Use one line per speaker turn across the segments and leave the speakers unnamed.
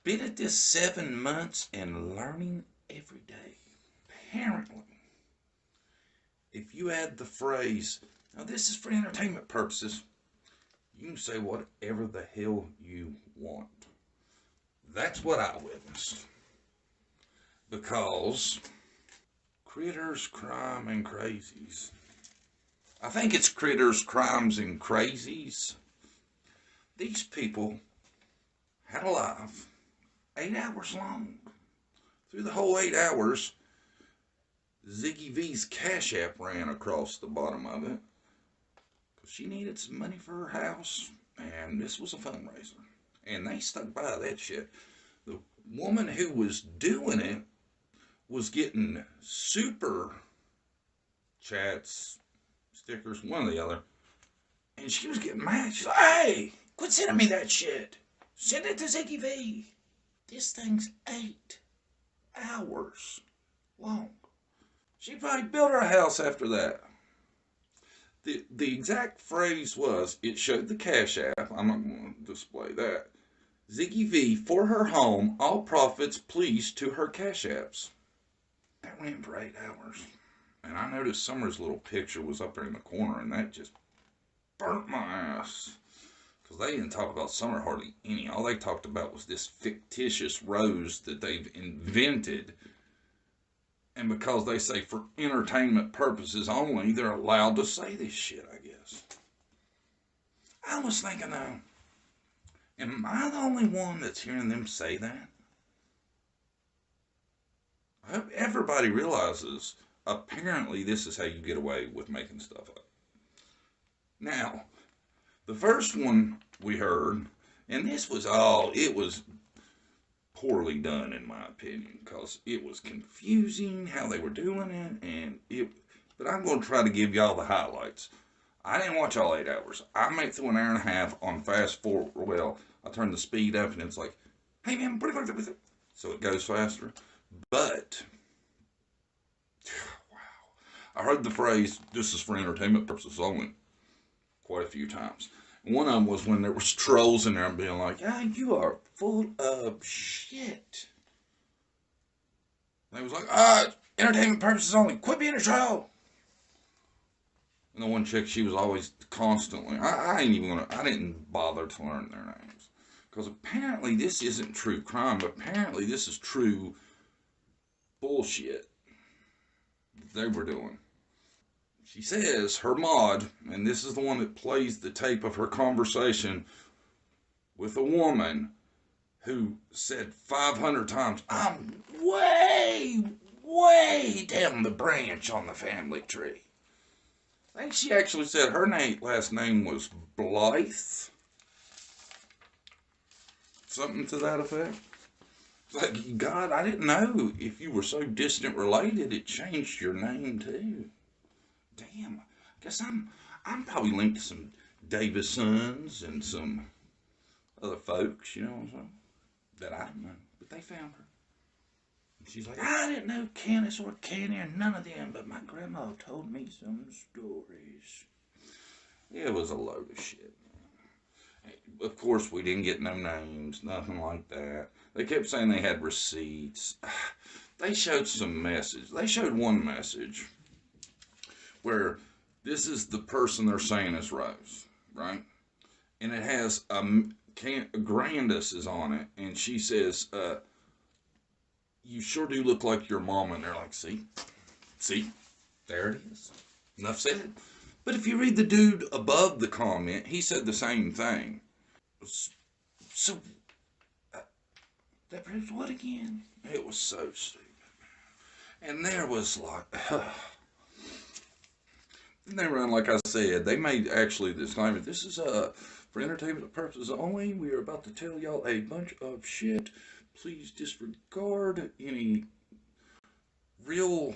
Been at this 7 months and learning every day. Apparently, if you add the phrase, now this is for entertainment purposes, you can say whatever the hell you want. That's what I witnessed. Because critters, crime, and crazies. I think it's critters, crimes, and crazies. These people had a life 8 hours long. Through the whole 8 hours, Ziggy V's Cash App ran across the bottom of it. Because she needed some money for her house, and this was a fundraiser. And they stuck by that shit. The woman who was doing it was getting super chats, stickers, one or the other. And she was getting mad. She's like, hey, quit sending me that shit. Send it to Ziggy V. This thing's 8 hours long. She probably built her house after that. The exact phrase was, it showed the Cash App. I'm not going to display that. Ziggy V, for her home, all profits please to her Cash Apps. That ran for 8 hours. And I noticed Summer's little picture was up there in the corner, and that just burnt my ass. Because they didn't talk about Summer hardly any. All they talked about was this fictitious rose that they've invented. And because they say for entertainment purposes only, they're allowed to say this shit, I guess. I was thinking, though, am I the only one that's hearing them say that? I hope everybody realizes, apparently this is how you get away with making stuff up. Now, the first one we heard, and this was it was poorly done in my opinion, because it was confusing how they were doing it, but I'm going to try to give y'all the highlights. I didn't watch all 8 hours. I made through an hour and a half on fast forward. Well, I turned the speed up and it's like, hey man, so it goes faster. But, wow, I heard the phrase, this is for entertainment purposes only, quite a few times. One of them was when there was trolls in there and being like, ah, you are full of shit. And they was like, entertainment purposes only, quit being a troll. And the one chick, she was always constantly, I didn't bother to learn their names. Because apparently this isn't true crime, but apparently this is true bullshit that they were doing. She says her mod, and this is the one that plays the tape of her conversation with a woman who said 500 times, I'm way, way down the branch on the family tree. I think she actually said her last name was Blythe. Something to that effect. It's like, God, I didn't know if you were so distant related, it changed your name too. Damn. I guess I'm probably linked to some Davisons and some other folks, you know what I'm saying? That I don't know. But they found her. And she's like, I didn't know Candace or Kenny or none of them, but my grandma told me some stories. It was a load of shit. Of course, we didn't get no names, nothing like that. They kept saying they had receipts. They showed some message. They showed one message where this is the person they're saying is Rose, right? And it has Grandis is on it, and she says, you sure do look like your mom. And they're like, see, there it is. Enough said. But if you read the dude above the comment, he said the same thing. So, that proves what again? It was so stupid. And there was like, they run, like I said, they made actually the disclaimer, this is for entertainment purposes only. We are about to tell y'all a bunch of shit. Please disregard any real...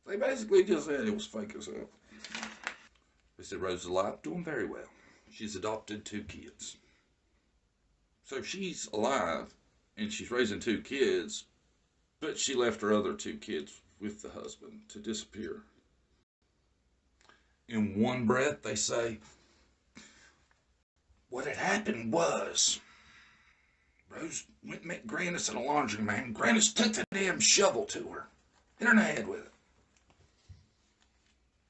They basically just said it was fake as hell. They said Rose is alive, doing very well. She's adopted 2 kids. So she's alive, and she's raising 2 kids, but she left her other 2 kids with the husband to disappear. In one breath, they say, what had happened was, Rose went and met Grandis in a laundromat. Grandis took the damn shovel to her, hit her in the head with it.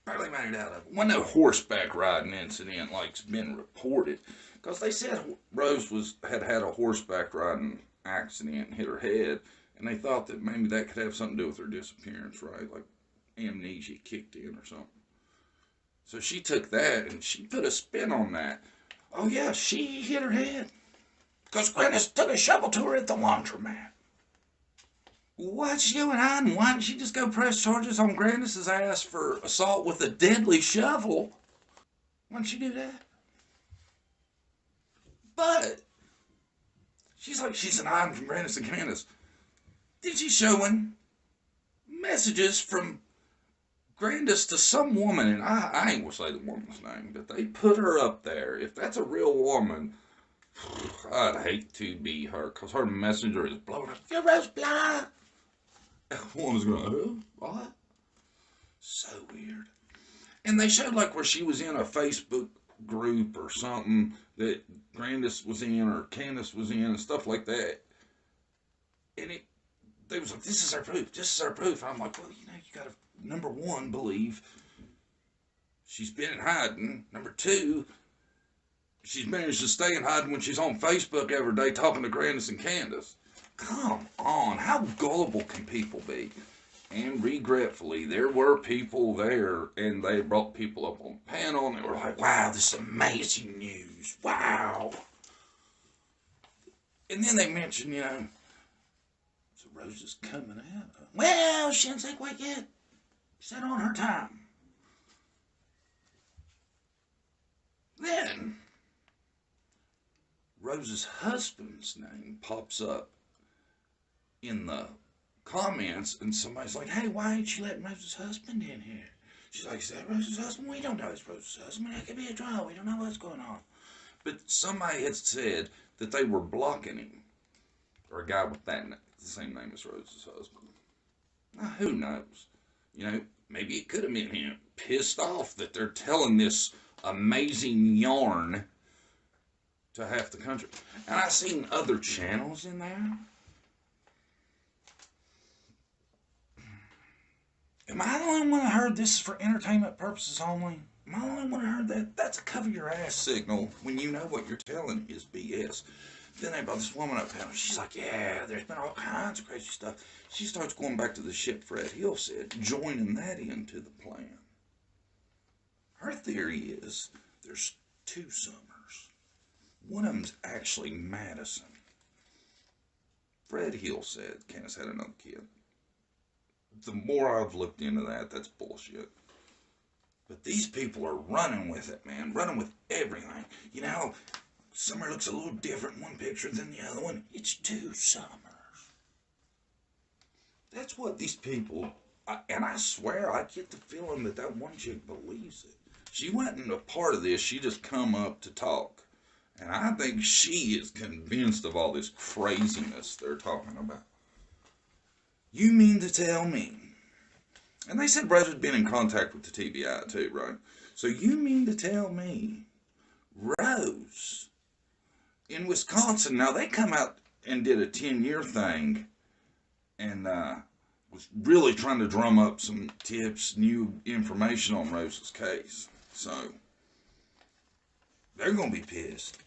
Barely made it out of it. Wasn't no horseback riding incident like's been reported, because they said Rose had a horseback riding accident and hit her head, and they thought that maybe that could have something to do with her disappearance, right? Like amnesia kicked in or something. So she took that and she put a spin on that. Oh yeah, she hit her head because Grandis took a shovel to her at the laundromat. What's she doing hiding? Why didn't she just go press charges on Grandis's ass for assault with a deadly shovel? Why didn't she do that? But she's like, she's an hiding from Grandis and Candace. Then she's showing messages from Grandis to some woman, and I ain't gonna say the woman's name, but they put her up there. If that's a real woman, I'd hate to be her, because her messenger is blowing up. You're Rose Blah. Woman's going, who? What? So weird. And they showed like where she was in a Facebook group or something that Grandis was in or Candace was in and stuff like that. And they was like, this is our proof. This is our proof. And I'm like, well, you know, you gotta, number one, believe she's been in hiding. Number two, she's managed to stay in hiding when she's on Facebook every day talking to Grandis and Candace. Come on, how gullible can people be? And regretfully, there were people there, and they brought people up on the panel, and they were like, wow, this is amazing news. Wow. And then they mentioned, you know, so Rose is coming out. Well, she didn't say quite yet. She said on her time. Then, Rose's husband's name pops up in the comments, and somebody's like, hey, why ain't you letting Rose's husband in here? She's like, is that Rose's husband? We don't know it's Rose's husband. That could be a trial. We don't know what's going on. But somebody had said that they were blocking him, or a guy with the same name as Rose's husband. Now, who knows? You know, maybe it could have been him, pissed off that they're telling this amazing yarn to half the country. And I've seen other channels in there. Am I the only one that heard this is for entertainment purposes only? Am I the only one that heard that? That's a cover your ass signal when you know what you're telling is BS. Then they brought this woman up there, and she's like, yeah, there's been all kinds of crazy stuff. She starts going back to the shit Fred Hill said, joining that into the plan. Her theory is There's 2 Summers. One of them's actually Madison. Fred Hill said Candace had another kid. The more I've looked into that, that's bullshit. But these people are running with it, man. Running with everything. You know, Summer looks a little different in one picture than the other one. It's 2 Summers. That's what these people... and I swear, I get the feeling that that one chick believes it. She wasn't a part of this. She just come up to talk. And I think she is convinced of all this craziness they're talking about. You mean to tell me? And they said Rose had been in contact with the TBI too, right? So you mean to tell me Rose in Wisconsin, now they come out and did a 10-year thing and was really trying to drum up some tips, new information on Rose's case. So they're going to be pissed.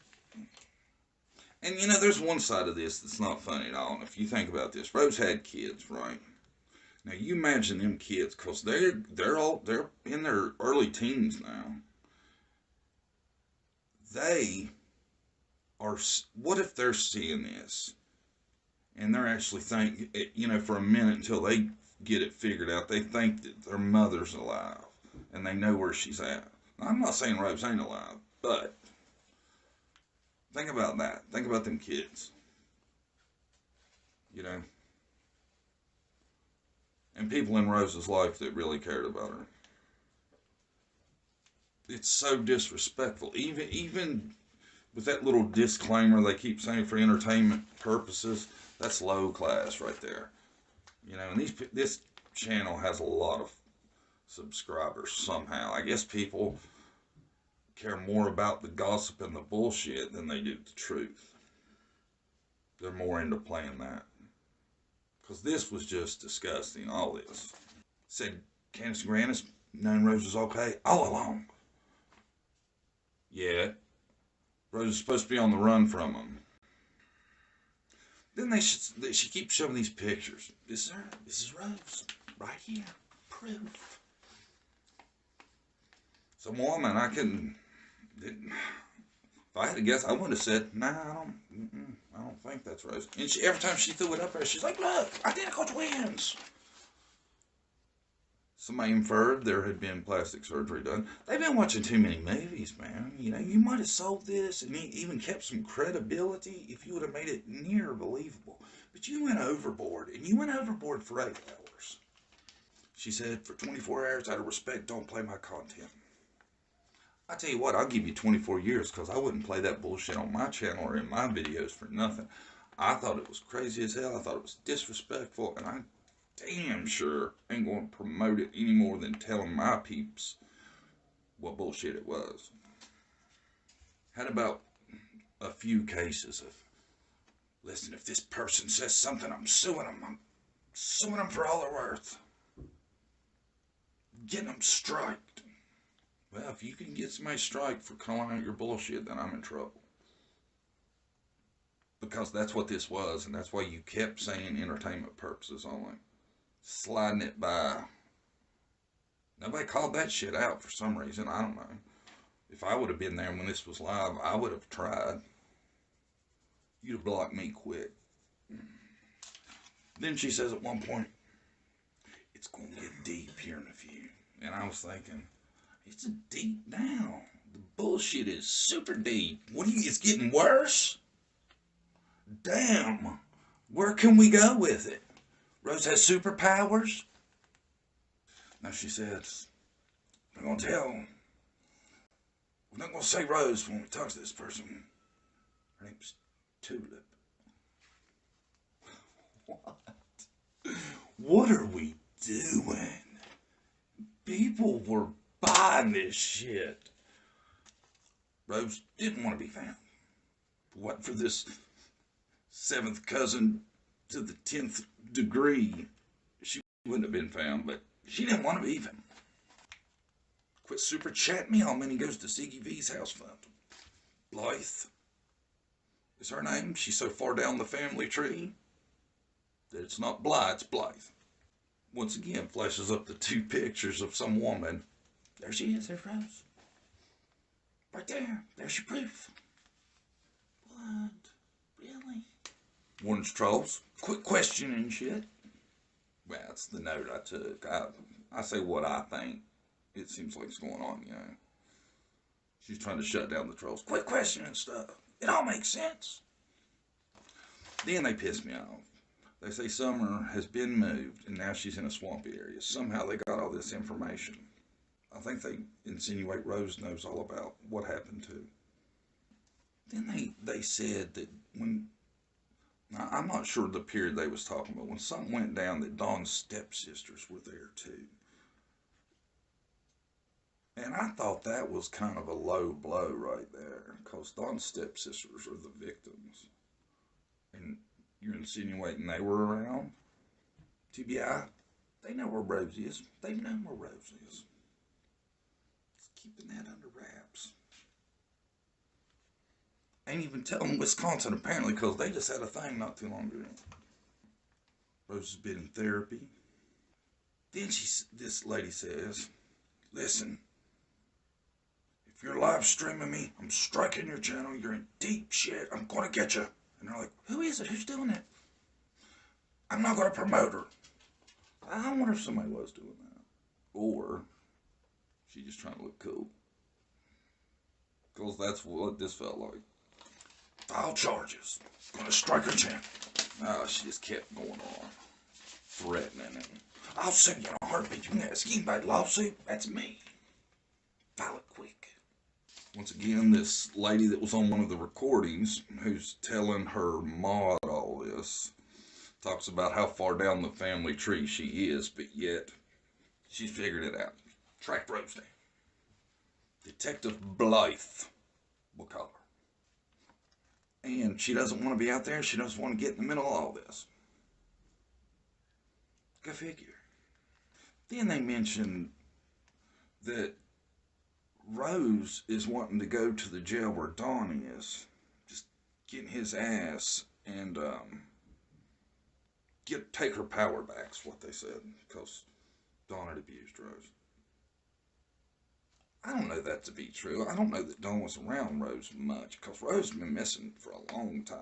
And you know, there's one side of this that's not funny at all. And if you think about this, Rose had kids, right? Now you imagine them kids, cause they're in their early teens now. They are. What if they're seeing this, and they're actually think, you know, for a minute until they get it figured out, they think that their mother's alive, and they know where she's at. Now, I'm not saying Rose ain't alive, but think about that. Think about them kids. You know. And people in Rose's life that really cared about her. It's so disrespectful. Even with that little disclaimer they keep saying for entertainment purposes, that's low class right there. You know, and this channel has a lot of subscribers somehow. I guess people care more about the gossip and the bullshit than they do the truth. They're more into playing that. Because this was just disgusting, all this. Said Candace and Grandis known Rose was okay all along. Yeah, Rose is supposed to be on the run from them. Then she keeps showing these pictures. This is her. This is Rose. Right here. Proof. Some woman, if I had to guess, I would have said, nah, I don't think that's Rose. And every time she threw it up there, she's like, look, identical twins. Somebody inferred there had been plastic surgery done. They've been watching too many movies, man. You know, you might have sold this and even kept some credibility if you would have made it near believable. But you went overboard, and you went overboard for 8 hours. She said, for 24 hours, out of respect, don't play my content. I tell you what, I'll give you 24 years because I wouldn't play that bullshit on my channel or in my videos for nothing. I thought it was crazy as hell. I thought it was disrespectful, and I damn sure ain't going to promote it any more than telling my peeps what bullshit it was. Had about a few cases of, listen, if this person says something, I'm suing them. I'm suing them for all they're worth. Getting them striked. Well, if you can get somebody strike for calling out your bullshit, then I'm in trouble. Because that's what this was, and that's why you kept saying entertainment purposes only. Sliding it by. Nobody called that shit out for some reason. I don't know. If I would have been there when this was live, I would have tried. You'd have blocked me quick. Then she says at one point, it's going to get deep here in a few. And I was thinking, it's deep now. The bullshit is super deep. It's getting worse? Damn. Where can we go with it? Rose has superpowers? Now she says, we're going to tell. We're not going to say Rose when we talk to this person. Her name's Tulip. What? What are we doing? People were buying this shit. Rose didn't want to be found. What for this 7th cousin to the 10th degree? She wouldn't have been found, but she didn't want to be found. Quit super chatting me how many goes to Ziggy V's house fund. Blythe is her name. She's so far down the family tree that it's not Blythe, it's Blythe. Once again, flashes up the 2 pictures of some woman. There she is, there's Rose. Right there. There's your proof. What? Really? Warns trolls. Quit questioning shit. Well, that's the note I took. I say what I think. It seems like it's going on, you know. She's trying to shut down the trolls. Quit questioning stuff. It all makes sense. Then they piss me off. They say Summer has been moved and now she's in a swampy area. Somehow they got all this information. I think they insinuate Rose knows all about what happened too. Then they said that when, now I'm not sure the period they was talking about, when something went down that Dawn's stepsisters were there too. And I thought that was kind of a low blow right there, because Dawn's stepsisters are the victims. And you're insinuating they were around? TBI, they know where Rose is. They've known where Rose is. Just keeping that under wraps. Ain't even telling Wisconsin apparently, because they just had a thing not too long ago. Rose has been in therapy. Then this lady says, listen, if you're live streaming me, I'm striking your channel. You're in deep shit. I'm going to get you. And they're like, who is it? Who's doing it? I'm not going to promote her. I wonder if somebody was doing that. Or she just trying to look cool. Because that's what this felt like. File charges. Gonna strike her channel. Oh, she just kept going on. Threatening him. I'll send you in a heartbeat. You can ask anybody lawsuit. That's me. File it quick. Once again, this lady that was on one of the recordings, who's telling her mod all this, talks about how far down the family tree she is, but yet she's figured it out. Tracked Rose down. Detective Blythe, we'll call her. And she doesn't want to be out there. She doesn't want to get in the middle of all this. Go figure. Then they mention that Rose is wanting to go to the jail where Dawn is, just getting his ass and take her power back, is what they said, because Dawn had abused Rose. I don't know that to be true. I don't know that Dawn was around Rose much, because Rose has been missing for a long time.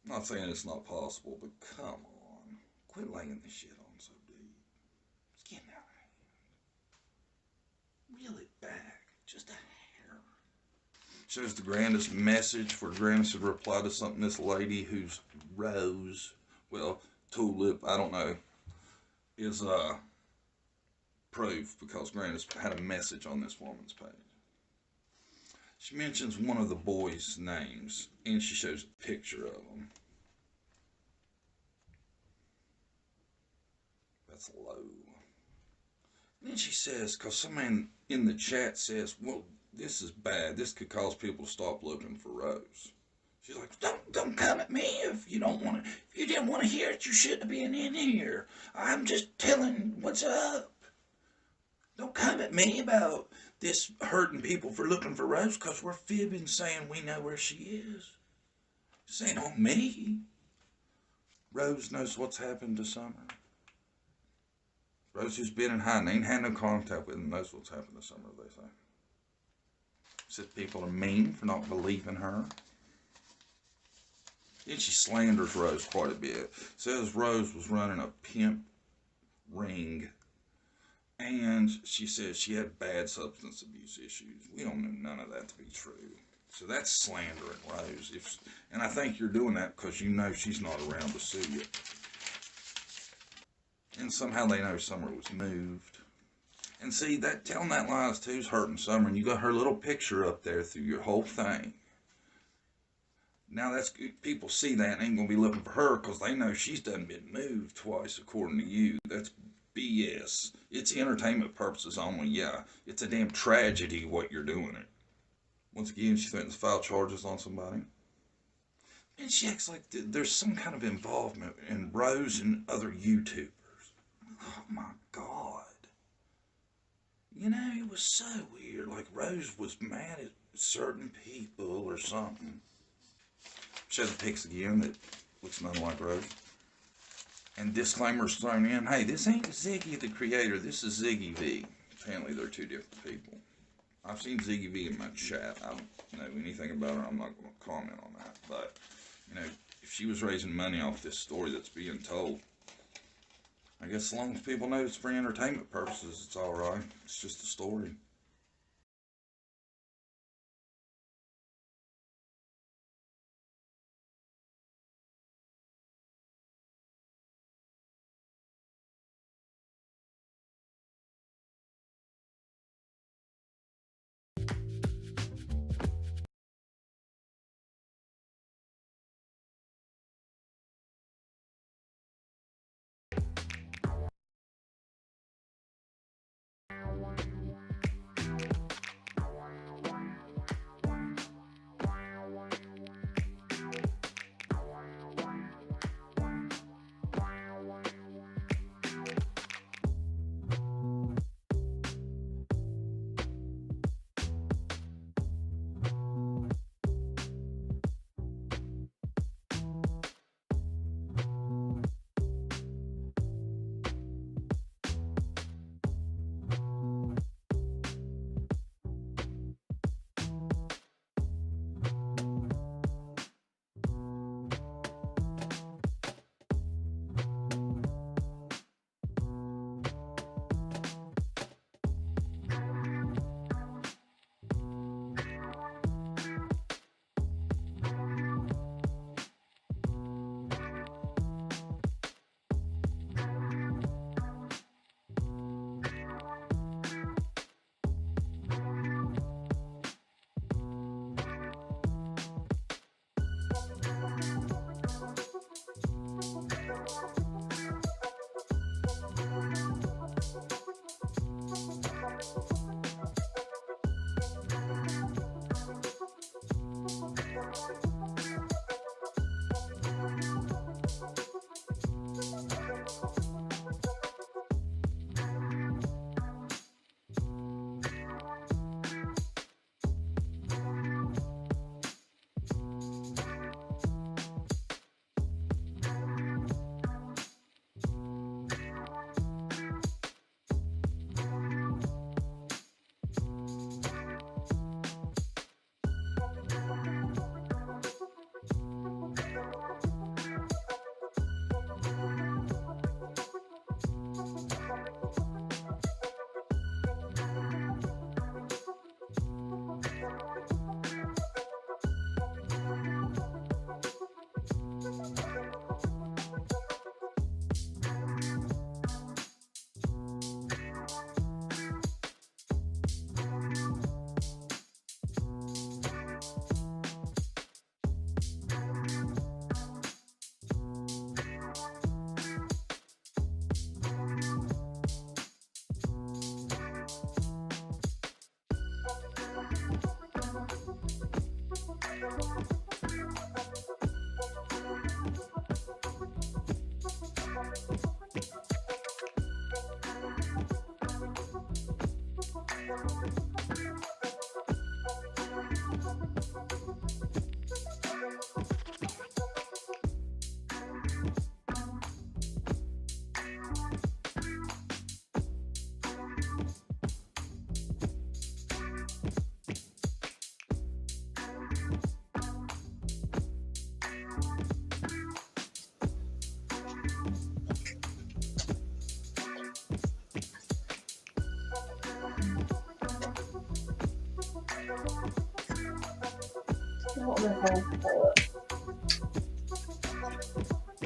I'm not saying it's not possible, but come on. Quit laying this shit on so deep. It's getting out of hand. Reel it back. Just a hair. Shows the grandest message for Grandis to reply to something this lady who's Rose, well, Tulip, I don't know, is proof, because Grandis had a message on this woman's page. She mentions one of the boys' names, and she shows a picture of them. That's low. And then she says, because someone in the chat says, well, this is bad. This could cause people to stop looking for Rose. She's like, don't come at me if you don't want to. If you didn't want to hear it, you shouldn't have been in here. I'm just telling what's up. Don't come at me about this hurting people for looking for Rose, because we're fibbing saying we know where she is. This ain't on me. Rose knows what's happened to Summer. Rose, who's been in hiding, ain't had no contact with him, knows what's happened to Summer, they say. Says people are mean for not believing her. Then she slanders Rose quite a bit. Says Rose was running a pimp ring. And she says she had bad substance abuse issues. We don't know none of that to be true. So that's slandering Rose. And I think you're doing that because you know she's not around to sue you. And somehow they know Summer was moved. And see, that telling that lies too is hurting Summer. And you got her little picture up there through your whole thing. Now that's people see that and ain't going to be looking for her because they know she's done been moved twice according to you. That's BS. It's entertainment purposes only. Yeah, it's a damn tragedy what you're doing it. Once again, she threatens to file charges on somebody. And she acts like there's some kind of involvement in Rose and other YouTubers. Oh my God. You know, it was so weird. Like Rose was mad at certain people or something. Show the pics again that looks nothing like Rose. And disclaimers thrown in. Hey, this ain't Ziggy the creator. This is Ziggy V. Apparently they're two different people. I've seen Ziggy V in my chat. I don't know anything about her. I'm not going to comment on that. But, if she was raising money off this story that's being told, I guess as long as people know it's for entertainment purposes, it's all right. It's just a story.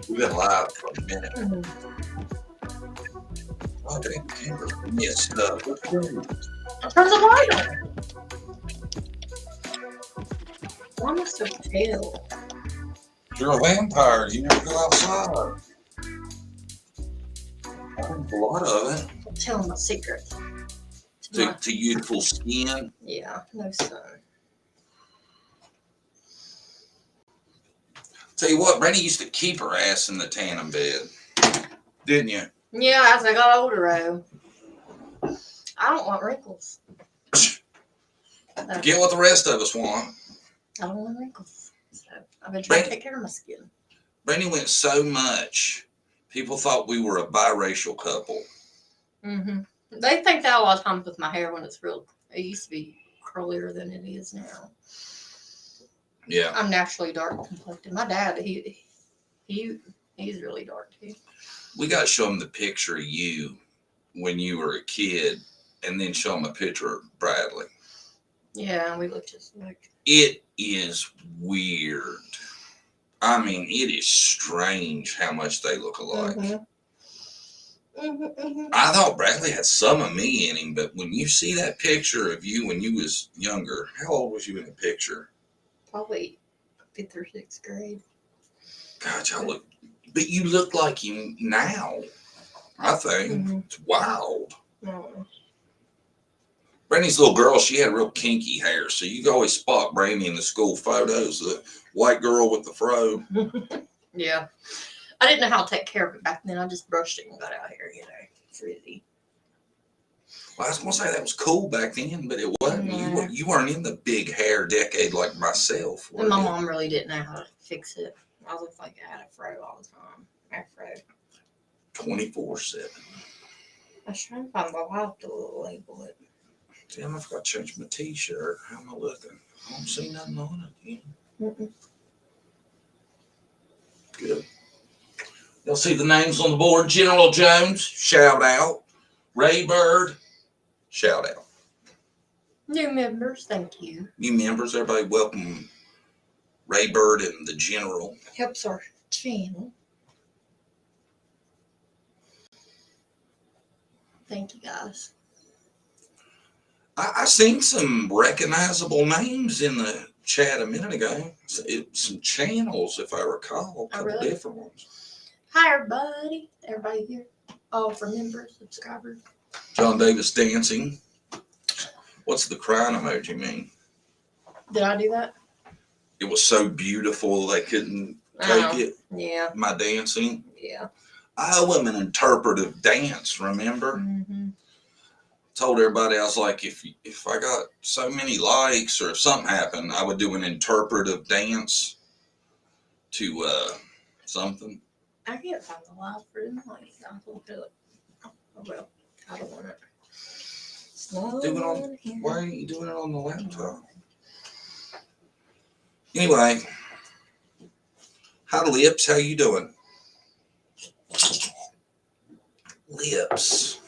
We've been live for a minute. Oh, dang, Kimber's messed up. What's wrong?
Turn the light on. Why must I tell?
You're a vampire. You never go outside. I think a lot of it.
I'm telling my secret.
To youthful skin.
Yeah, no sun.
Tell you what, Brandy used to keep her ass in the tandem bed. Didn't you?
Yeah, as I got older, I don't want wrinkles.
Get what the rest of us want.
I don't want wrinkles. So I've been trying to take care of my skin.
Brandy went so much, people thought we were a biracial couple.
Mm-hmm. They think that a lot of times with my hair when it's real. It used to be curlier than it is now.
Yeah.
I'm naturally dark complected. My dad, he's really dark too.
We got to show them the picture of you when you were a kid, and then show them a picture of Bradley.
Yeah, we look just like.
It is weird. I mean, it is strange how much they look alike. I thought Bradley had some of me in him, but when you see that picture of you when you was younger, how old was you in the picture?
Probably 5th or 6th grade.
God, y'all look, but you look like him now. I think it's wild. Brandy's little girl, she had real kinky hair, so you can always spot Brandy in the school photos, the white girl with the fro.
Yeah. I didn't know how to take care of it back then. I just brushed it and got out here, frizzy.
Well, I was going to say that was cool back then, but it wasn't. Yeah. You weren't in the big hair decade like myself.
And my mom really didn't know how to fix it. I looked like I had a fro all the time. Afro.
24/7.
I was trying to find my wife to label it.
Damn, I forgot to change my t-shirt. How am I looking? I don't see nothing on it again. Good. You'll see the names on the board. General Jones, shout out. Ray Bird, shout out.
New members, thank you.
New members, everybody welcome Ray Bird and the General.
Helps our channel. Thank you, guys.
I seen some recognizable names in the chat a minute ago. Some channels, if I recall, a couple different ones.
Hi, everybody. Everybody here. All for members, subscribers.
John Davis dancing. What's the crying emoji mean?
Did I do that?
It was so beautiful they couldn't take it.
Yeah.
My dancing.
Yeah.
I owe him an interpretive dance, remember?
Mm-hmm.
Told everybody, I was like, if I got so many likes or if something happened, I would do an interpretive dance to something.
I can't find the live for them. I'll look it up. Oh, well, I don't want it.
Do it on. Why are you doing it on the laptop? Anyway, hi Lips, how you doing? Lips.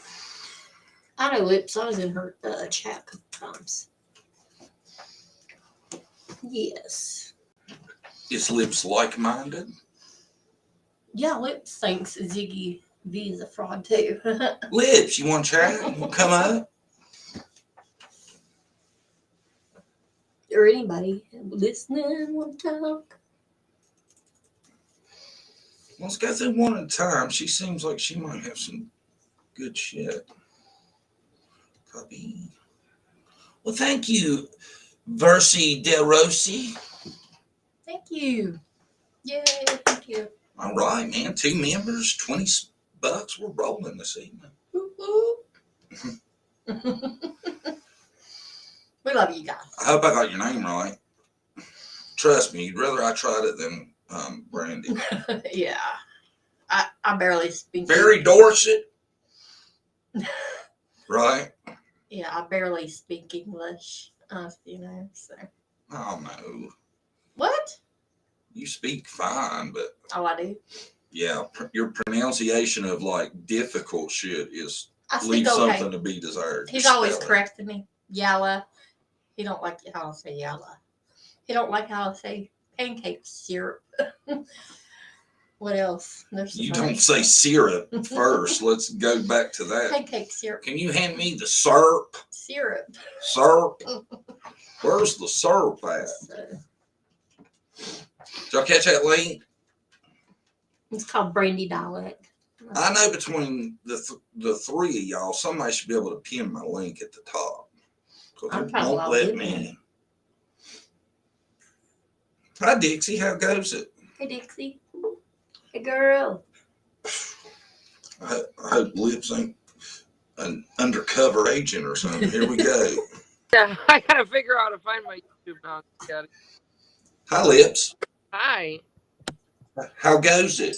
I know Lips. I was in her chat a couple times. Yes.
Is Lips like-minded?
Yeah, Lips thinks Ziggy V is a fraud too.
Lips, you want to chat? You want to come up?
Or anybody listening want to talk?
Let's go through one at a time. She seems like she might have some good shit. Copy. Well, thank you, Versi Del Rossi.
Thank you. Yay, thank you.
All right, man. 2 members, $20. We're rolling this evening.
We love you guys.
I hope I got your name right. Trust me, you'd rather I tried it than Brandy.
Yeah. I barely speak.
Barry Dorset. Right?
Yeah, I barely speak English, so.
Oh, no.
What?
You speak fine, but...
Oh, I do?
Yeah, your pronunciation of, like, difficult shit is...
leaves
something to be desired.
He's always correcting me. Yalla. He don't like how I say yalla. He don't like how I say pancake syrup. What else?
You don't say syrup first. Let's go back to that.
Pancake syrup.
Can you hand me the syrup?
Syrup.
Syrup? Where's the syrup at? Did y'all catch that link?
It's called Brandy dialect.
I know between the three of y'all, somebody should be able to pin my link at the top.
I'm trying to
won't let me in. Hi, Dixie. How goes it?
Hey, Dixie. Hey, girl.
I hope Lips ain't an undercover agent or something. Here we go.
Yeah, I gotta figure out how to find my YouTube now.
Hi, Lips.
Hi.
How goes it?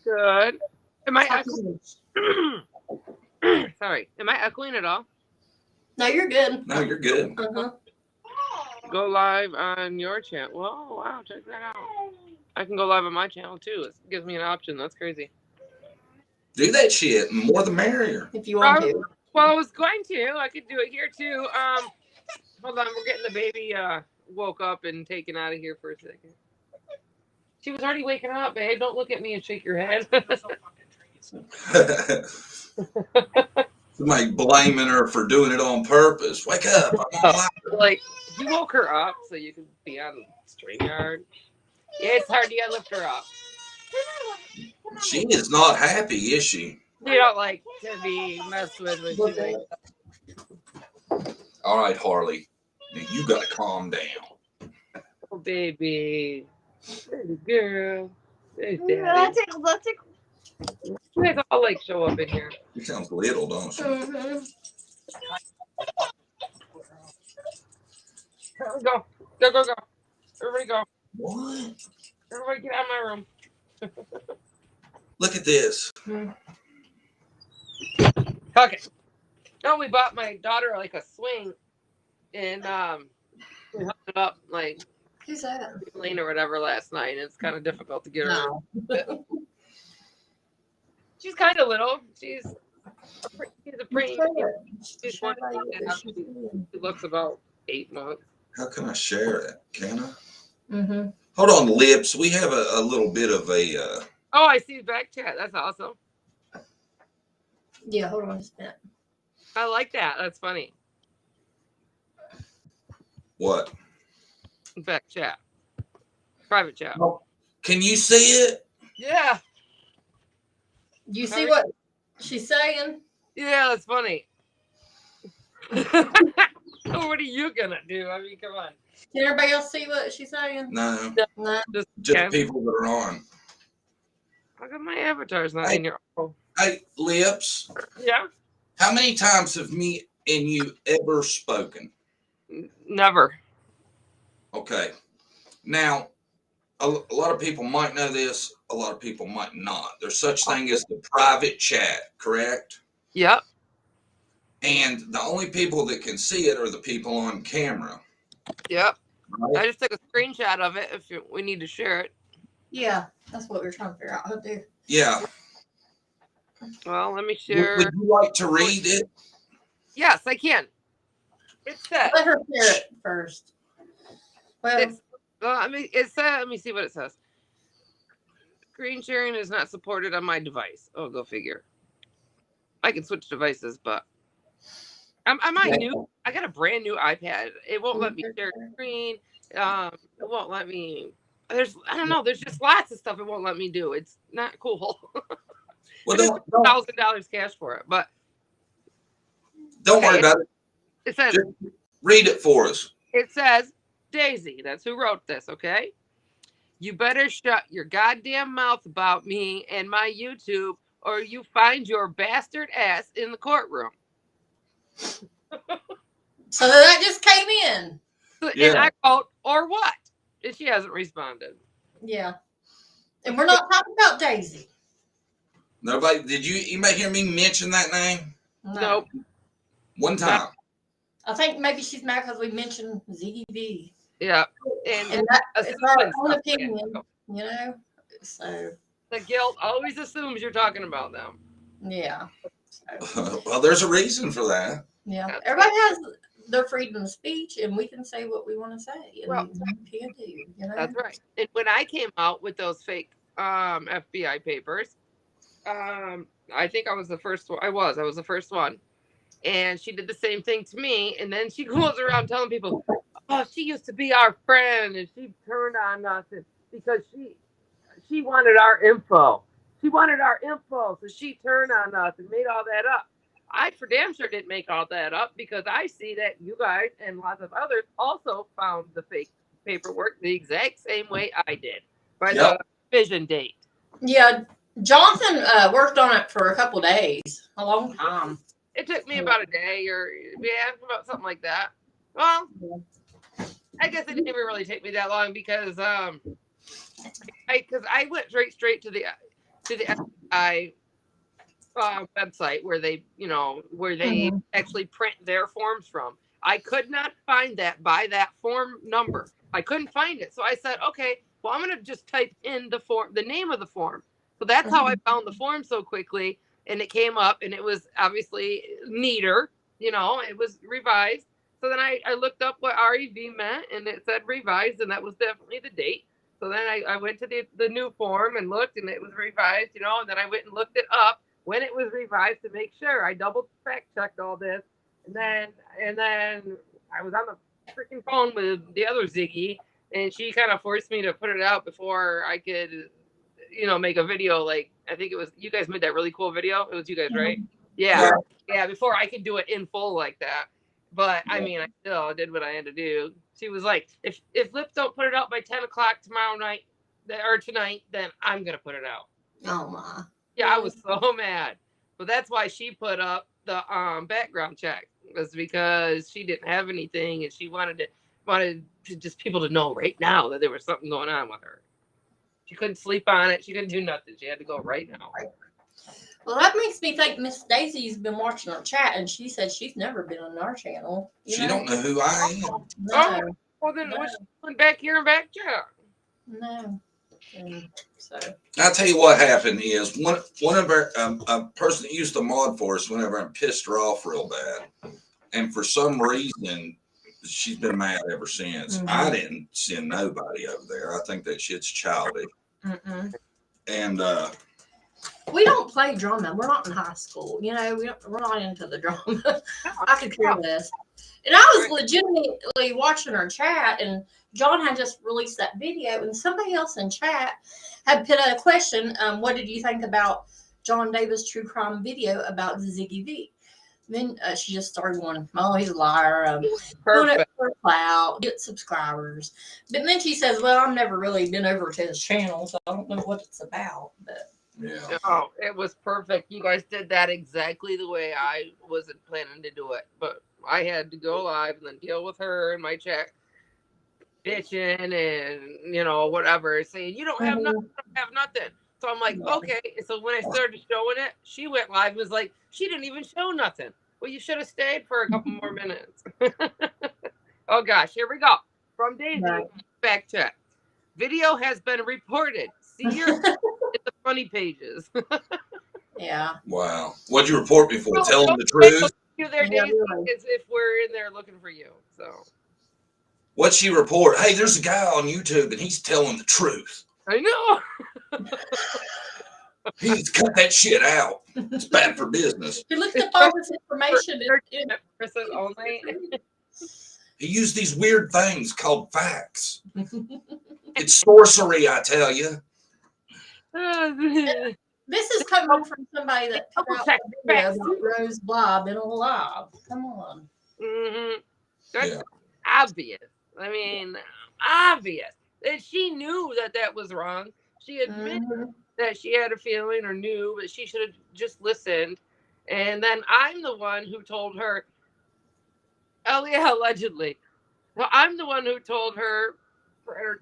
Good. Am I echoing? Sorry. Am I echoing at all?
No, you're good.
No, you're good.
Uh-huh.
Go live on your channel. Whoa, wow, check that out. I can go live on my channel too. It gives me an option. That's crazy.
Do that shit. More the merrier.
If you want to.
Well, I was going to. I could do it here too. Hold on. We're getting the baby woke up and taken out of here for a second. She was already waking up, babe. Don't look at me and shake your head.
Somebody blaming her for doing it on purpose. Wake up. I'm on live.
Like, you woke her up so you can be on StreamYard. Yeah, it's hard. You gotta lift her up.
She is not happy, is she?
You don't like to be messed with when she wakes up.
All right, Harley. Now you got to calm down.
Oh, baby. Baby girl. There's daddy.
That's it.
You guys all like show up in here.
She sounds little, don't she?
Mm-hmm.
Go. Go. Everybody go.
What?
Everybody get out of my room.
Look at this.
Okay. No, we bought my daughter like a swing and we hooked it up like
Who's that?
lane or whatever last night, and it's kind of difficult to get her.
No.
She's kind of little. She's a pretty. She's one. She looks about 8 months.
How can I share it? Can I?
Mm-hmm.
Hold on, Lips. We have a little bit of a...
Oh, I see back chat. That's awesome.
Yeah, hold on just a minute.
I like that. That's funny.
What?
Back chat. Private chat.
Can you see it?
Yeah.
You see what she's saying?
Yeah, that's funny. What are you gonna do? I mean, come on.
Can everybody else see what she's saying?
No.
No.
Just people that are on.
How come my avatar's not in your? Oh.
Hey, Lips.
Yeah.
How many times have me and you ever spoken?
Never.
Okay. Now, a lot of people might know this. A lot of people might not. There's such thing as the private chat, correct?
Yep.
And the only people that can see it are the people on camera.
Yep.
Right?
I just took a screenshot of it. If we need to share it.
Yeah, that's what we're trying to figure out how to do.
Yeah.
Well, let me share.
Would you like to read it?
Yes, I can. It says.
Let her share it first. Well,
Let me see what it says. Screen sharing is not supported on my device. Oh, go figure. I can switch devices, but I got a brand new iPad. It won't let me share the screen. It won't let me. I don't know. There's just lots of stuff it won't let me do. It's not cool.
Well,
don't $1,000 cash for it, but
don't worry about it.
It says.
Just read it for us.
It says, Daisy, that's who wrote this, okay? You better shut your goddamn mouth about me and my YouTube, or you find your bastard ass in the courtroom.
so that just came in.
Yeah.
And I wrote, or what? And she hasn't responded.
Yeah. And we're not talking about Daisy.
Nobody, did anybody hear me mention that name?
No.
Nope.
One time.
I think maybe she's mad because we mentioned ZV.
Yeah.
And that is our own opinion, you know? So.
The guilt always assumes you're talking about them.
Yeah. So,
Well, there's a reason for that.
yeah. Everybody has their freedom of speech, and we can say what we want to say. And
Well,
we can do, you know?
That's right. And when I came out with those fake FBI papers, I think I was the first one. I was the first one. And she did the same thing to me. And then she goes around telling people, oh, she used to be our friend and she turned on us because she wanted our info. She wanted our info. So she turned on us and made all that up. I for damn sure didn't make all that up because I see that you guys and lots of others also found the fake paperwork the exact same way I did by the vision date.
Yeah. Jonathan worked on it for a couple of days, a long time.
It took me about a day or about something like that. Well, I guess it didn't even really take me that long because I went straight to the FBI website where they, where they actually print their forms from. I could not find that by that form number. I couldn't find it. So I said, okay, well, I'm going to just type in the name of the form. So that's how I found the form so quickly. And it came up and it was obviously neater, it was revised. So then I looked up what REV meant and it said revised, and that was definitely the date. So then I went to the new form and looked, and it was revised, and then I went and looked it up when it was revised to make sure. I double fact checked all this, and then I was on the freaking phone with the other Ziggy, and she kind of forced me to put it out before I could, make a video. Like, I think it was you guys made that really cool video. It was you guys, right? Yeah. Before I could do it in full like that. But I mean, I still did what I had to do. She was like, if Lips don't put it out by 10 o'clock tomorrow night or tonight, then I'm gonna put it out.
Oh my.
Yeah, I was so mad. But that's why she put up the background check, was because she didn't have anything and she wanted to just people to know right now that there was something going on with her. She couldn't sleep on it. She couldn't do nothing. She had to go right now.
Well, that makes me think Miss Daisy's been watching our chat, and she said she's never been on our channel.
She don't know who I am.
No.
Well, then what's she doing back here and back chat?
No. So
I'll tell you what happened is one of our a person that used to mod for us whenever I pissed her off real bad, and for some reason she's been mad ever since. I didn't send nobody over there. I think that shit's childish. And
we don't play drama. We're not in high school. We're not into the drama. I could care less. And I was legitimately watching our chat, and John had just released that video, and somebody else in chat had put a question. What did you think about John Davis' true crime video about Ziggy V? Then she just started going, oh, he's a liar.
Perfect.
For clout, get subscribers. But then she says, well, I've never really been over to his channel, so I don't know what it's about. But
yeah.
Oh, it was perfect. You guys did that exactly the way I wasn't planning to do it. But I had to go live and then deal with her in my chat, bitching and, whatever, saying, you don't have nothing, So I'm like, okay. So when I started showing it, she went live and was like, she didn't even show nothing. Well, you should have stayed for a couple more minutes. Oh, gosh. Here we go. From Daisy, fact check. Video has been reported. See here in the funny pages.
yeah.
Wow. What'd you report me for?
No,
Tell them the truth?
You there, Daisy, as if we're in there looking for you. So.
What'd she report? Hey, there's a guy on YouTube and he's telling the truth.
I know.
He needs to cut that shit out. It's bad for business.
He looked up all this information.
Only.
He used these weird things called facts. It's sorcery, I tell you.
This is coming from somebody that put out a video about Rose Blah been alive. Come on.
That's obvious. I mean, obvious. And she knew that was wrong. She admitted that she had a feeling or knew, but she should have just listened. And then I'm the one who told her, oh yeah, allegedly. Well, I'm the one who told her for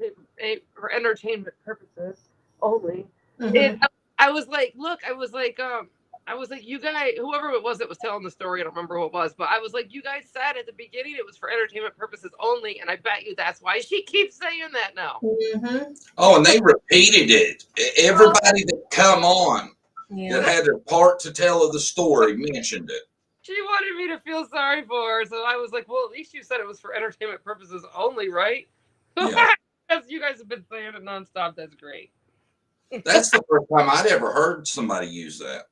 entertainment purposes only. And I was like, look, I was like, you guys, whoever it was that was telling the story, I don't remember who it was, but I was like, you guys said at the beginning it was for entertainment purposes only, and I bet you that's why she keeps saying that now.
Oh, and they repeated it. Everybody that come on that had a part to tell of the story mentioned it.
She wanted me to feel sorry for her, so I was like, well, at least you said it was for entertainment purposes only, right?
Yeah.
Because you guys have been saying it nonstop. That's great.
That's the first time I'd ever heard somebody use that.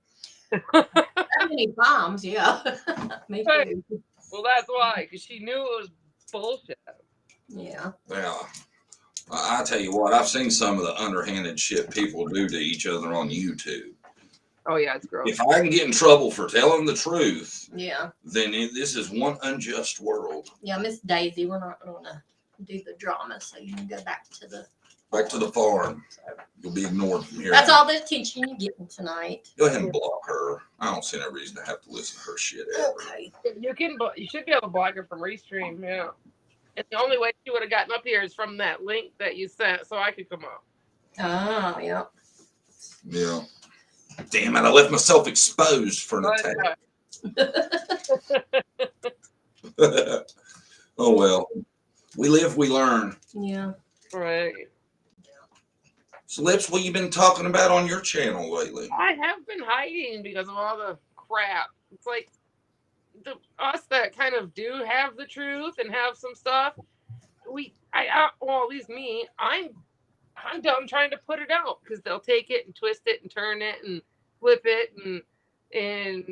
How many times? Yeah. Me too.
Well, that's why, because she knew it was bullshit.
Yeah.
Yeah. I tell you what, I've seen some of the underhanded shit people do to each other on YouTube.
Oh, yeah, it's gross.
If I can get in trouble for telling the truth,
then
this is one unjust world.
Yeah, Miss Daisy, we're not going to do the drama, so you can go back to the
farm. You'll be ignored from here.
That's all the attention you're getting tonight.
Go ahead and block her. I don't see no reason to have to listen to her shit ever.
Okay.
You should be able to block her from Restream, yeah. And the only way she would have gotten up here is from that link that you sent, so I could come up.
Oh, yeah.
Yeah. Damn it! I left myself exposed for an
But,
attack. Oh well, we live, we learn.
Yeah.
right.
So, Lips, what you been talking about on your channel lately?
I have been hiding because of all the crap. It's like us that kind of do have the truth and have some stuff. Well, at least me. I'm done trying to put it out because they'll take it and twist it and turn it and flip it and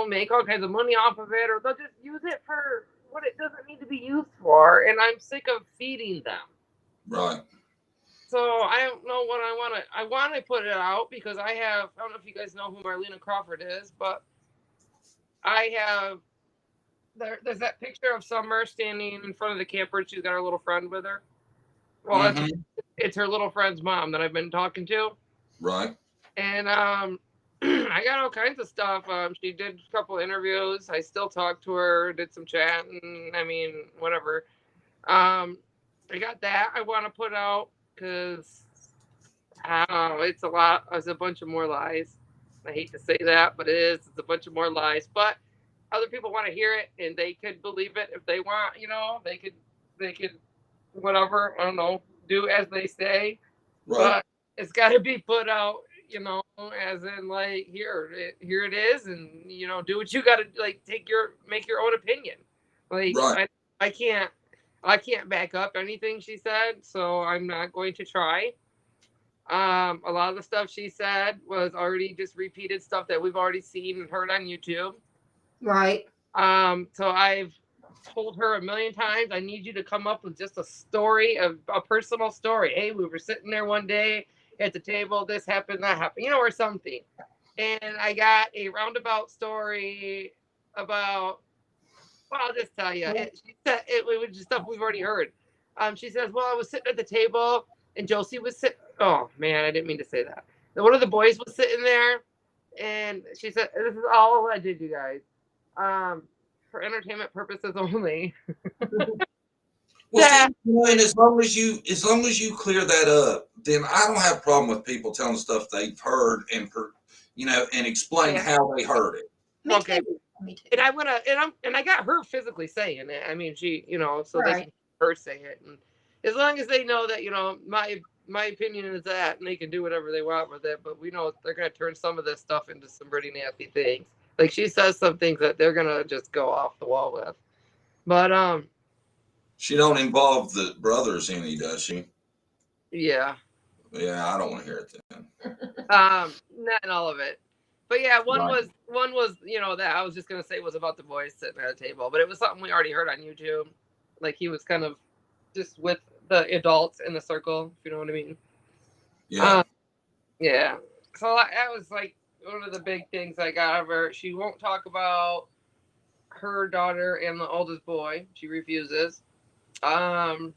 make all kinds of money off of it, or they'll just use it for what it doesn't need to be used for. And I'm sick of feeding them.
Right.
So I don't know what I want to. I want to put it out because I don't know if you guys know who Marlena Crawford is, but I have. There's that picture of Summer standing in front of the camper. She's got her little friend with her. Well, it's her little friend's mom that I've been talking to.
Right.
And I got all kinds of stuff. She did a couple interviews. I still talk to her. Did some chatting. I mean, whatever. I got that I want to put out because I don't know. It's a lot. It's a bunch of more lies. I hate to say that, but it is. It's a bunch of more lies. But other people want to hear it, and they could believe it if they want. They could, whatever. I don't know. Do as they say.
Right.
But it's got to be put out. As in like here it is, and do what you got to like. Make your own opinion. Like
right.
I can't back up anything she said, so I'm not going to try. A lot of the stuff she said was already just repeated stuff that we've already seen and heard on YouTube.
Right.
So I've told her a million times, I need you to come up with just a story, a personal story. Hey, we were sitting there one day at the table, this happened, that happened, or something. And I got a roundabout story about, well, I'll just tell you. She said it was just stuff we've already heard. She says, well, I was sitting at the table and Josie was sitting. Oh, man, I didn't mean to say that. One of the boys was sitting there and she said, this is all alleged, you guys. For entertainment purposes only.
Well, see, and as long as you clear that up, then I don't have a problem with people telling stuff they've heard and explain how they heard it.
Okay. Me too. And I want to, and I got her physically saying it. I mean, she, so right. They can her say it, and as long as they know that, my opinion is that, and they can do whatever they want with it. But we know they're going to turn some of this stuff into some pretty nasty things. Like she says some things that they're going to just go off the wall with. But
she don't involve the brothers any, does she?
Yeah.
Yeah, I don't want to hear it then.
Not in all of it. But yeah, one
right.
was that I was just gonna say was about the boys sitting at a table, but it was something we already heard on YouTube. Like he was kind of just with the adults in the circle, if you know what I mean.
Yeah.
Yeah. So that was like one of the big things I got out of her. She won't talk about her daughter and the oldest boy. She refuses. When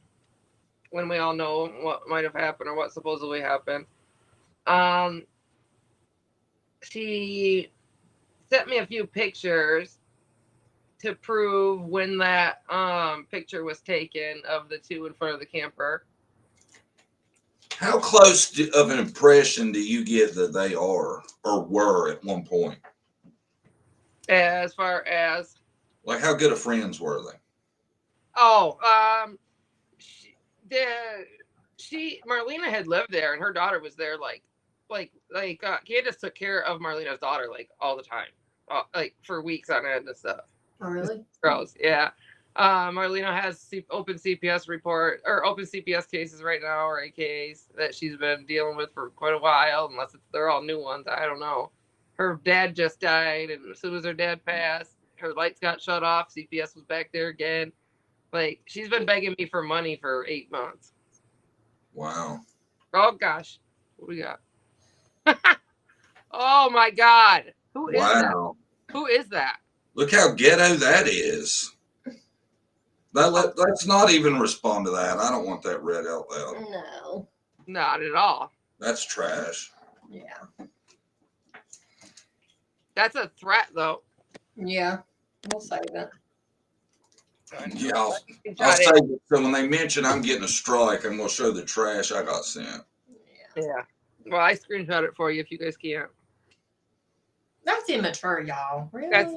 we all know what might have happened or what supposedly happened. She sent me a few pictures to prove when that picture was taken of the two in front of the camper.
How close of an impression do you get that they are or were at one point?
As far as
like how good of friends were they?
Oh, Marlena had lived there and her daughter was there like Candace took care of Marlena's daughter like all the time, like for weeks on end and stuff.
Oh, really?
Gross. Yeah. Marlena has open CPS cases right now, or AKs that she's been dealing with for quite a while, unless they're all new ones. I don't know. Her dad just died, and as soon as her dad passed, her lights got shut off. CPS was back there again. Like, she's been begging me for money for 8 months.
Wow.
Oh, gosh. What we got? Oh, my God. Who is that? Who is that?
Look how ghetto that is. Let's not even respond to that. I don't want that read out loud.
No.
Not at all.
That's trash.
Yeah.
That's a threat, though.
Yeah. We'll save it.
Yeah, I'll save it. So when they mention I'm getting a strike, I'm going to show the trash I got sent.
Yeah. Well, I screenshot it for you if you guys can't.
That's immature, y'all. Really?
That's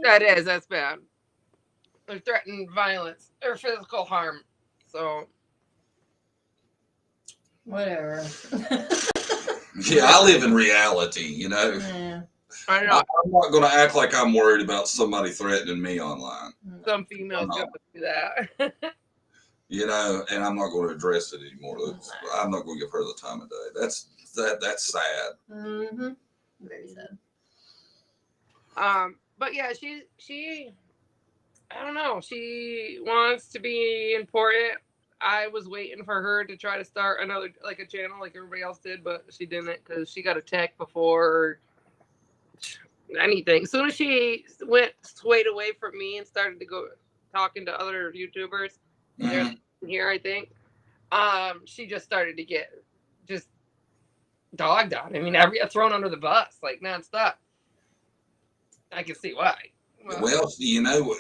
bad. They're threatening violence or physical harm. So
whatever.
Yeah, I live in reality, you know.
Yeah.
I know
I'm not going to act like I'm worried about somebody threatening me online,
some females go do that.
you know, and I'm not going to address it anymore. I'm not going to give her the time of day. That's sad.
Mm-hmm. Very sad.
But yeah, she I don't know. She wants to be important. I was waiting for her to try to start another like a channel like everybody else did, but she didn't because she got attacked before anything. As soon as she swayed away from me and started to go talking to other YouTubers, there's here I think, she just started to get just dogged on. I mean, thrown under the bus like nonstop. I can see why.
Well, you know,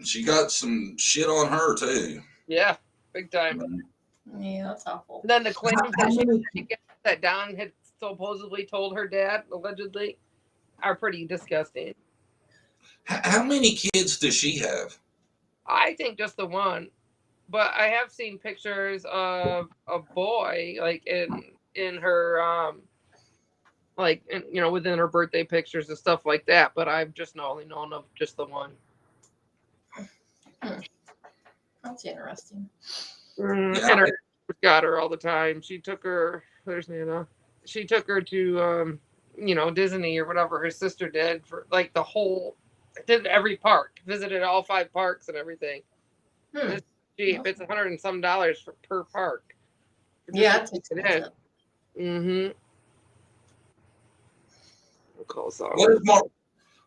she got some shit on her too.
Yeah, big time.
Yeah, that's awful.
And then the claims that Don had supposedly told her dad, allegedly, are pretty disgusting.
How many kids does she have?
I think just the one, but I have seen pictures of a boy like in her like you know within her birthday pictures and stuff like that. But I've just only known of just the one.
That's interesting.
Yeah. And her got her all the time. She took her. There's Nana. She took her to you know Disney or whatever her sister did for like the whole. Did every park, visited all 5 parks and everything. It's cheap. It's $100 and some per park.
Yeah, that's expensive.
Mm-hmm.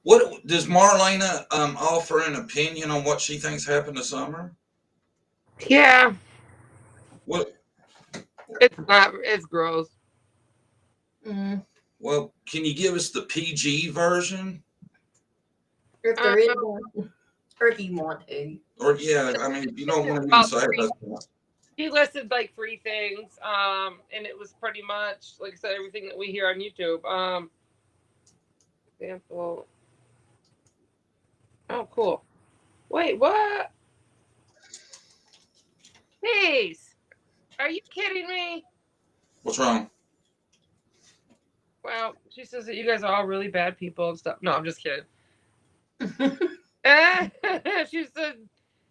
What does Marlena offer an opinion on what she thinks happened to Summer?
Yeah.
What?
It's not. It's gross.
Well, can you give us the PG version?
If there is one, or if you want to.
Or yeah, I mean, if you don't want to say it, that's fine.
He listed like 3 things, and it was pretty much like I said, everything that we hear on YouTube. Example. Oh, cool. Wait, what? Peace. Are you kidding me?
What's wrong?
Well, she says that you guys are all really bad people and stuff. No, I'm just kidding.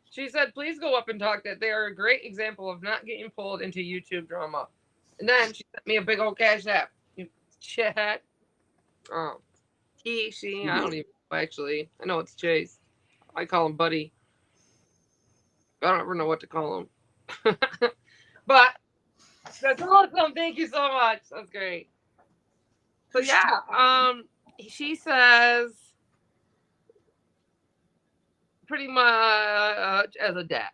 She said, please go up and talk that they are a great example of not getting pulled into YouTube drama. And then she sent me a big old cash app. You chat. Oh. She, I don't even know, actually. I know it's Chase. I call him Buddy. I don't ever know what to call him. But that's awesome. Thank you so much. That's great. So yeah, she says pretty much as a debt.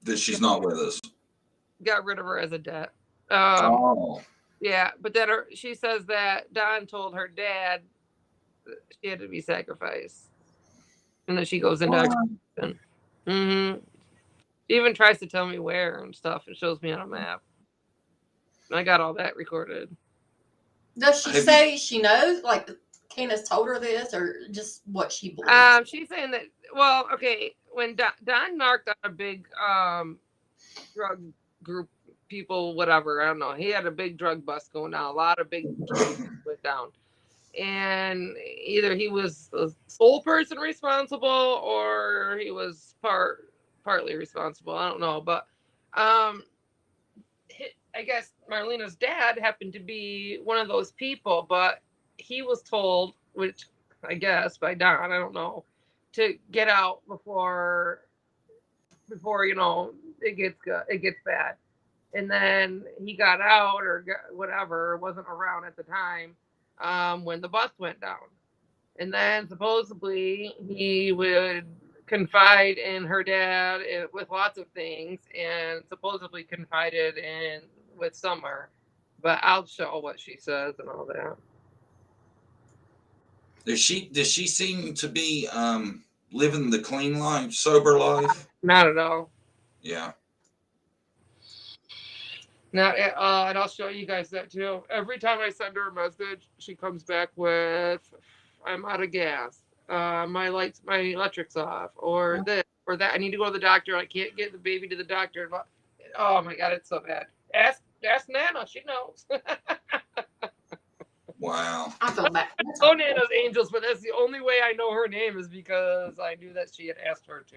That she's not with us.
Got rid of her as a debt. Yeah, but then she says that Don told her dad that she had to be sacrificed. And then she goes into execution. Mm-hmm. She even tries to tell me where and stuff. It shows me on a map. And I got all that recorded.
Does she say she knows? Like, Candace told her this, or just what she believes?
She's saying that, well, okay, when Don knocked on a big drug group, people, whatever, I don't know. He had a big drug bust going down. A lot of big went down. And either he was the sole person responsible or he was partly responsible. I don't know. But I guess Marlena's dad happened to be one of those people, but he was told, which I guess by Don, I don't know, to get out before you know it gets bad. And then he got out or whatever, wasn't around at the time when the bus went down. And then supposedly he would confide in her dad with lots of things, and supposedly confided in with Summer. But I'll show what she says and all that.
Does she seem to be living the clean life, sober life?
Not at all.
Yeah.
Now, and I'll show you guys that too. Every time I send her a message, she comes back with, "I'm out of gas. My electric's off, or this, or that. I need to go to the doctor. I can't get the baby to the doctor." Oh my God, it's so bad. Ask Nana. She knows.
Wow.
I feel bad.
Oh, Nana's Angels, but that's the only way I know her name is because I knew that she had asked her to.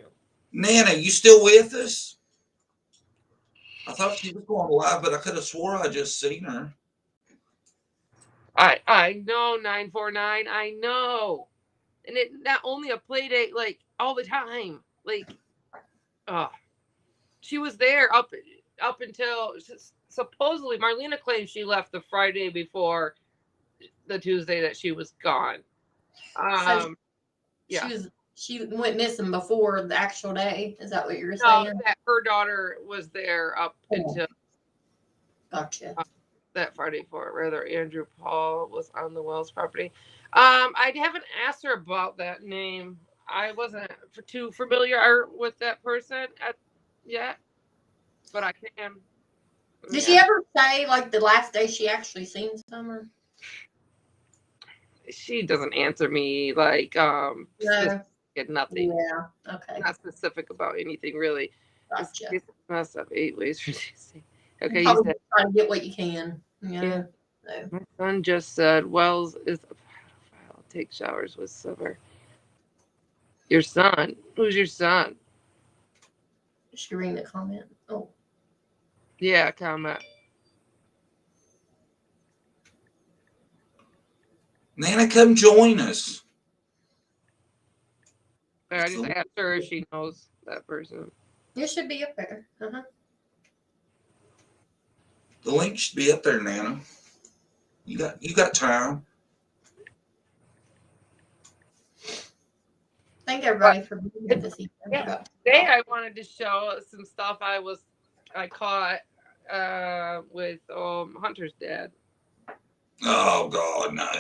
Nana, you still with us? I thought she was going live, but I could have swore I just seen her.
I know 949. I know, and it not only a play date, like all the time. Like, she was there up until supposedly Marlena claims she left the Friday before the Tuesday that she was gone.
So
Yeah.
she went missing before the actual day. Is that what you're
No,
saying?
that her daughter was there up until
Gotcha.
that Friday for rather Andrew Paul was on the Wells property. I haven't asked her about that name. I wasn't too familiar with that person yet, but I can.
Did she ever say like the last day she actually seen Summer?
She doesn't answer me like
No.
nothing.
Yeah. Okay.
Not specific about anything really.
Gotcha.
It's messed up 8 ways for Tuesday. Okay,
Probably
you said
trying to get what you can. Yeah. So.
my son just said Wells is a pedophile. Take showers with Summer. Your son? Who's your son?
She reading the comment. Oh.
Yeah, comment.
Nana, come join us.
I just asked her if she knows that person.
It should be up there.
The link should be up there, Nana. You got time.
Thank everybody for being here this evening.
Yeah. Today I wanted to show some stuff I caught with Hunter's dad.
Oh God, no.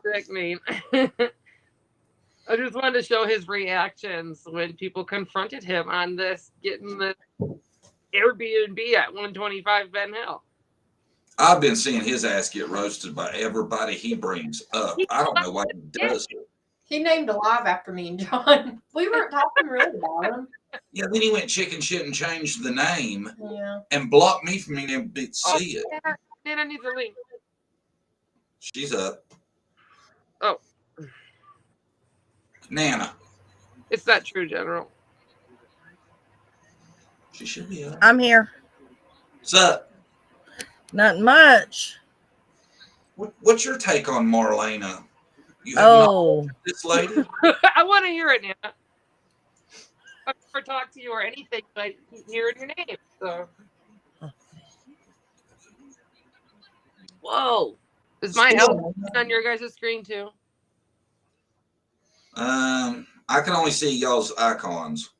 Correct me. I just wanted to show his reactions when people confronted him on this getting the Airbnb at 125 Ben Hill.
I've been seeing his ass get roasted by everybody he brings up. I don't know why he does it.
He named a live after me and John. We weren't talking really about him.
Yeah, then he went chicken shit and changed the name.
Yeah.
And blocked me from being able to see it.
Yeah. Nana needs a link.
She's up.
Oh.
Nana.
It's not true, General.
She should be up.
I'm here.
What's up?
Not much.
What's your take on Marlena? You have
Oh,
this lady?
I want to hear it, Nana. I've never talked to you or anything, but I hear your name. So. Whoa. Is my elbow on your guys' screen too?
I can only see y'all's icons.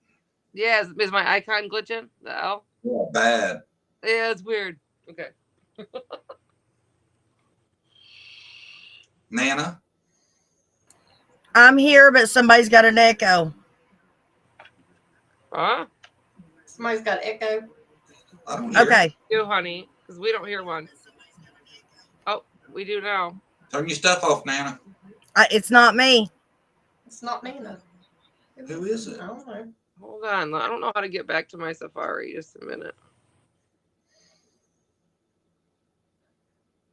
Yeah, is my icon glitching? The L?
Yeah, bad.
Yeah, it's weird. Okay.
Nana?
I'm here, but somebody's got an echo.
Huh?
Somebody's got echo.
I don't hear.
Okay.
You, honey, because we don't hear one. Oh, we do now.
Turn your stuff off, Nana.
It's not me.
It's not Nana.
Who is it?
I don't know.
Hold on. I don't know how to get back to my Safari. Just a minute.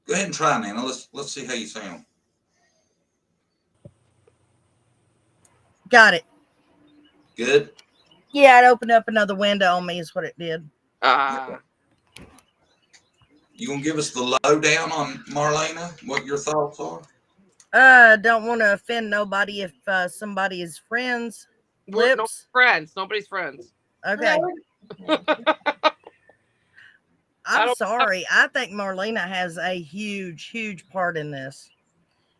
Go ahead and try, Nana. Let's see how you sound.
Got it.
Good?
Yeah, it opened up another window on me is what it did.
You gonna give us the lowdown on Marlena? What your thoughts are?
Don't want to offend nobody if somebody is friends.
We're
Lips.
friends. Nobody's friends.
Okay. I'm sorry. I think Marlena has a huge, huge part in this.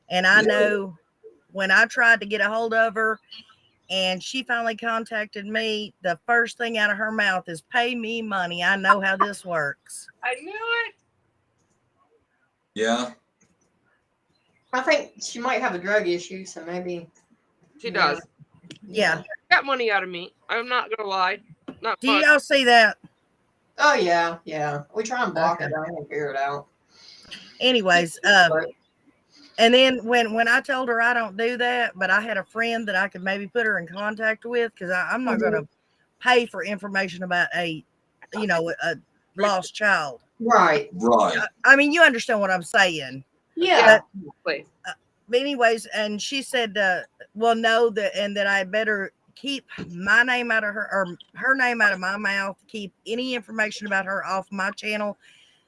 And I know when I tried to get a hold of her and she finally contacted me, the first thing out of her mouth is pay me money. I know how this works.
I knew it.
Yeah.
I think she might have a drug issue, so maybe.
She does.
Yeah.
Got money out of me. I'm not gonna lie. Not
Do
much.
y'all see that?
Oh yeah, yeah. We try and block
Okay.
it out and figure it out.
Anyways,
But
and then when I told her I don't do that, but I had a friend that I could maybe put her in contact with, because I'm not going to pay for information about a lost child.
right.
Right.
I mean, you understand what I'm saying.
Yeah.
Please.
But anyways, and she said, well, no, that I better keep my name out of her name out of my mouth, keep any information about her off my channel,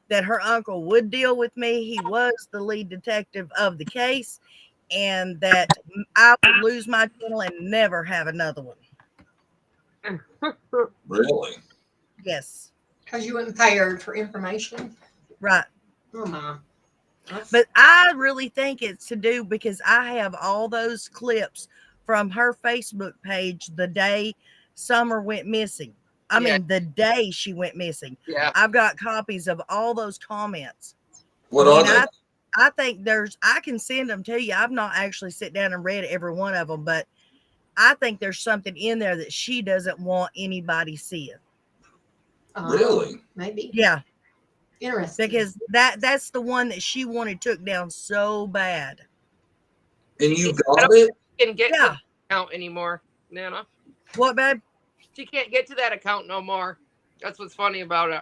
that her uncle would deal with me. He was the lead detective of the case, and that I would lose my channel and never have another one.
Really?
Yes.
Because you wouldn't pay her for information.
Right.
Oh my.
But I really think it's to do because I have all those clips from her Facebook page the day Summer went missing. I
Yeah.
mean, the day she went missing.
Yeah.
I've got copies of all those comments.
What are
And
they?
I think I can send them to you. I've not actually sit down and read every one of them, but I think there's something in there that she doesn't want anybody seeing.
Really?
Maybe.
Yeah.
Interesting.
Because that's the one that she wanted took down so bad.
And you got it?
Can get to
Yeah.
the account anymore, Nana.
What, babe?
She can't get to that account no more. That's what's funny about it.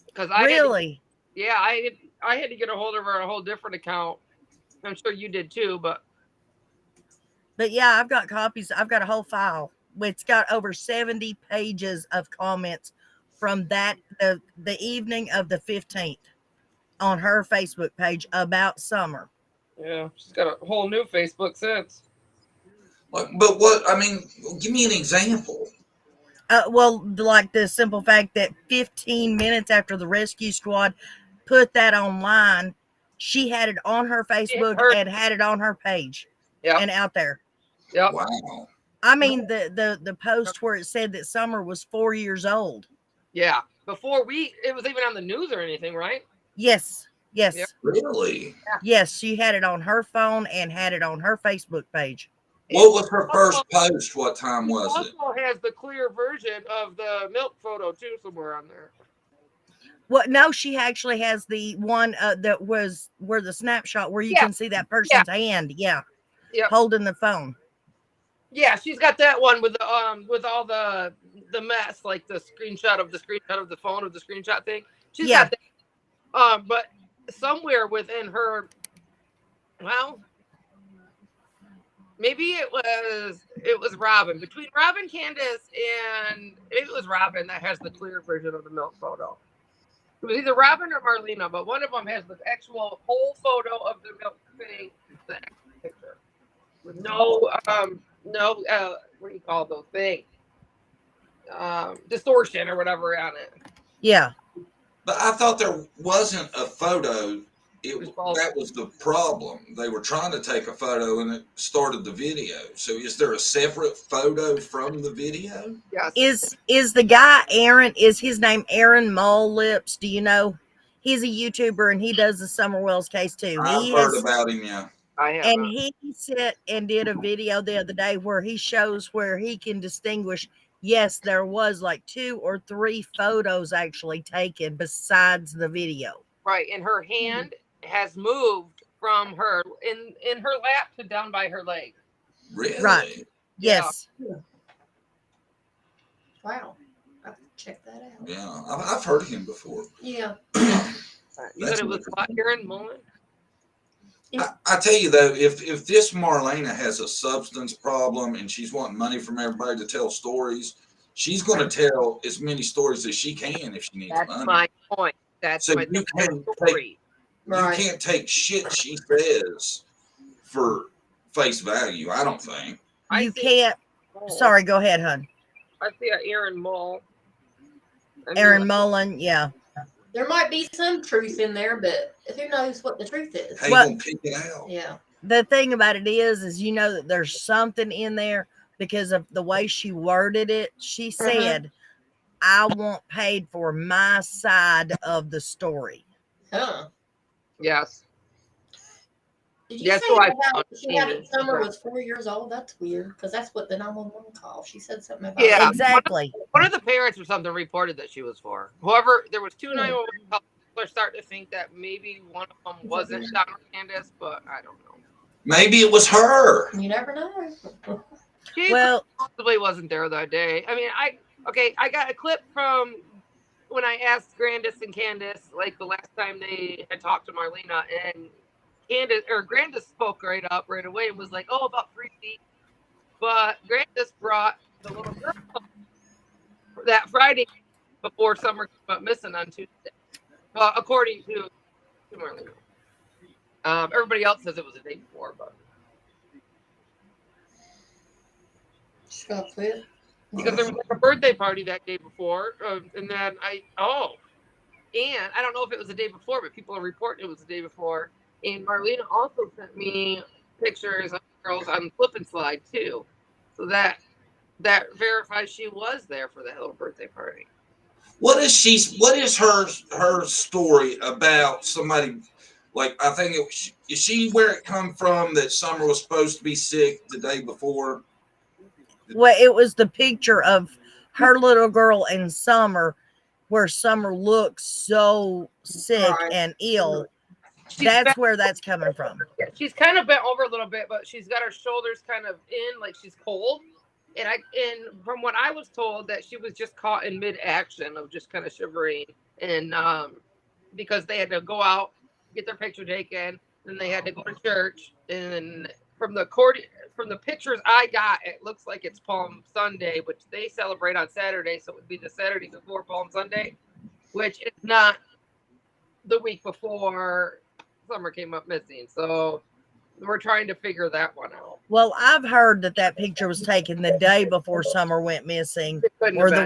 Because I
Really?
I had to get a hold of her on a whole different account. I'm sure you did too, but
yeah, I've got copies. I've got a whole file. It's got over 70 pages of comments from the evening of the 15th on her Facebook page about Summer.
yeah, she's got a whole new Facebook since.
But what, I mean, give me an example.
Well, like the simple fact that 15 minutes after the rescue squad put that online, she had it on her Facebook and had it on her page.
Yeah.
And out there.
Yep.
Wow.
I mean, the post where it said that Summer was 4 years old.
Yeah. Before it was even on the news or anything, right?
Yes. Yes.
Yep.
Really?
Yes, she had it on her phone and had it on her Facebook page.
What was her first post? What time was it?
Also has the clear version of the milk photo too somewhere on there.
Well, no, she actually has the one that was where the snapshot where you can see that person's hand. Yeah.
Yep.
Holding the phone.
Yeah, she's got that one with all the mess, like the screenshot of the phone of the screenshot thing. She's got that. But somewhere within her, well, maybe it was Robin. Between Robin, Candace, and it was Robin that has the clear version of the milk photo. It was either Robin or Marlena, but one of them has the actual whole photo of the milk thing, the picture, with no what do you call those things? Distortion or whatever on it.
Yeah.
But I thought there wasn't a photo. That was the problem. They were trying to take a photo and it started the video. So is there a separate photo from the video?
Yes.
Is the guy Aaron? Is his name Aaron Mole Lips? Do you know? He's a YouTuber and he does the Summer Wells case too.
I've heard about him. Yeah.
I have.
And he sat and did a video the other day where he shows where he can distinguish. Yes, there was like 2 or 3 photos actually taken besides the video.
Right, and her hand has moved from her in her lap to down by her leg.
Really?
Right. Yes.
Yeah. Wow. I have to check that out.
Yeah, I've heard of him before.
Yeah.
You said it was Aaron Mullen?
I tell you though, if this Marlena has a substance problem and she's wanting money from everybody to tell stories, she's going to tell as many stories as she can if she needs money.
That's my point. That's
So
my
you
story.
can't take shit she says for face value. I don't think
You can't. Sorry, go ahead, hon.
I see an Aaron Mull.
Aaron Mullen, yeah.
There might be some truth in there, but who knows what the truth is?
how you gonna pick it out?
Yeah.
The thing about it is you know that there's something in there because of the way she worded it. She said, I want paid for my side of the story.
Huh.
Yes.
Did you
That's
say
who I
about
found,
she had
Amy.
it Summer was 4 years old? That's weird because that's what the 911 call. She said something about
Yeah.
Exactly.
One of the parents or something reported that she was 4. Whoever, there was 2
Hmm.
911 calls. People are starting to think that maybe one of them wasn't Don or Candace, but I don't know.
Maybe it was her.
You never know.
She
Well,
possibly wasn't there that day. I mean, I got a clip from when I asked Grandis and Candace, like the last time they had talked to Marlena, and Grandis spoke right away and was like, "Oh, about 3 feet." But Grandis brought the little girl that Friday before Summer came up missing on Tuesday. Well, according to Marlena. Everybody else says it was the day before, but
She got quit.
because there was like a birthday party that day before, and then and I don't know if it was the day before, but people are reporting it was the day before. And Marlena also sent me pictures of girls on Flip and Slide too, so that verifies she was there for that little birthday party.
What is her story about somebody? Like, I think is she where it come from that Summer was supposed to be sick the day before?
well, it was the picture of her little girl and Summer, where Summer looks so sick
Right.
and ill.
That's
where that's coming from.
She's kind of bent over a little bit, but she's got her shoulders kind of in, like she's cold. And from what I was told, that she was just caught in mid-action of just kind of shivering, and because they had to go out, get their picture taken, then they had to go to church, and from the pictures I got, it looks like it's Palm Sunday, which they celebrate on Saturday, so it would be the Saturday before Palm Sunday, which is not the week before Summer came up missing. So we're trying to figure that one out.
Well, I've heard that picture was taken the day before Summer went missing,
Couldn't
or
have
the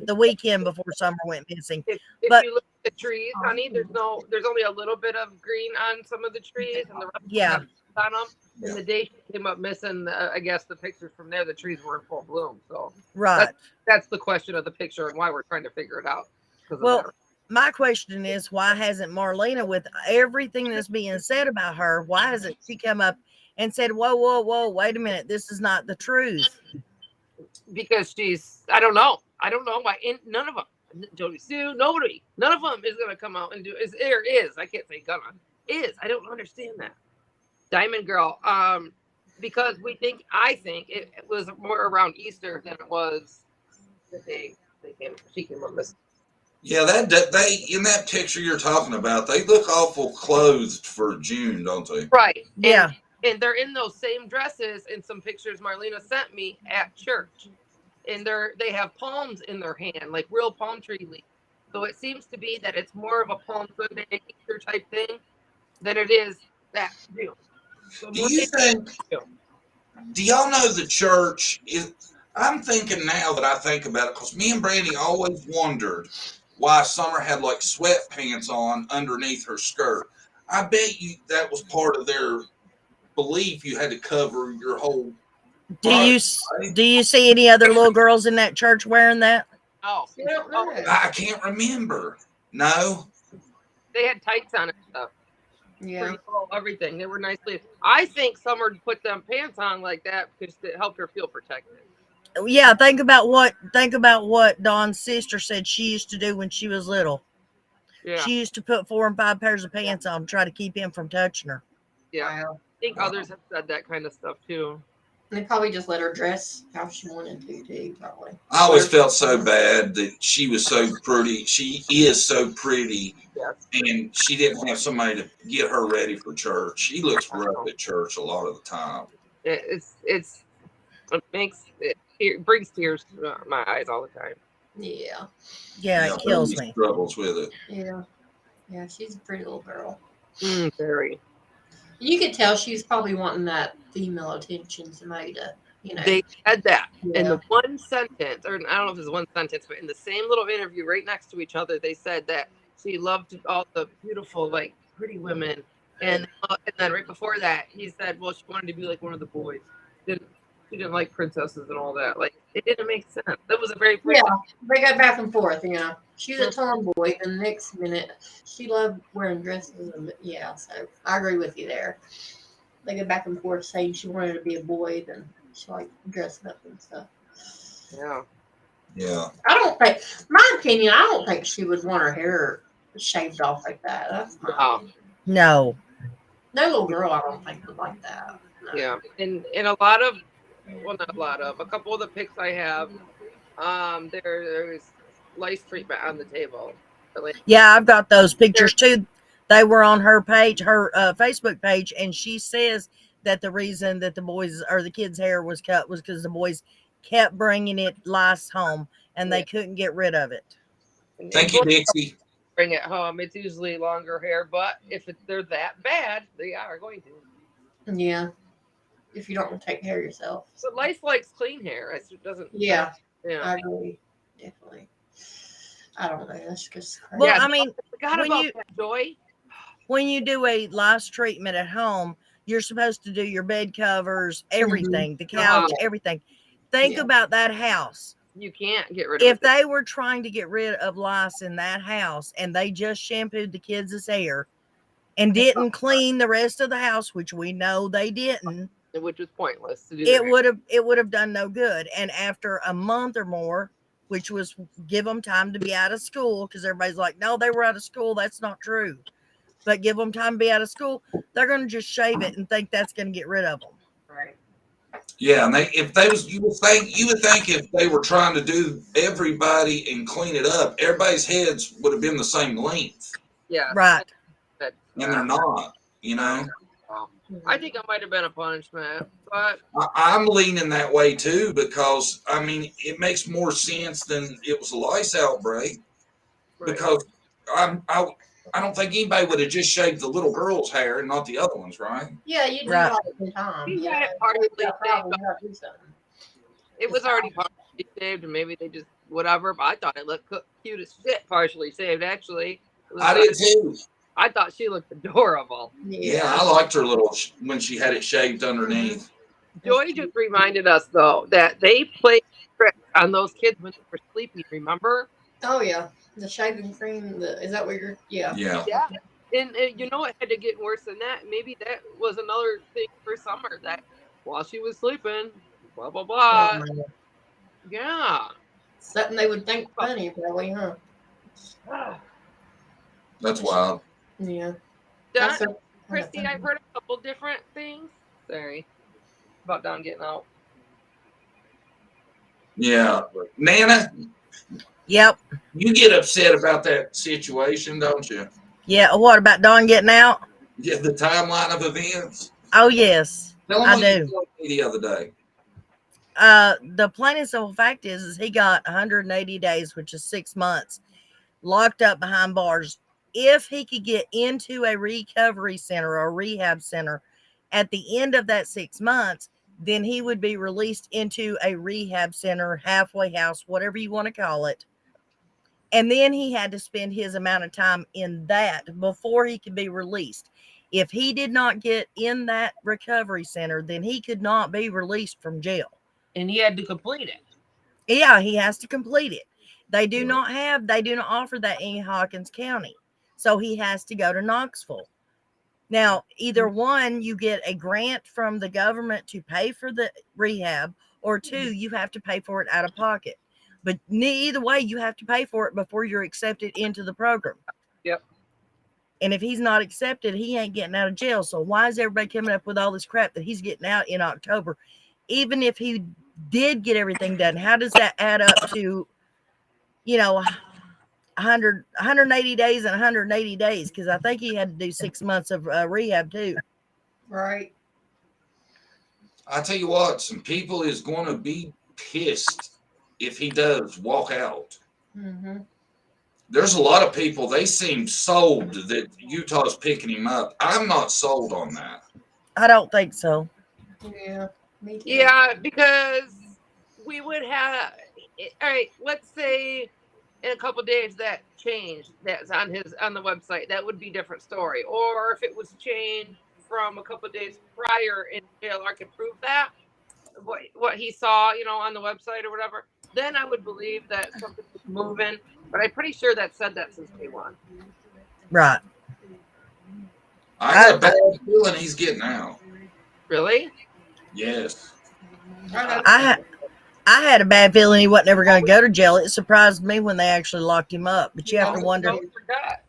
been.
weekend before Summer went missing.
If
But-
you look at the trees, honey, there's only a little bit of green on some of the trees, and the rest
Yeah.
have on them. And the day she came up missing, I guess the pictures from there, the trees were in full bloom. So
Right.
that's the question of the picture and why we're trying to figure it out.
Well, my question is, why hasn't Marlena, with everything that's being said about her, why hasn't she come up and said, whoa, wait a minute, this is not the truth?
Because I don't know why. None of them, Jody Sue, nobody, none of them is going to come out and do. I can't say gonna. I don't understand that. Diamond Girl, because I think it was more around Easter than it was the day she came up missing.
Yeah, they in that picture you're talking about, they look awful clothed for June, don't they?
Right.
Yeah.
And they're in those same dresses in some pictures Marlena sent me at church. And they have palms in their hand, like real palm tree leaves. So it seems to be that it's more of a Palm Sunday Easter type thing than it is that June. So
Do y'all know the church is? I'm thinking now that I think about it, because me and Brandy always wondered why Summer had like sweatpants on underneath her skirt. I bet you that was part of their belief. You had to cover your whole.
Do you see any other little girls in that church wearing that?
Oh,
I can't remember. No.
They had tights on and stuff.
Yeah.
Everything. They were nicely. I think Summer put them pants on like that because it helped her feel protected.
Yeah, think about what Dawn's sister said she used to do when she was little.
Yeah.
She used to put 4 and 5 pairs of pants on to try to keep him from touching her.
Yeah.
Wow.
I think others have said that kind of stuff too.
They probably just let her dress how she wanted to, too, probably.
I always felt so bad that she was so pretty. She is so pretty.
Yes.
And she didn't have somebody to get her ready for church. She looks rough at church a lot of the time.
It brings tears to my eyes all the time.
Yeah.
Yeah, it kills me.
Struggles with it.
Yeah. Yeah, she's a pretty little girl.
Very.
You could tell she's probably wanting that female attention, somebody to,
They said that in
Yeah.
the one sentence, or I don't know if it's one sentence, but in the same little interview right next to each other, they said that she loved all the beautiful, like, pretty women. And then right before that, he said, well, she wanted to be like one of the boys. She didn't like princesses and all that. Like, it didn't make sense. That was a very
Yeah, they go back and forth, She's a tomboy, and the next minute she loved wearing dresses. And, yeah, so I agree with you there. they go back and forth saying she wanted to be a boy, then she like dressing up and stuff.
Yeah.
Yeah.
I don't think, my opinion, I don't think she would want her hair shaved off like that. That's my
No.
opinion.
No.
No little girl, I don't think would like that. No.
Yeah. And a lot of, well, not a lot of, a couple of the pics I have, there's lice treatment on the table. Like,
Yeah, I've got those pictures too. They were on her page, her Facebook page, and she says that the reason that the boys or the kids' hair was cut was because the boys kept bringing it lice home and they couldn't get rid of it.
Thank you, Dixie.
Bring it home. It's usually longer hair, but if they're that bad, they are going to.
Yeah. If you don't take care of yourself.
But lice likes clean hair. It doesn't.
Yeah.
Yeah.
I agree. Definitely. I don't know. That's just crazy.
Well,
Yeah,
I mean,
forgot
when
about
you-
that, Joy.
when you do a lice treatment at home, you're supposed to do your bed covers, everything, the couch, everything. Think about that house.
You can't get rid of
If
it.
they were trying to get rid of lice in that house and they just shampooed the kids' hair and didn't clean the rest of the house, which we know they didn't,
Which was pointless to do.
it would have done no good. And after a month or more, which was give them time to be out of school, because everybody's like, no, they were out of school. That's not true. But give them time to be out of school. They're going to just shave it and think that's going to get rid of them.
Right.
Yeah, and you would think if they were trying to do everybody and clean it up, everybody's heads would have been the same length.
Yeah.
Right.
And they're not, you know.
I think it might have been a punishment, but
I'm leaning that way too, because I mean it makes more sense than it was a lice outbreak.
right.
Because I don't think anybody would have just shaved the little girl's hair and not the other ones, right?
Yeah, you do
Right.
like it in time.
You
Yeah.
had it partially
Probably
shaved.
gotta do something.
It was already partially shaved, and maybe they just whatever. But I thought it looked cute as shit, partially shaved. Actually,
I did too.
I thought she looked adorable.
Yeah, I liked her little when she had it shaved underneath.
Joy just reminded us though that they played tricks on those kids when they were sleeping. Remember?
Oh yeah, the shaving cream. Is that what you're? Yeah.
Yeah.
Yeah. And you know it had to get worse than that. Maybe that was another thing for Summer that while she was sleeping, blah blah blah.
Oh, man.
Yeah.
Something they would think funny, probably, huh?
That's wild.
Yeah.
Don,
That's
Christy, I've heard a couple different things. Sorry. About Don getting out.
Yeah. Nana,
Yep.
you get upset about that situation, don't you?
Yeah. What about Dawn getting out?
Yeah, the timeline of events.
Oh, yes.
Tell
I
them what you
do.
told me the other day.
The plain and simple fact is he got 180 days, which is 6 months, locked up behind bars. If he could get into a recovery center or a rehab center at the end of that 6 months, then he would be released into a rehab center, halfway house, whatever you want to call it. And then he had to spend his amount of time in that before he could be released. If he did not get in that recovery center, then he could not be released from jail.
And he had to complete it.
Yeah, he has to complete it. They do not offer that in Hawkins County. So he has to go to Knoxville. Now, either one, you get a grant from the government to pay for the rehab, or two, you have to pay for it out of pocket. But either way, you have to pay for it before you're accepted into the program.
Yep.
And if he's not accepted, he ain't getting out of jail. So why is everybody coming up with all this crap that he's getting out in October? Even if he did get everything done, how does that add up to, 180 days and 180 days? Because I think he had to do 6 months of rehab too.
Right.
I tell you what, some people is going to be pissed if he does walk out.
Mm-hmm.
There's a lot of people, they seem sold that Utah's picking him up. I'm not sold on that.
I don't think so.
Yeah. Me too.
Yeah, because we would have. All right, let's say in a couple days that changed. That's on the website. That would be a different story. Or if it was changed from a couple days prior in jail, I could prove that what he saw, on the website or whatever. Then I would believe that something was moving. But I'm pretty sure that said that since day one.
Right.
I got a bad feeling he's getting out.
Really?
Yes.
I had a bad feeling he wasn't ever going to go to jail. It surprised me when they actually locked him up. But you have to wonder.
Forgot.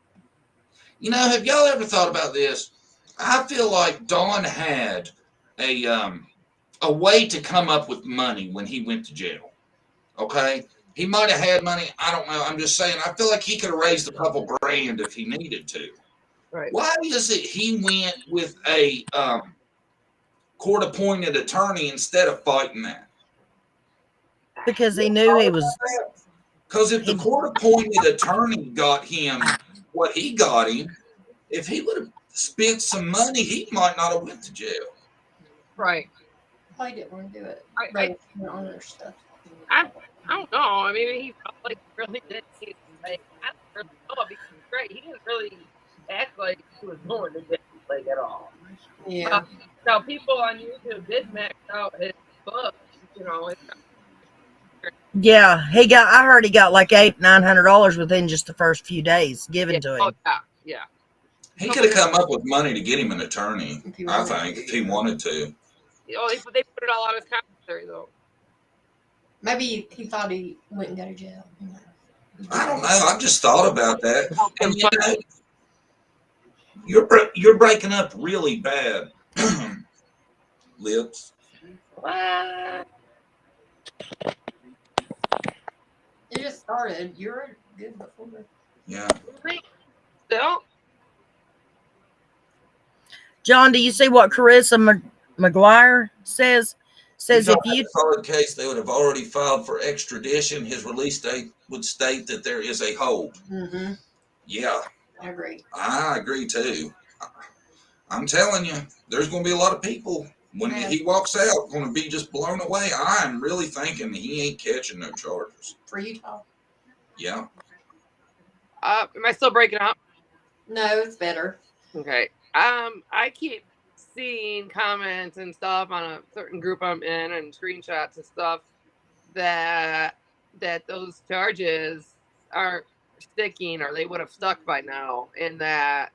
You know, have y'all ever thought about this? I feel like Don had a way to come up with money when he went to jail. Okay? He might have had money. I don't know. I'm just saying, I feel like he could have raised a couple grand if he needed to.
Right.
Why is it he went with a court appointed attorney instead of fighting that?
Because he knew he was.
Because if the court appointed attorney got him what he got him, if he would have spent some money, he might not have went to jail.
Right.
I didn't want to do it.
I
on their stuff.
I don't know. I mean, he felt like he really did. Like, I don't really know. Because great. He didn't really act like he was going to jail like at all.
Yeah.
Now people on YouTube did max out his book. You know.
Yeah, I heard he got like $800-900 within just the first few days given to him.
Oh, yeah.
He could have come up with money to get him an attorney, I think, if he wanted to.
Oh, they put it all on his commentary, though.
Maybe he thought he wouldn't go to jail.
I don't know. I've just thought about that. And you know, you're breaking up really bad, Lips.
What?
It just started. You were good before.
Yeah.
Still?
John, do you see what Carissa McGuire says? Says if you
solid case, they would have already filed for extradition. His release date would state that there is a hold.
Mm-hmm.
Yeah.
I agree.
I agree too. I'm telling you, there's going to be a lot of people when he walks out going to be just blown away. I'm really thinking he ain't catching no charges.
For Utah?
Yeah.
Am I still breaking up?
No, it's better.
Okay. I keep seeing comments and stuff on a certain group I'm in and screenshots and stuff that those charges aren't sticking or they would have stuck by now, and that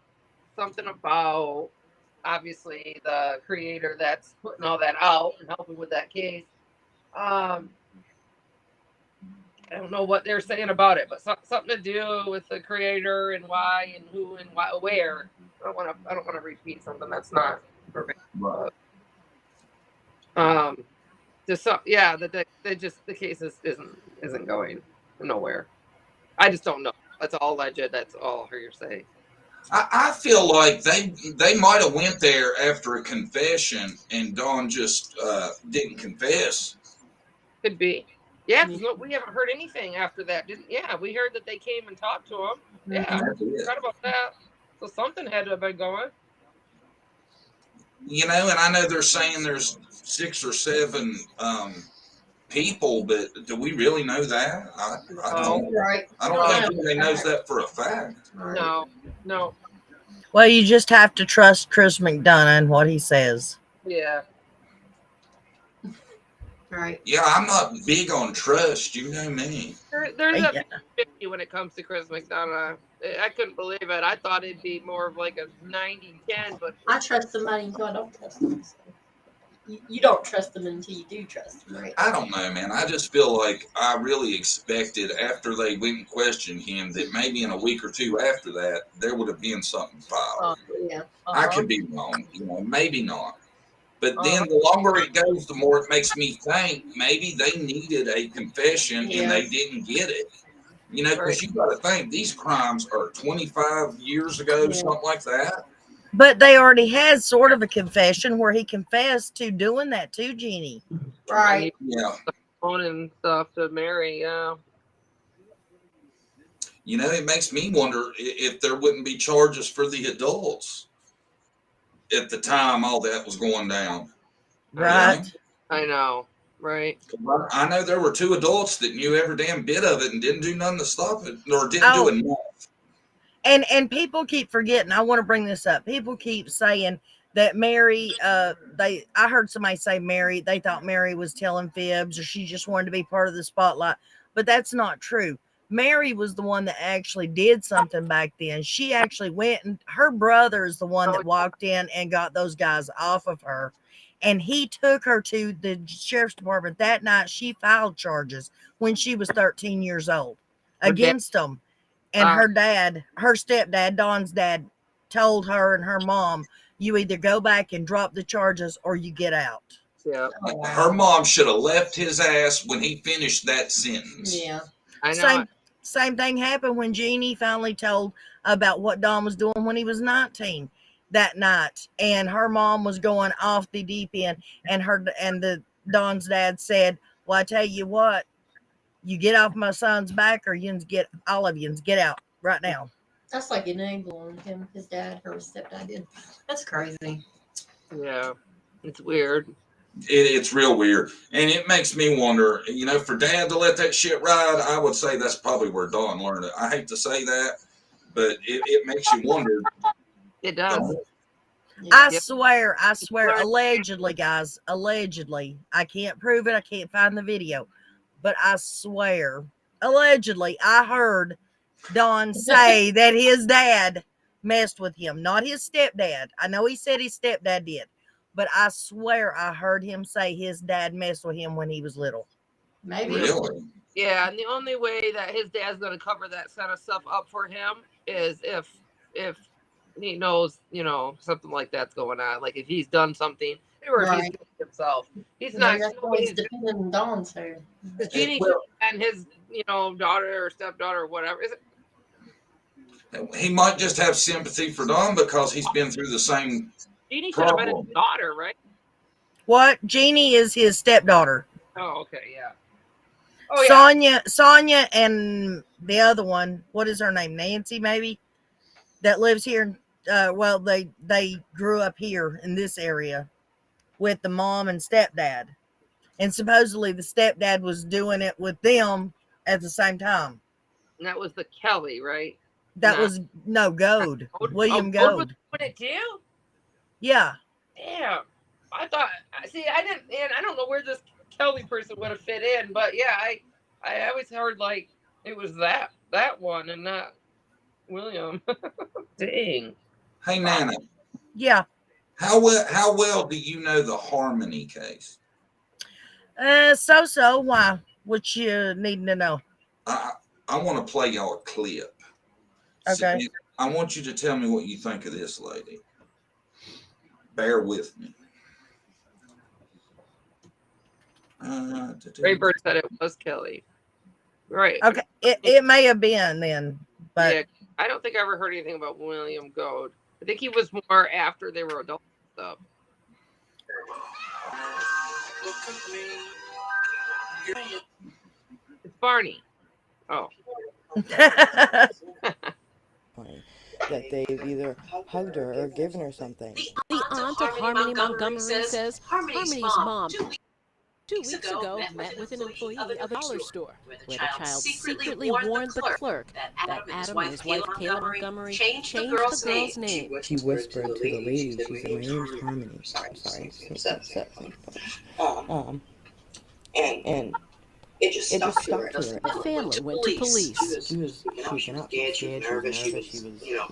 something about obviously the creator that's putting all that out and helping with that case. I don't know what they're saying about it, but something to do with the creator and why and who and why, where. I don't want to repeat something that's not perfect. But, the case isn't going nowhere. I just don't know. That's all alleged. That's all hearsay.
I feel like they might have went there after a confession and Dawn just didn't confess.
Could be. Yeah, we haven't heard anything after that. We heard that they came and talked to him. Yeah, forgot about that. So something had to have been going.
You know, and I know they're saying there's 6 or 7 people, but do we really know that? I don't.
Right.
I don't think anybody knows that for a fact.
No.
Well, you just have to trust Chris McDonough and what he says.
Yeah.
Right.
Yeah, I'm not big on trust. You know me.
There's a 50 when it comes to Chris McDonough. I couldn't believe it. I thought it'd be more of like a 90-10, but
I trust somebody until I don't trust them. You don't trust them until you do trust them, right?
I don't know, man. I just feel like I really expected after they went and questioned him that maybe in a week or two after that there would have been something filed.
Yeah.
I could be wrong, maybe not. But then the longer it goes, the more it makes me think maybe they needed a confession and they didn't get it. You know, because you got to think these crimes are 25 years ago, something like that.
But they already had sort of a confession where he confessed to doing that to Jeannie.
Right.
Yeah.
Phone and stuff to Mary. Yeah.
You know, it makes me wonder if there wouldn't be charges for the adults at the time all that was going down.
Right.
You know?
I know. Right.
I know there were 2 adults that knew every damn bit of it and didn't do nothing to stop it, or didn't do enough.
And people keep forgetting. I want to bring this up. People keep saying that Mary. I heard somebody say Mary. They thought Mary was telling fibs, or she just wanted to be part of the spotlight. But that's not true. Mary was the one that actually did something back then. She actually went, and her brother is the one that walked in and got those guys off of her. And he took her to the sheriff's department that night. She filed charges when she was 13 years old against them. And her dad, her stepdad, Dawn's dad, told her and her mom, you either go back and drop the charges or you get out.
Yeah.
Her mom should have left his ass when he finished that sentence.
Yeah.
I know.
Same thing happened when Jeannie finally told about what Don was doing when he was 19 that night. And her mom was going off the deep end. And the Don's dad said, well, I tell you what, you get off my son's back or all of you get out right now.
That's like enabling him, his dad or his stepdad did. That's crazy.
Yeah. It's weird.
It's real weird. And it makes me wonder, for dad to let that shit ride, I would say that's probably where Dawn learned it. I hate to say that, but it makes you wonder.
It does.
I swear, allegedly, guys, allegedly. I can't prove it. I can't find the video. But I swear, allegedly, I heard Don say that his dad messed with him, not his stepdad. I know he said his stepdad did, but I swear I heard him say his dad messed with him when he was little.
Maybe.
Really?
Yeah, and the only way that his dad's going to cover that kind of stuff up for him is if he knows, something like that's going on. Like if he's done something, or if he's doing it himself. He's not.
He's depending on Dawn's hair.
Jeannie and his, daughter or stepdaughter or whatever. Is it?
He might just have sympathy for Dawn because he's been through the same
Jeannie should have been his daughter, right?
What? Jeannie is his stepdaughter.
Oh, okay, yeah. Oh, yeah.
Sonia and the other one, what is her name? Nancy, maybe? That lives here. They grew up here in this area with the mom and stepdad. And supposedly the stepdad was doing it with them at the same time.
And that was the Kelly, right?
That was Goad. William
Goad
Goad.
was doing it too?
Yeah.
Damn. I thought, I didn't, and I don't know where this Kelly person would have fit in, but yeah, I always heard like it was that one and not William. Dang.
Hey, Nana.
Yeah.
How well do you know the Harmony case?
So why? What you needing to know?
I want to play y'all a clip.
Okay.
So I want you to tell me what you think of this lady. Bear with me.
Raybird said it was Kelly. Right.
Okay. It may have been then, but
yeah, I don't think I ever heard anything about William Goad. I think he was more after they were adult stuff. It's Barney. Oh.
That they've either hugged her or given her something.
The aunt of Harmony Montgomery says Harmony's mom 2 weeks ago met with an employee of a dollar store where the child secretly warned the clerk that Adam and his wife Kayla Montgomery changed the girl's name.
She whispered to the lady, she said, my name's Harmony. Sorry. And it just stuck to her.
The family went to police.
She was freaking out. She was scared, she was nervous, she was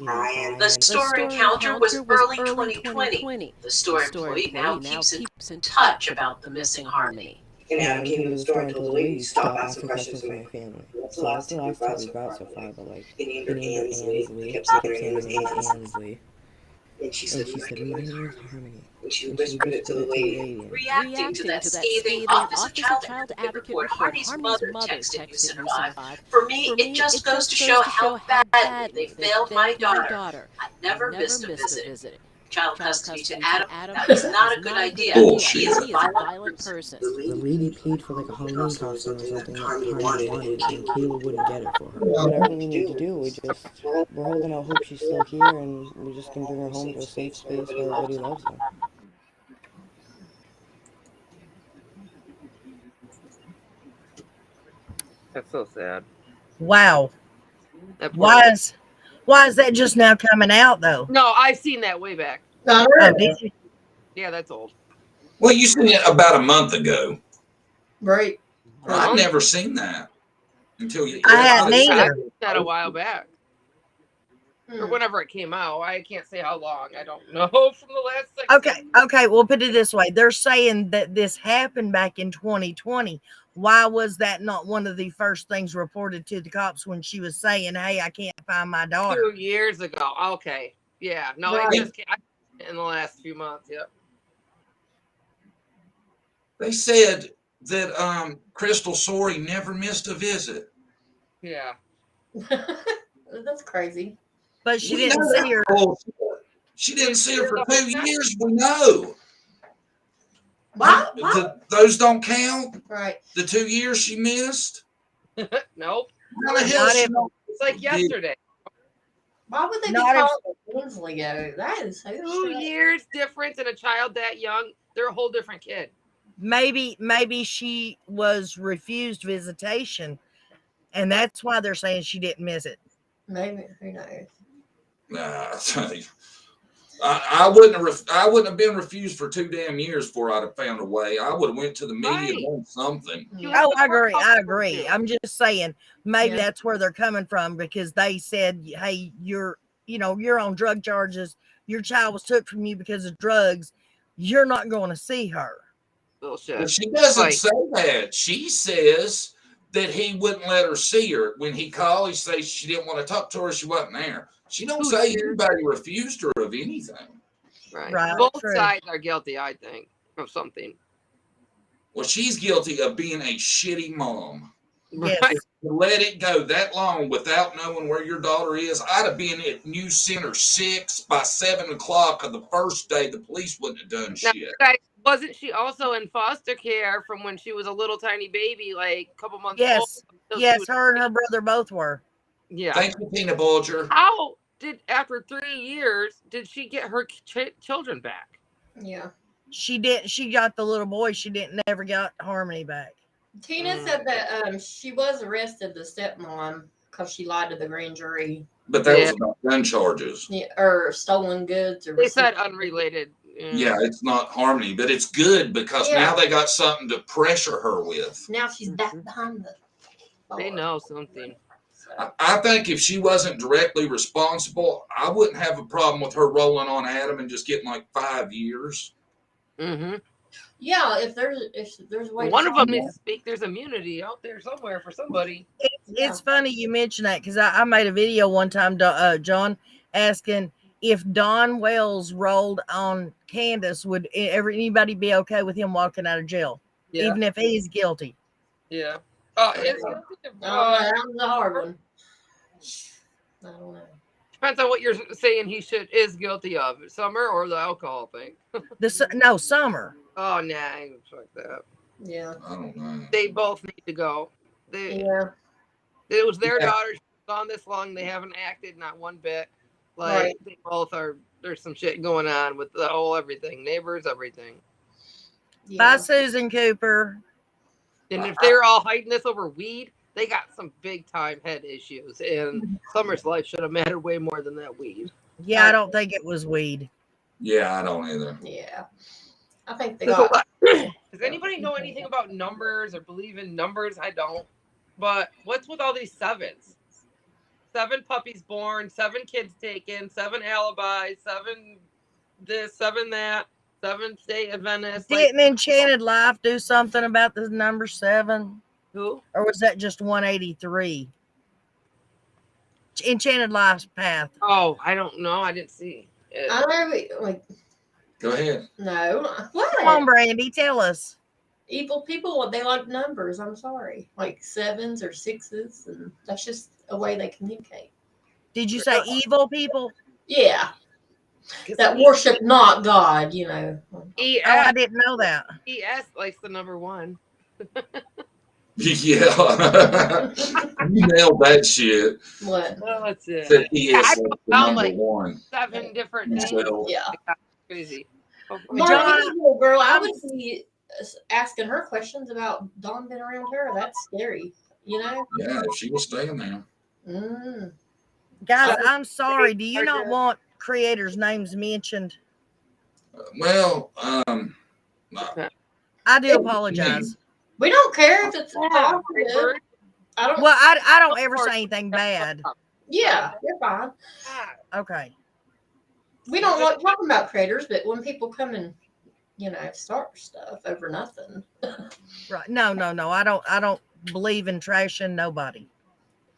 crying.
The store encounter was early 2020. The store employee now keeps in touch about the missing Harmony.
And Adam came to the store and told the lady, stop asking questions for my family. So that's the last time we got so far, but like, they named her Ansley. Kept saying her name Ansley. And she said, my name is Harmony. And she whispered it to the lady.
Reacting to that scathing Office of Child Advocate report Harmony's mother texted Newsom 5. For me, it just goes to show how badly they failed my daughter. I never missed a visit. Child custody to Adam, that was not a good idea. He is a violent person.
The lady paid for like a Halloween costume or something that Harmony wanted, and Kayla wouldn't get it for her. Whatever we need to do, we're holding out hope she's still here, and we just can bring her home to a safe space where everybody loves her.
That's so sad.
Wow. Why is that just now coming out though?
No, I've seen that way back.
Oh, did you?
Yeah, that's old.
Well, you seen it about a month ago.
Right.
I've never seen that. until you.
I hadn't
everybody-
either.
That a while back. Or
Hmm.
whenever it came out. I can't say how long. I don't know from the last 6
Okay, we'll put it this way. They're saying that this happened back in 2020. Why was that not one of the first things reported to the cops when she was saying, hey, I can't find my daughter?
2 years ago. Okay. Yeah. No,
Right.
it just came in the last few months. Yep.
They said that Crystal Sorey never missed a visit.
Yeah.
That's crazy.
But she
We
didn't
know
see her.
that bullshit. She didn't see her for 2 years. We know.
Why?
Those don't count.
Right.
The 2 years she missed.
Nope.
How the hell
Not
she
if-
know?
It's like yesterday.
Why would they be
Not if-
calling Winsley ago? That is so
2
strange.
years difference in a child that young. They're a whole different kid.
Maybe she was refused visitation, and that's why they're saying she didn't miss it.
Maybe. Who knows?
Nah, I tell you. I wouldn't have been refused for 2 damn years before I'd have found a way. I would have went to the media
Right.
and done something.
You have
Oh,
to
I
work
agree.
out
I
for
agree.
you.
I'm just saying maybe
Yeah.
that's where they're coming from because they said, hey, you're on drug charges. Your child was took from you because of drugs. You're not going to see her.
Bullshit.
But she doesn't
Like-
say that. She says that he wouldn't let her see her. When he called, he says she didn't want to talk to her. She wasn't there. She don't
2
say
years.
anybody refused her of anything.
Right,
Both
true.
sides are guilty, I think, of something.
Well, she's guilty of being a shitty mom.
Yes.
Right.
To let it go that long without knowing where your daughter is, I'd have been at News Center 6 by 7 o'clock of the first day. The police wouldn't have done
Now,
shit.
guys, wasn't she also in foster care from when she was a little tiny baby, like a couple months
Yes.
old? So she
Yes,
was-
her and her brother both were.
Yeah.
Thank you, Tina Bulger.
How did, after 3 years, did she get her children back?
Yeah.
She got the little boy. She never got Harmony back.
Tina said that she was arrested, the stepmom, because she lied to the grand jury.
But that was
Yeah.
about gun charges.
Yeah, or stolen goods. Or
They said
received-
unrelated.
Yeah, it's not Harmony, but it's good because
Yeah.
now they got something to pressure her with.
Now she's back behind the
They
bar.
know something.
So,
I think if she wasn't directly responsible, I wouldn't have a problem with her rolling on Adam and just getting like 5 years.
Mm-hmm.
yeah, if there's a way.
One
to
of them
solve
needs
it.
to speak. There's immunity out there somewhere for somebody.
It's funny you mention that because I made a video one time, John, asking if Don Wells rolled on Candace, would anybody be okay with him walking out of jail,
Yeah.
even if he's guilty?
Yeah.
Oh,
It's,
that was a hard one. I don't know.
depends on what you're saying he is guilty of. Summer or the alcohol thing.
No, Summer.
Oh, nah, I ain't fuck that.
Yeah.
I don't know.
They both need to go.
Yeah.
It was their
Yeah.
daughter. She's gone this long. They haven't acted not one bit. Like
Right.
they both are. There's some shit going on with the whole everything, neighbors, everything.
Bye,
Yeah.
Susan Cooper.
And if they're all hiding this over weed, they got some big time head issues. And Summer's life should have mattered way more than that weed.
Yeah, I don't think it was weed.
Yeah, I don't either.
Yeah. I think they
There's a
got.
lot- Does anybody know anything about numbers or believe in numbers? I don't. But what's with all these sevens? 7 puppies born, 7 kids taken, 7 alibis, 7 this, 7 that, 7 state Adventists. Like,
Didn't Enchanted Life do something about the number 7?
who?
Or was that just 183? Enchanted Life's path.
Oh, I don't know. I didn't see. it.
I know. Like,
Go ahead.
no. What?
Come on, Brandy, tell us.
Evil people, they like numbers. I'm sorry. Like 7s or 6s. And that's just a way they communicate.
Did you say evil people?
Yeah.
'Cause
That worship not God, you know.
ES,
Oh, I didn't know that.
ES likes the number 1.
Yeah. You nailed that shit.
What?
Well, that's it.
Said he is
I
the
found,
number
like,
one.
7 different things.
So,
Yeah.
Crazy.
Marlene, little girl, I would be asking her questions about Dawn being around her. That's scary, you know?
yeah, if she was staying there.
Mm.
Guys, I'm sorry. Do you not want creators' names mentioned?
Well,
I do apologize.
We don't care if it's
Yeah,
positive. I don't.
Well, I don't ever say anything bad.
Yeah, you're fine.
Okay.
We don't like talking about creators, but when people come and start stuff over nothing.
Right. No. I don't believe in trashing nobody.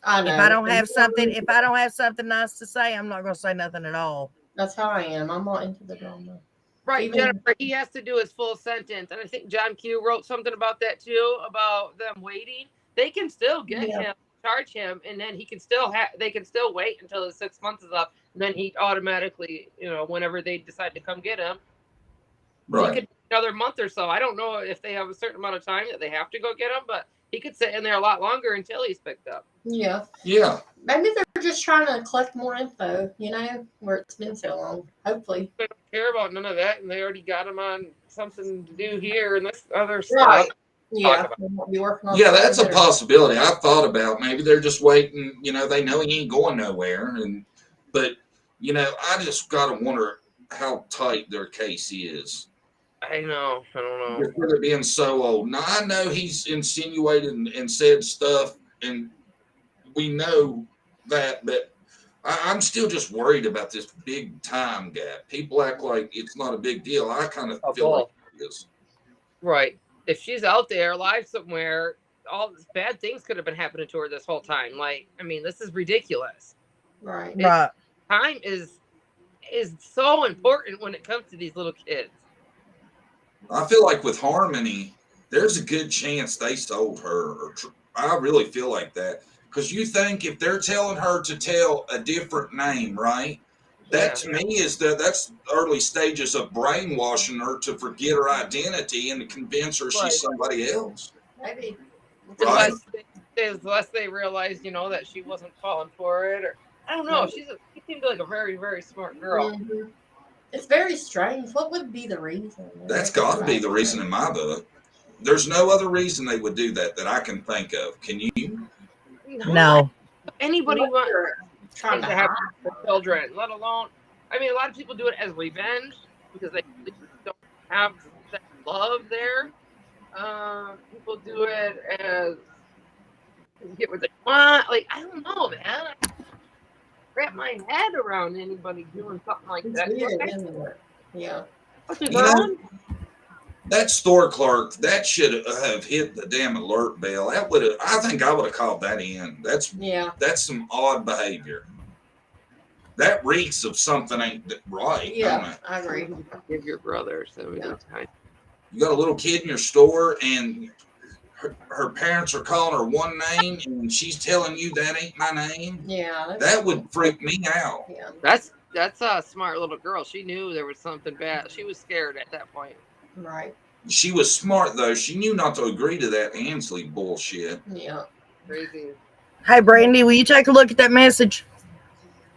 I know.
If I don't have something nice to say, I'm not gonna say nothing at all.
That's how I am. I'm not into the drama.
Right,
Even-
Jennifer, he has to do his full sentence. And I think John Q wrote something about that too, about them waiting. They can still get him, charge him, and then he can still they can still wait until his 6 months is up. And then he automatically, whenever they decide to come get him,
Right.
he could another month or so. I don't know if they have a certain amount of time that they have to go get him, but he could sit in there a lot longer until he's picked up.
Yeah.
Yeah.
Maybe they're just trying to collect more info, where it's been so long. Hopefully.
They don't care about none of that, and they already got him on something to do here and this other
Right.
stuff.
Yeah. They won't be working on
Yeah, that's a
something
possibility. I've thought about maybe they're just waiting. They know he ain't going nowhere, but I just gotta wonder how tight their case is.
I know. I don't know.
With it being so old. Now I know he's insinuated and said stuff, and we know that, but I'm still just worried about this big time gap. People act like it's not a big deal. I kind of feel like it is.
Right. If she's out there alive somewhere, all these bad things could have been happening to her this whole time. Like, I mean, this is ridiculous.
Right.
Right.
Time is so important when it comes to these little kids.
I feel like with Harmony, there's a good chance they sold her. I really feel like that. Because you think if they're telling her to tell a different name, right? That to me is that's early stages of brainwashing her to forget her identity and to convince her she's somebody else.
Maybe.
Right?
Unless they realize, that she wasn't falling for it, or I don't know. She seemed like a very, very smart girl.
Mm-hmm. It's very strange. What would be the reason?
That's got to be the reason in my book. There's no other reason they would do that I can think of. Can you?
No.
Anybody wants
trying to
have children, let alone, I mean, a lot of people do it as revenge because they don't have that love there. People do it as get what they want. Like, I don't know, man. I wrap my head around anybody doing something like that.
Weird, yeah.
That store clerk, that should have hit the damn alert bell. I think I would have called that in. That's some odd behavior. That reeks of something ain't right.
Yeah, I agree.
Give your brother time.
You got a little kid in your store and her parents are calling her one name and she's telling you that ain't my name.
Yeah.
That would freak me out.
Yeah.
That's a smart little girl. She knew there was something bad. She was scared at that point.
Right.
She was smart though. She knew not to agree to that Ansley bullshit.
Yeah.
Crazy.
Hey, Brandy, will you take a look at that message?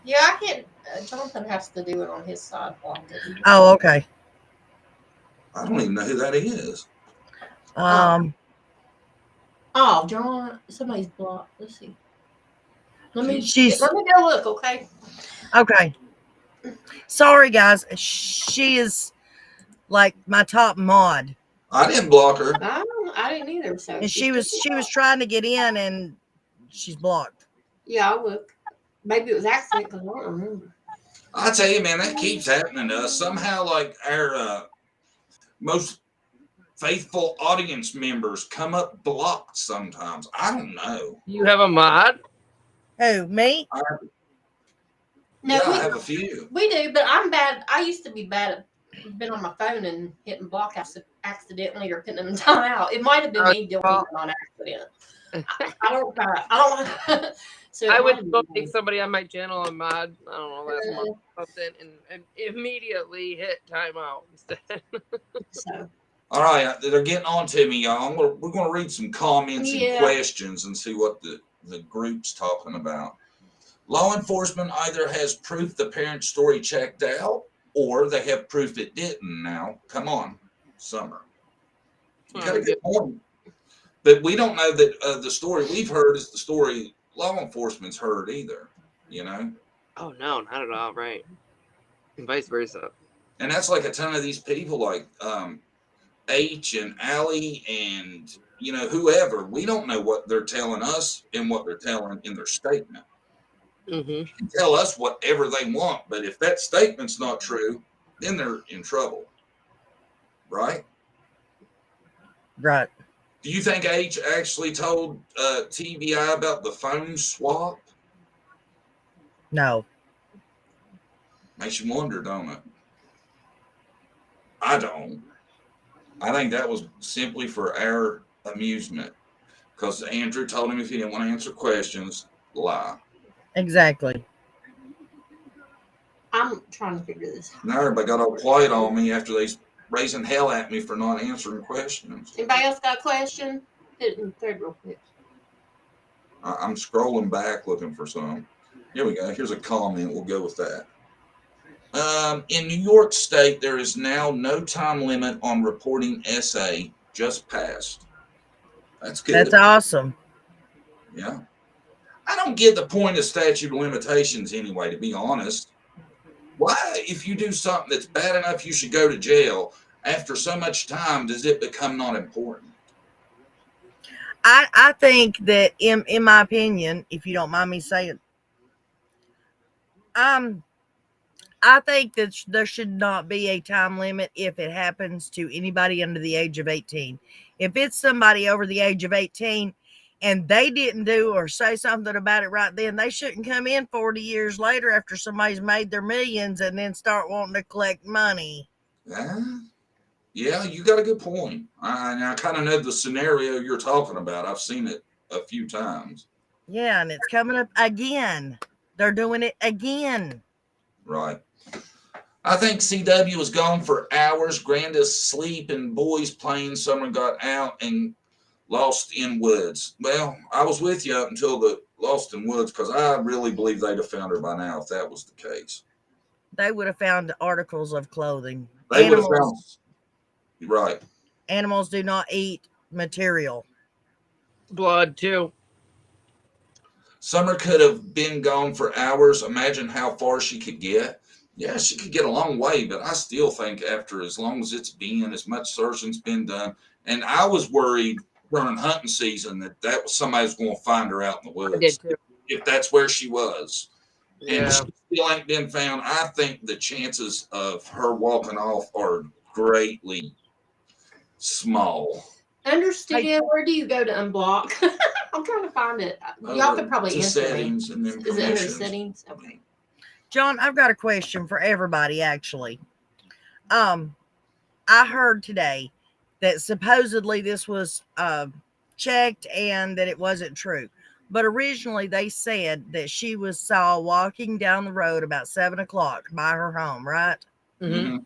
Yeah, I can't. Jonathan has to do it on his side.
Oh, okay.
I don't even know who that is.
Oh, John, somebody's blocked. Let's see. Let me go look, okay?
Okay. Sorry, guys. She is like my top mod.
I didn't block her.
I didn't either. So
and she was trying to get in and she's blocked.
Yeah, I'll look. Maybe it was accident because I don't remember.
I tell you, man, that keeps happening to us. Somehow, like our most faithful audience members come up blocked sometimes. I don't know.
You have a mod?
Who, me?
No,
I have a few.
We do, but I'm bad. I used to be bad at been on my phone and hitting block accidentally or putting them time out. It might have been me doing it on accident. I don't. So
I would go take somebody on my channel and mod. I don't know, last month or something, and immediately hit timeout instead.
So.
All right, they're getting on to me, y'all. We're going to read some comments and questions and see what the group's talking about. Law enforcement either has proof the parent's story checked out, or they have proof it didn't. Now, come on, Summer. You got a good point. But we don't know that the story we've heard is the story law enforcement's heard either,
Oh, no, not at all, right. And vice versa.
And that's like a ton of these people like H and Allie and whoever, we don't know what they're telling us and what they're telling in their statement.
Mm-hmm.
They can tell us whatever they want, but if that statement's not true, then they're in trouble. Right?
Right.
Do you think H actually told TBI about the phone swap?
No.
Makes you wonder, don't it? I don't. I think that was simply for our amusement. Because Andrew told him if he didn't want to answer questions, lie.
Exactly.
I'm trying to figure this out.
Now everybody got all quiet on me after they raising hell at me for not answering questions.
Anybody else got a question? Hit it in the third real quick.
I'm scrolling back looking for some. Here we go. Here's a comment. We'll go with that. In New York State, there is now no time limit on reporting SA. Just passed. That's good.
That's awesome.
Yeah. I don't get the point of statute of limitations anyway, to be honest. Why, if you do something that's bad enough you should go to jail, after so much time, does it become not important?
I think that in my opinion, if you don't mind me saying, I think that there should not be a time limit if it happens to anybody under the age of 18. If it's somebody over the age of 18 and they didn't do or say something about it right then, they shouldn't come in 40 years later after somebody's made their millions and then start wanting to collect money.
Yeah, you got a good point. I kind of know the scenario you're talking about. I've seen it a few times.
Yeah, and it's coming up again. They're doing it again.
Right. I think CW was gone for hours. Granda's asleep and boys playing. Someone got out and lost in woods. Well, I was with you up until the lost in woods because I really believe they'd have found her by now if that was the case.
They would have found articles of clothing.
They would have found. Right.
Animals do not eat material.
Blood too.
Summer could have been gone for hours. Imagine how far she could get. Yeah, she could get a long way, but I still think after as long as it's been, as much searching's been done, and I was worried during hunting season that was somebody was going to find her out in the woods.
I did too.
If that's where she was.
Yeah.
And she still ain't been found. I think the chances of her walking off are greatly small.
Understand, where do you go to unblock? I'm trying to find it. Y'all could probably answer
settings
me.
And then
Is it under settings? Okay.
John, I've got a question for everybody, actually. I heard today that supposedly this was checked and that it wasn't true. But originally they said that she was saw walking down the road about 7 o'clock by her home, right?
Mm-hmm.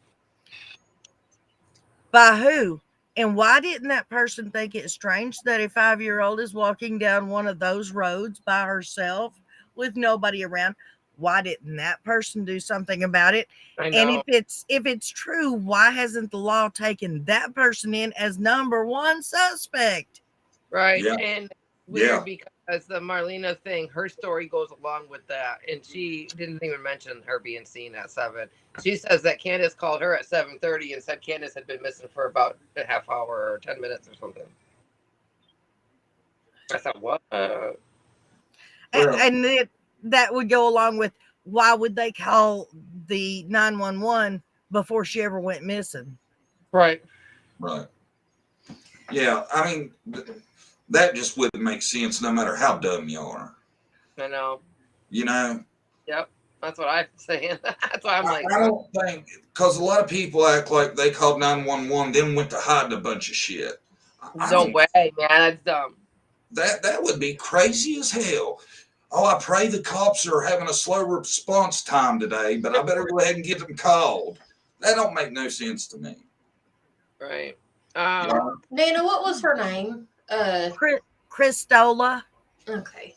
By who? And why didn't that person think it's strange that a 5-year-old is walking down one of those roads by herself with nobody around? Why didn't that person do something about it?
I know.
And if it's true, why hasn't the law taken that person in as number one suspect?
Right.
Yeah.
And weird because the Marlena thing, her story goes along with that. And she didn't even mention her being seen at 7. She says that Candace called her at 7:30 and said Candace had been missing for about a half hour or 10 minutes or something. I thought, what?
And that would go along with, why would they call the 911 before she ever went missing?
Right.
Right. Yeah, I mean, that just wouldn't make sense no matter how dumb you are.
I know.
You know?
Yep. That's what I'm saying. That's why I'm like.
I don't think, because a lot of people act like they called 911, then went to hiding a bunch of shit.
No way, man. That's dumb.
That would be crazy as hell. Oh, I pray the cops are having a slow response time today, but I better go ahead and get them called. That don't make no sense to me.
Right.
Nana, what was her name?
Christola.
Okay.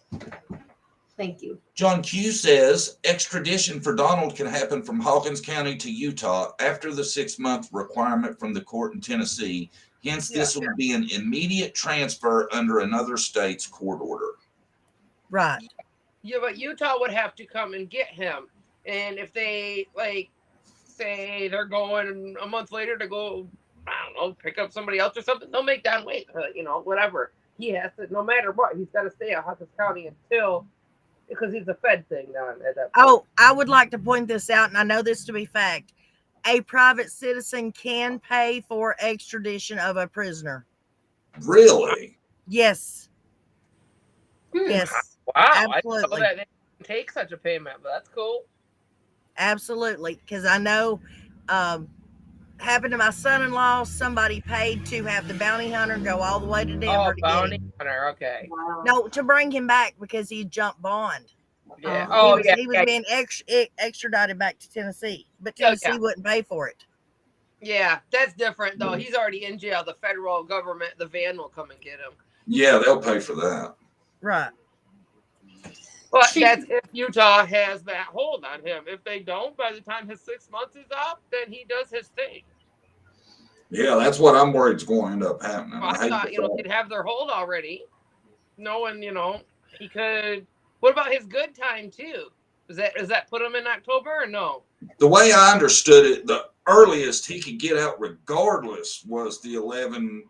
Thank you.
John Q says extradition for Donald can happen from Hawkins County to Utah after the 6-month requirement from the court in Tennessee. Hence, this would be an immediate transfer under another state's court order.
Right.
Yeah, but Utah would have to come and get him. And if they, say they're going a month later to go, I don't know, pick up somebody else or something. They'll make Don wait. You know, whatever. He has to, no matter what, he's got to stay at Hawkins County until, because he's a Fed thing now at that point.
Oh, I would like to point this out, and I know this to be fact. A private citizen can pay for extradition of a prisoner.
Really?
Yes. Yes.
Wow.
Absolutely.
I didn't know that they can take such a payment, but that's cool.
Absolutely. Because I know happened to my son-in-law, somebody paid to have the bounty hunter go all the way to Denver to get him.
Hunter, okay.
Wow.
No, to bring him back because he jumped bond.
Yeah.
He was being extradited back to Tennessee, but Tennessee wouldn't pay for it.
Yeah, that's different though. He's already in jail. The federal government, the van will come and get him.
Yeah, they'll pay for that.
Right.
But that's if Utah has that hold on him. If they don't, by the time his 6 months is up, then he does his thing.
Yeah, that's what I'm worried is going to end up happening.
Well, I thought, they'd have their hold already. Knowing, he could. What about his good time too? Is that put him in October or no?
The way I understood it, the earliest he could get out regardless was the 11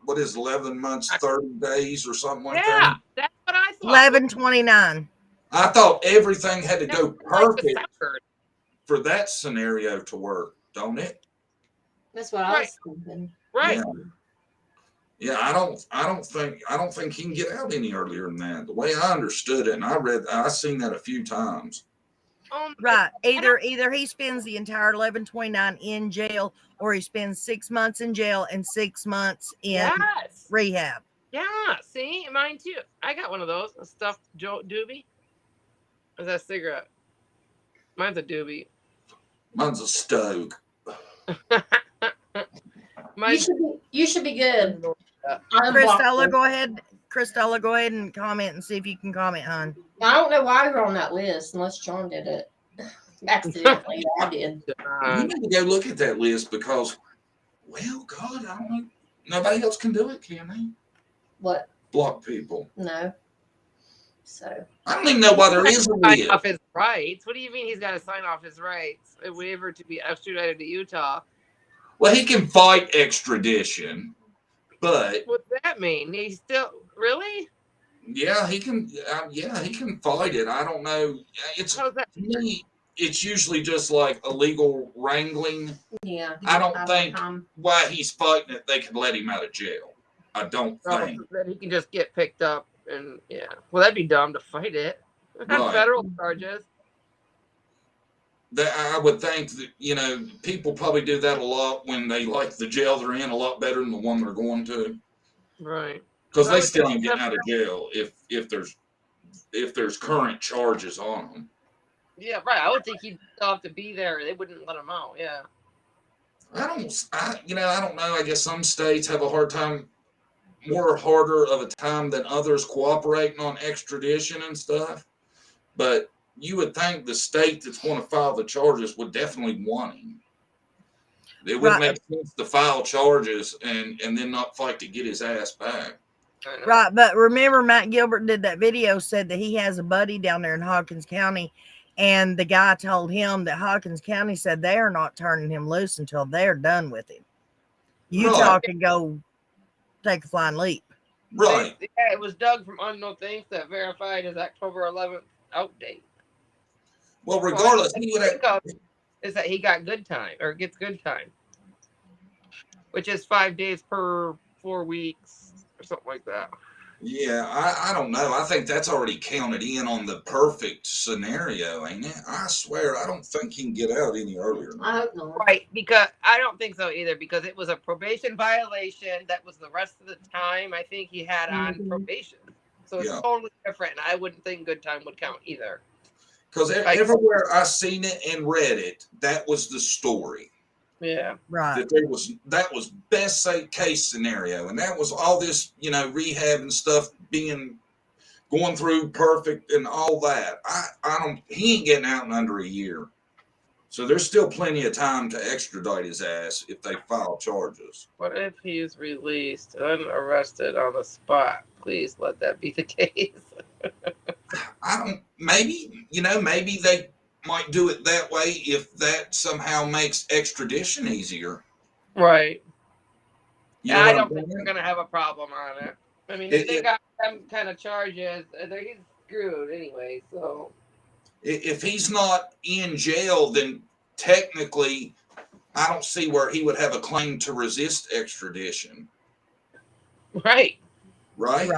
months, 30 days or something like that.
Yeah, that's what I thought.
11/29.
I thought everything had to go perfect
December.
for that scenario to work, don't it?
That's what I was thinking.
Right.
Yeah, I don't think he can get out any earlier than that. The way I understood it, and I seen that a few times.
Right. Either he spends the entire 11/29 in jail, or he spends 6 months in jail and 6 months in rehab.
Yeah. See, mine too. I got one of those. A stuffed doobie. Or is that a cigarette? Mine's a doobie.
Mine's a stoke.
You should be good.
Christella, go ahead. Christella, go ahead and comment and see if you can comment, hon.
I don't know why you're on that list unless John did it. Accidentally, I did.
You need to go look at that list because, well, God, I don't know. Nobody else can do it, can they?
What?
Block people.
No. So.
I don't even know why there is a list.
Sign off his rights. What do you mean he's got to sign off his rights? A waiver to be extradited to Utah.
Well, he can fight extradition, but
what's that mean? He's still really?
Yeah, he can. He can fight it. I don't know. It's usually just like illegal wrangling.
Yeah.
I don't think why he's fighting it. They can let him out of jail. I don't think
that he can just get picked up and Well, that'd be dumb to fight it.
Right.
Federal charges.
That I would think that people probably do that a lot when they like the jail they're in a lot better than the one they're going to.
Right.
Because they still ain't getting out of jail if there's current charges on them.
Yeah, right. I would think he'd still have to be there. They wouldn't let him out. Yeah.
I don't know. I guess some states have a harder of a time than others cooperating on extradition and stuff. But you would think the state that's going to file the charges would definitely want him. It wouldn't make sense to file charges and then not fight to get his ass back.
Right, but remember Matt Gilbert did that video, said that he has a buddy down there in Hawkins County, and the guy told him that Hawkins County said they are not turning him loose until they're done with him. Utah can go take a flying leap.
Right.
Yeah, it was Doug from Unknown Things that verified his October 11th out date.
Well, regardless, he would have...
is that he got good time or gets good time, which is 5 days per 4 weeks or something like that.
Yeah, I don't know. I think that's already counted in on the perfect scenario, ain't it? I swear, I don't think he can get out any earlier.
I hope not.
Right, because I don't think so either, because it was a probation violation. That was the rest of the time I think he had on probation. So it's totally different, and I wouldn't think good time would count either.
Because everywhere I seen it and read it, that was the story.
Yeah,
right.
That was best case scenario, and that was all this, rehab and stuff going through perfect and all that. He ain't getting out in under a year, so there's still plenty of time to extradite his ass if they file charges.
What if he's released unarrested on the spot? Please let that be the case.
Maybe they might do it that way if that somehow makes extradition easier.
Right.
You know
I
what
don't
I'm
think they're
saying?
gonna have a problem on it. I mean, if
It-
they
it-
got them kind of charges, he's screwed anyway. So
if he's not in jail, then technically, I don't see where he would have a claim to resist extradition.
right,
Right?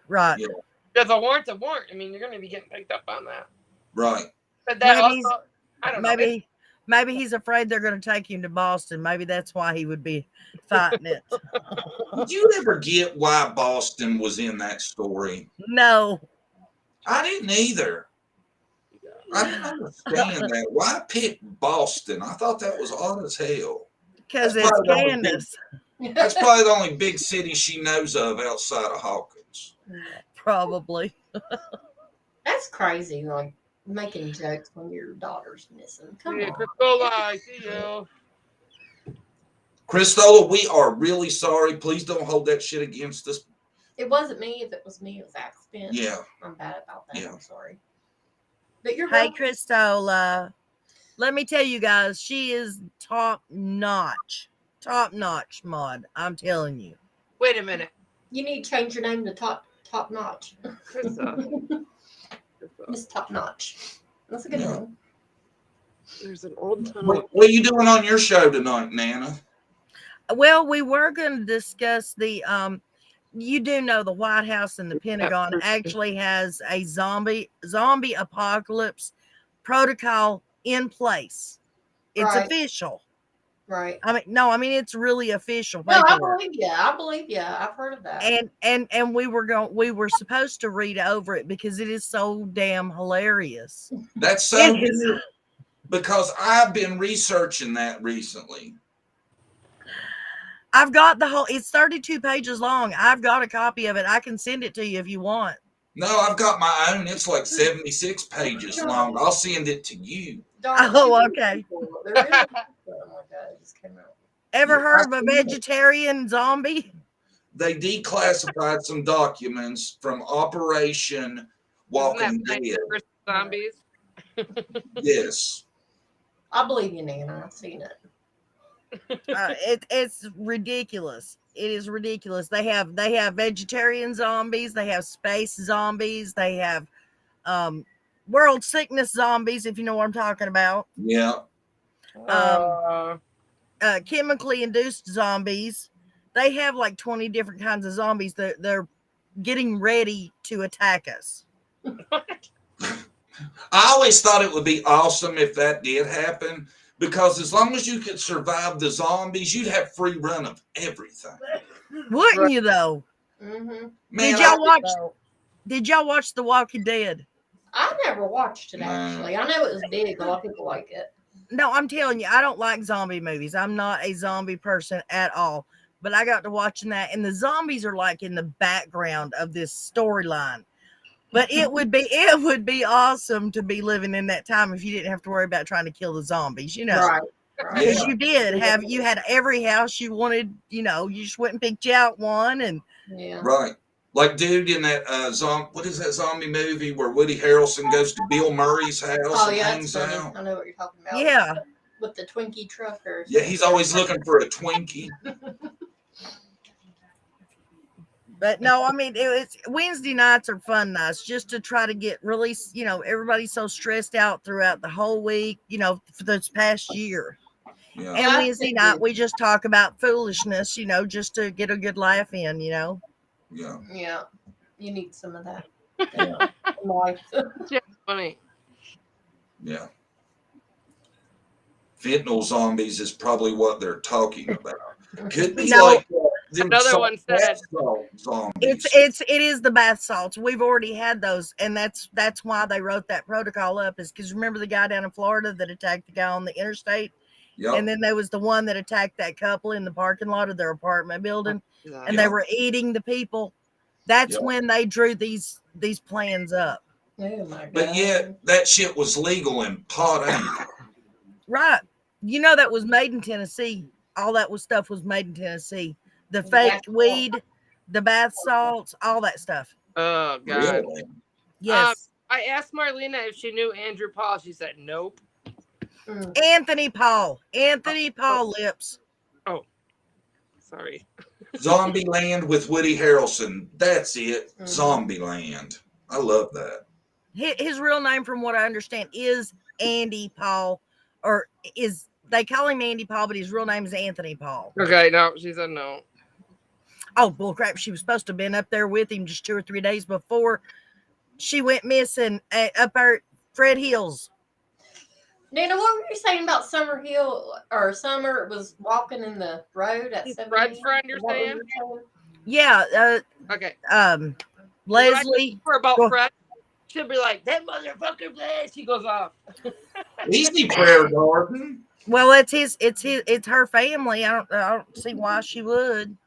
Right.
Yeah.
there's a warrant's a warrant. I mean, you're gonna be getting picked up on that.
Right.
But that
Maybe he's,
also, I don't know.
maybe he's afraid they're going to take him to Boston. Maybe that's why he would be fighting it.
Did you ever get why Boston was in that story?
No.
I didn't either. I didn't understand that. Why pick Boston? I thought that was odd as hell.
Because it's Candace.
That's probably the only big city she knows of outside of Hawkins.
Probably.
That's crazy, like making jokes when your daughter's missing. Come
Yeah,
on.
Cristola, I see you.
Cristola, we are really sorry. Please don't hold that shit against us.
It wasn't me. If it was me, it was accident.
Yeah.
I'm bad about that.
Yeah.
I'm sorry. But you're
Hey,
welcome.
Cristola. Let me tell you guys, she is top notch. Top notch, Maud. I'm telling you.
Wait a minute,
You need to change your name to Top Notch.
Krista.
Miss Top Notch. That's a good
Yeah.
name.
There's an old time.
What are you doing on your show tonight, Nana?
Well, we were going to discuss the you do know the White House and the Pentagon actually has a zombie apocalypse protocol in place. It's
Right.
official.
Right.
I mean it's really official
No, I
paperwork.
believe you. I believe you. I've heard of that.
And we were supposed to read over it because it is so damn hilarious.
That's so
It is.
good because I've been researching that recently.
I've got it's 32 pages long. I've got a copy of it. I can send it to you if you want.
No, I've got my own. It's like 76 pages long. I'll send it to you.
Oh, okay.
They're really good. Oh my God, it just came out.
Ever
Yeah,
heard of
I
a
see it.
vegetarian zombie?
They declassified some documents from Operation
Isn't
Walking
that
Dead.
for zombies?
Yes.
I believe you, Nana. I've seen it.
It's ridiculous. It is ridiculous. They have vegetarian zombies. They have space zombies. They have world sickness zombies, if you know what I'm talking about.
Yeah.
Chemically induced zombies. They have like 20 different kinds of zombies that they're getting ready to attack us.
I always thought it would be awesome if that did happen because as long as you could survive the zombies, you'd have free run of everything.
Wouldn't you though?
Mm-hmm.
Man,
Did y'all watch The Walking Dead?
I never watched it actually. I know it was big. A lot of people like it.
No, I'm telling you, I don't like zombie movies. I'm not a zombie person at all. But I got to watching that, and the zombies are like in the background of this storyline. But it would be awesome to be living in that time if you didn't have to worry about trying to kill the zombies, you know.
Right.
Because
Yeah.
you had every house you wanted, you know, you just went and picked you out one and
Yeah.
right. Like dude in that what is that zombie movie where Woody Harrelson goes to Bill Murray's house
Oh
and
yeah,
hangs
that's funny.
out?
I know what you're talking about.
yeah.
With the Twinkie trucker.
Yeah, he's always looking for a Twinkie.
But no, I mean, it's Wednesday nights are fun nights just to try to get really, you know, everybody's so stressed out throughout the whole week, you know, for this past year.
Yeah.
And Wednesday night, we just talk about foolishness, you know, just to get a good laugh in, you know.
Yeah.
Yeah. You need some of that. Yeah. Life.
Just funny.
Yeah. Fentanyl zombies is probably what they're talking about. Could be
No.
like them
Another one said-
zombies.
It is the bath salts. We've already had those, and that's why they wrote that protocol up. Is because remember the guy down in Florida that attacked the guy on the interstate,
Yep.
and then there was the one that attacked that couple in the parking lot of their apartment building, and they
Yep.
were eating the people. That's
Yep.
when they drew these plans up.
Oh my God.
But yet that shit was legal in pot ain't.
Right. You know that was made in Tennessee. All that stuff was made in Tennessee. The fake weed, the bath salts, all that stuff.
Oh God.
Really?
Yes.
I asked Marlena if she knew Andrew Paul. She said nope.
Anthony Paul lips.
So Sorry.
Zombie Land with Woody Harrelson. That's it.
Mhm.
Zombie Land. I love that.
His real name, from what I understand, is Andy Paul, or is they call him Andy Paul, but his real name is Anthony Paul.
Okay, no, she said no.
Oh, bull crap. She was supposed to have been up there with him just 2 or 3 days before she went missing up there at Fred Hills.
Nina, what were you saying about Summer Hill or Summer was walking in the road at 7
Fred's
a.m.?
friend, you're
Is that what
saying?
you were saying?
Yeah.
Okay.
Leslie.
For about
Go-
Fred, she'll be like, that motherfucker, man. She goes off.
Easy Prayer Garden.
Well, it's her family. I don't see why she would.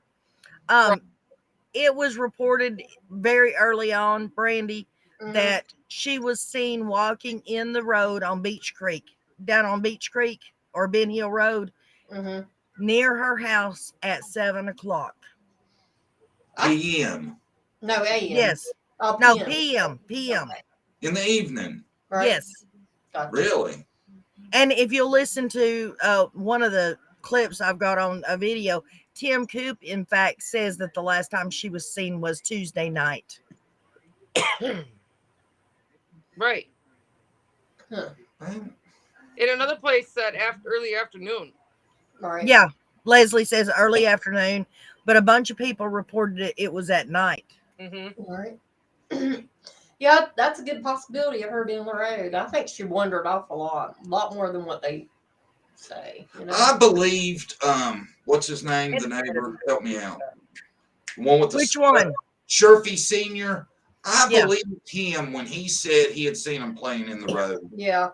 It was reported very early on, Brandy, that she was seen walking in the road on Beach Creek, down on Beach Creek or Ben Hill Road, near her house at 7 o'clock.
PM.
No, a.m.
Yes.
Oh,
No,
PM.
PM.
In the evening.
Right.
Yes.
Gotcha.
Really?
And if you listen to one of the clips I've got on a video, Tim Coop, in fact, says that the last time she was seen was Tuesday night.
Right.
Huh.
In another place said early afternoon.
Right.
Yeah. Leslie says early afternoon, but a bunch of people reported it was at night.
Mm-hmm.
All right. Yeah, that's a good possibility of her being on the road. I think she wandered off a lot more than what they say. You know?
I believed, what's his name? The neighbor. Help me out. The one with the
Which one?
Sherfy Sr. I
Yeah.
believed him when he said he had seen him playing in the road.
Yeah.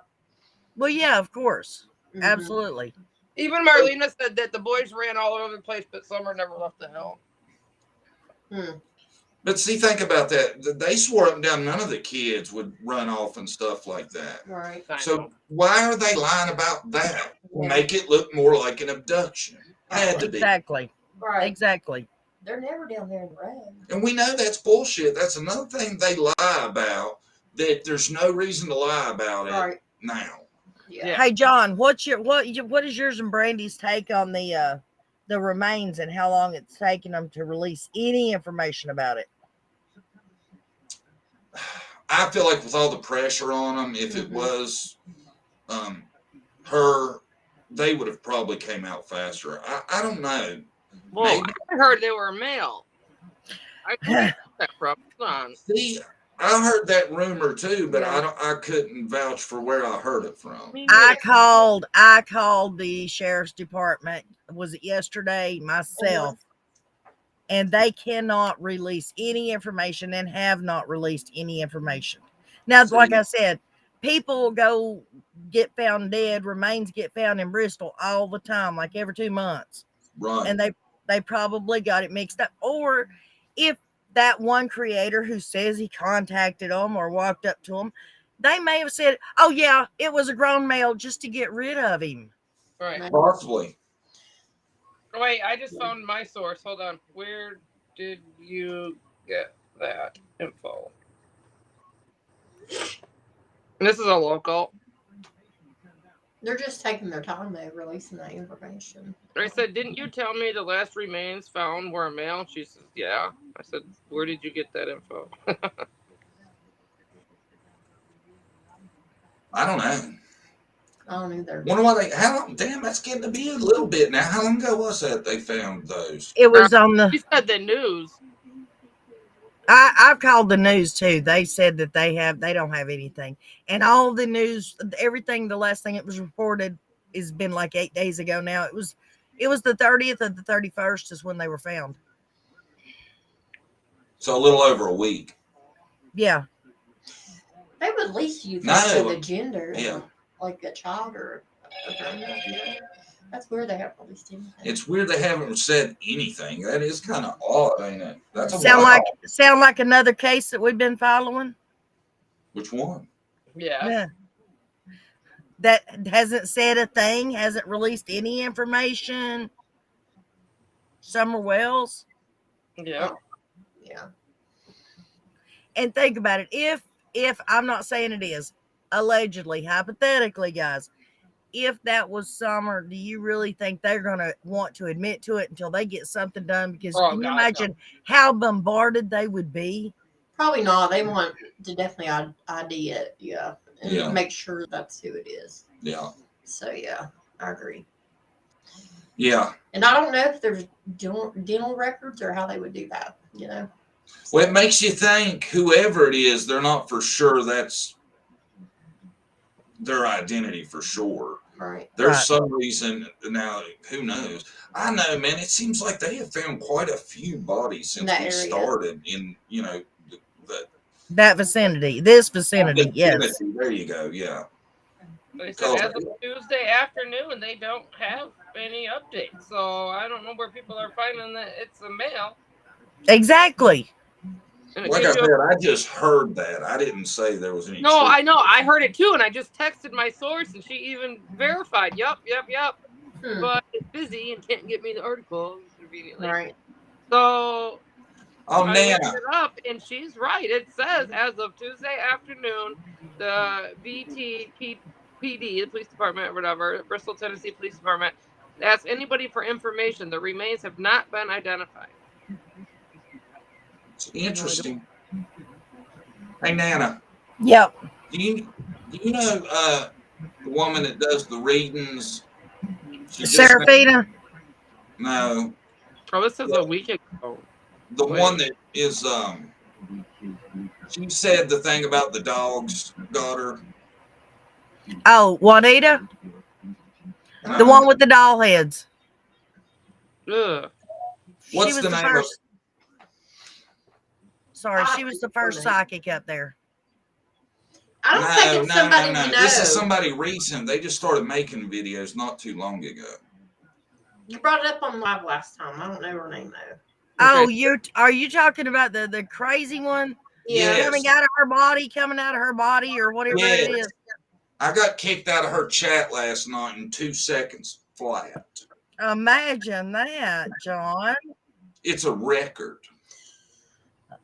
Well, yeah, of course. Absolutely.
Even Marlena said that the boys ran all over the place, but Summer never left the hill.
But see, think about that. They swore up and down none of the kids would run off and stuff like that.
Right.
So why are they lying about that?
Yeah.
Make it look more like an abduction. Had to be.
Exactly.
Right.
Exactly.
They're never down there in the road.
And we know that's bullshit. That's another thing they lie about, that there's no reason to lie about it now.
Yeah.
Hey, John, what is yours and Brandy's take on the remains and how long it's taken them to release any information about it?
I feel like with all the pressure on them, if it was her, they would have probably came out faster. I don't know.
Well, I heard they were male. I couldn't that from.
See, I heard that rumor too, but I couldn't vouch for where I heard it from.
I called the sheriff's department. Was it yesterday? Myself. And they cannot release any information and have not released any information. Now, like I said, people go get found dead, remains get found in Bristol all the time, like every 2 months.
Right.
And they probably got it mixed up. Or if that one creator who says he contacted them or walked up to them, they may have said, oh, yeah, it was a grown male just to get rid of him.
Right.
Possibly.
Wait, I just found my source. Hold on. Where did you get that info? This is a local.
They're just taking their time, though, releasing that information.
I said, didn't you tell me the last remains found were a male? She says, yeah. I said, where did you get that info?
I don't know.
I don't either.
Wonder why how long? Damn, that's getting to be a little bit now. How long ago was that they found those?
It was on the.
She said the news.
I've called the news too. They said that they don't have anything, and all the news, everything. The last thing it was reported has been like 8 days ago. Now it was the 30th of the 31st is when they were found.
So a little over a week.
Yeah.
They would at least use the gender, like a child or a grown-up. That's weird they haven't released anything.
It's weird they haven't said anything. That is kind of odd, ain't it? That's
sound like another case that we've been following.
Which one?
Yeah.
That hasn't said a thing, hasn't released any information. Summer Wells.
Yeah.
Yeah.
And think about it. If I'm not saying it is, allegedly, hypothetically, guys, if that was Summer, do you really think they're going to want to admit to it until they get something done? Because
Oh,
can you
God,
imagine how bombarded they would be?
Probably not. They want to definitely ID it, yeah, and
Yeah.
make sure that's who it is.
Yeah.
So yeah, I agree.
Yeah.
And I don't know if there's dental records or how they would do that. You know.
Well, it makes you think whoever it is, they're not for sure that's their identity for sure.
Right.
There's some reason now, who knows? I know, man, it seems like they have found quite a few bodies since we started in,
that vicinity, this vicinity, yes.
There you go, yeah.
They said as of Tuesday afternoon, they don't have any updates. So I don't know where people are finding that it's a male.
Exactly.
Like I said, I just heard that. I didn't say there was any.
No,
truth.
I know. I heard it too, and I just texted my source, and she even verified. Yep. But it's busy and can't get me the article conveniently.
Right.
So
I
looked it up, and she's right. It says as of Tuesday afternoon, the BTPD, the police department, or whatever, Bristol, Tennessee Police Department, asked anybody for information. The remains have not been identified.
It's interesting. Hey, Nana.
Yep.
Do you know the woman that does the readings?
Serafina?
No.
Oh, this is a week ago.
The one that is she said the thing about the dogs got her.
Oh, Juanita?
No.
The one with the doll heads.
Ugh.
What's the name of?
Sorry, she was the first psychic up there.
I don't think it's somebody we know.
This is somebody recent. They just started making videos not too long ago.
You brought it up on live last time. I don't know her name though.
Oh, are you talking about the crazy one?
Yeah.
Coming out of her body, or whatever it is.
I got kicked out of her chat last night in 2 seconds flat.
Imagine that, John.
It's a record.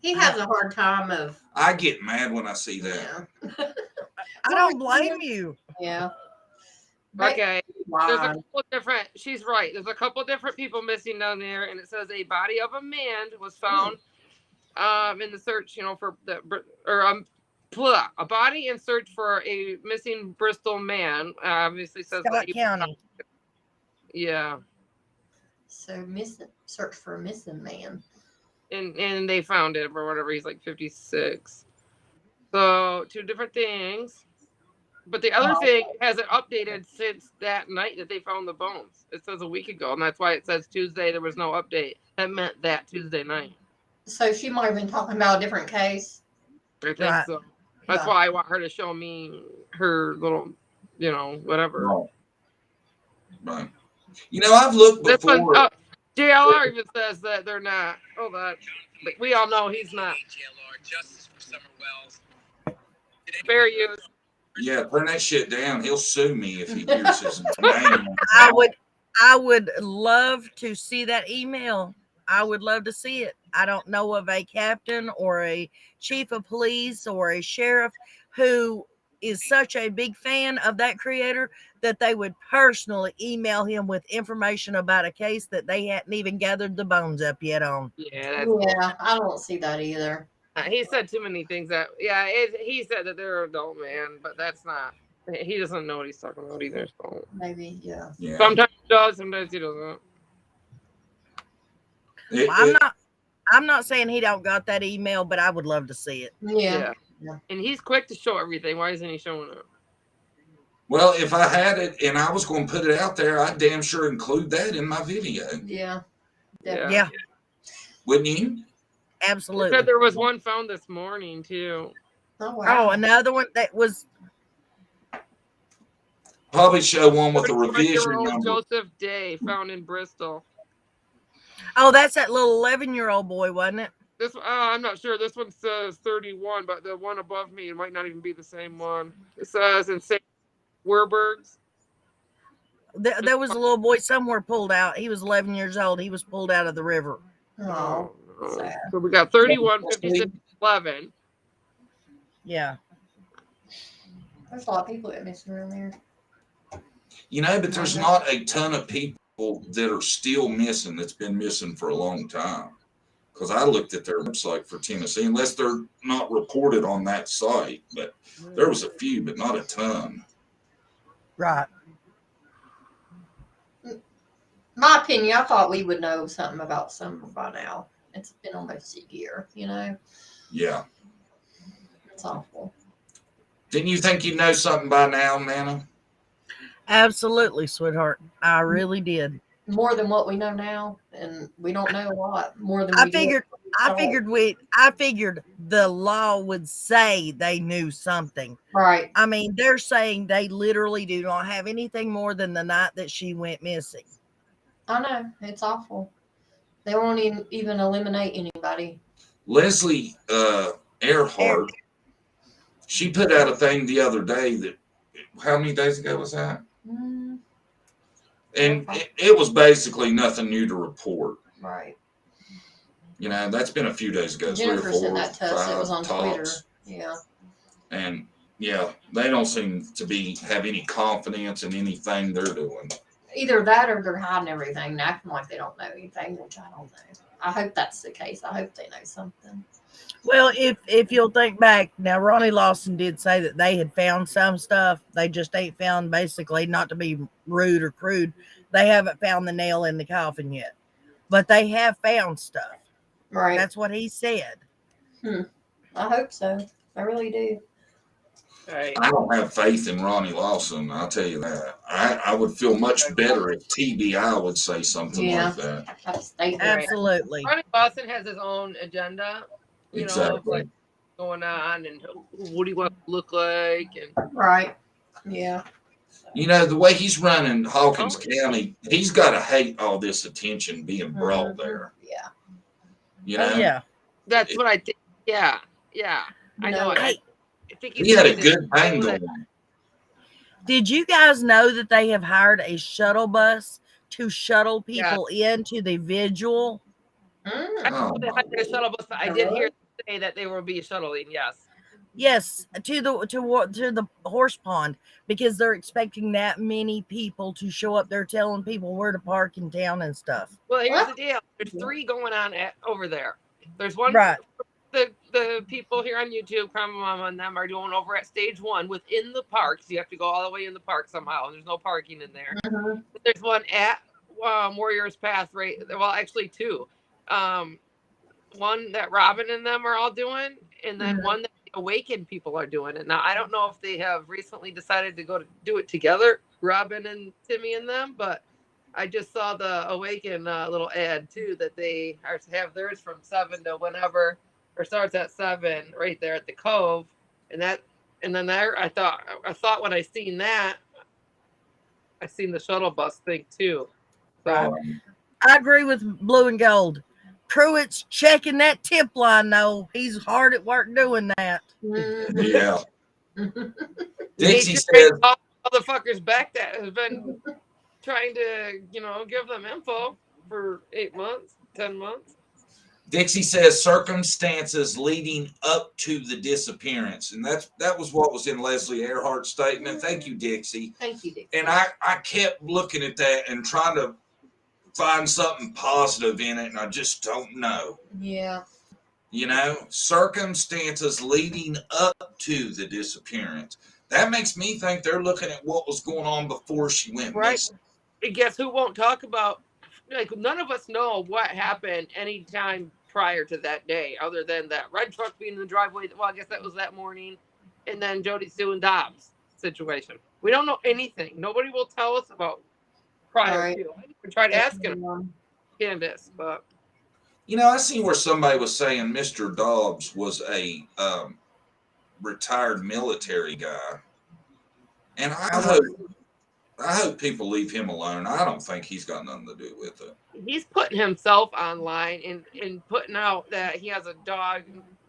He has a hard time of.
I get mad when I see that.
Yeah.
I don't blame you.
Yeah.
Okay. There's a couple different. She's right. There's a couple different people missing down there, and it says a body of a man was found. In the search, for a body in search for a missing Bristol man. Obviously says
Scott County.
Yeah.
So search for a missing man.
And they found him or whatever. He's like 56. So 2 different things. But the other thing hasn't updated since that night that they found the bones. It says a week ago, and that's why it says Tuesday. There was no update. That meant that Tuesday night.
So she might have been talking about a different case.
I think so. That's why I want her to show me her little, whatever.
Right. I've looked before.
This one, JLR even says that they're not. Oh, that. We all know he's not. Fair use.
Yeah, turn that shit down. He'll sue me if he hears his name.
I would love to see that email. I would love to see it. I don't know of a captain or a chief of police or a sheriff who is such a big fan of that creator that they would personally email him with information about a case that they hadn't even gathered the bones up yet on.
Yeah, I don't see that either.
He said too many things that, he said that they're an adult man, but that's not. He doesn't know what he's talking about either. So.
Maybe, yeah.
Sometimes he does, sometimes he doesn't.
I'm not saying he don't got that email, but I would love to see it.
Yeah.
And he's quick to show everything. Why isn't he showing it?
Well, if I had it and I was going to put it out there, I'd damn sure include that in my video.
Yeah.
Yeah.
Wouldn't you?
Absolutely.
He said there was one found this morning too.
Oh, wow.
Oh, another one that was.
Probably show one with a revision number.
Joseph Day found in Bristol.
Oh, that's that little 11-year-old boy, wasn't it?
This I'm not sure. This one says 31, but the one above me, it might not even be the same one. It says in St. Werburgh's.
There was a little boy somewhere pulled out. He was 11 years old. He was pulled out of the river.
Oh.
So we got 31, 56, 11.
Yeah.
There's a lot of people that missing around there.
You know, but there's not a ton of people that are still missing that's been missing for a long time. Because I looked at their website for Tennessee, unless they're not reported on that site, but there was a few, but not a ton.
Right.
My opinion, I thought we would know something about Summer by now. It's been almost a year, you know?
Yeah.
It's awful.
Didn't you think you'd know something by now, Nana?
Absolutely, sweetheart. I really did.
More than what we know now, and we don't know a lot more than
I
we
figured
did.
I figured the law would say they knew something.
Right.
I mean, they're saying they literally do not have anything more than the night that she went missing.
I know. It's awful. They won't even eliminate anybody.
Leslie Earhart, she put out a thing the other day that, how many days ago was that? And it was basically nothing new to report.
Right.
You know, that's been a few days ago.
Jennifer
3 or 4,
sent that to us. It was on
tops.
Twitter. Yeah.
And yeah, they don't seem to have any confidence in anything they're doing.
Either that or they're hiding everything and acting like they don't know anything, which I don't know. I hope that's the case. I hope they know something.
Well, if you'll think back, now Ronnie Lawson did say that they had found some stuff. They just ain't found, basically, not to be rude or crude, they haven't found the nail in the coffin yet. But they have found stuff.
Right.
That's what he said.
I hope so. I really do.
I don't have faith in Ronnie Lawson, I'll tell you that. I would feel much better if TBI would say something like that.
Absolutely.
Ronnie Lawson has his own agenda, you know, of like going on and what do you want to look like, and
right. Yeah.
You know, the way he's running Hawkins County, he's got to hate all this attention being brought there.
Yeah.
You know?
Yeah.
That's what I think. Yeah. Yeah. I know. I think
he had a good thing going.
Did you guys know that they have hired a shuttle bus to shuttle people into the vigil?
I know they hired a shuttle bus, but I did hear say that they will be shuttling.
Yes, to the horse pond, because they're expecting that many people to show up there telling people where to park in town and stuff.
Well, here's the deal. There's 3 going on over there. There's one.
Right.
The people here on YouTube, Crime Mama and them, are doing over at stage 1 within the parks. You have to go all the way in the park somehow, and there's no parking in there. There's one at Warriors Path, right? Well, actually 2. One that Robin and them are all doing, and then one that the Awakened people are doing it. Now, I don't know if they have recently decided to go to do it together, Robin and Timmy and them, but I just saw the Awakened little ad too, that they have theirs from 7 to whenever, or starts at 7 right there at the Cove. And then there, I thought when I seen that, I seen the shuttle bus thing too. So
I agree with Blue and Gold. Pruitt's checking that tip line though. He's hard at work doing that.
Yeah.
Dixie says all the fuckers back that has been trying to, give them info for 8 months, 10 months.
Dixie says circumstances leading up to the disappearance. And that was what was in Leslie Earhart's statement. Thank you, Dixie.
Thank you, Dixie.
And I kept looking at that and trying to find something positive in it, and I just don't know.
Yeah.
Circumstances leading up to the disappearance. That makes me think they're looking at what was going on before she went missing.
And guess who won't talk about, none of us know what happened any time prior to that day, other than that red truck being in the driveway. Well, I guess that was that morning. And then Jody Sue and Dobbs situation. We don't know anything. Nobody will tell us about prior to. I tried asking Candace, but
I seen where somebody was saying Mr. Dobbs was a retired military guy, and I hope people leave him alone. I don't think he's got nothing to do with it.
He's putting himself online and putting out that he has a dog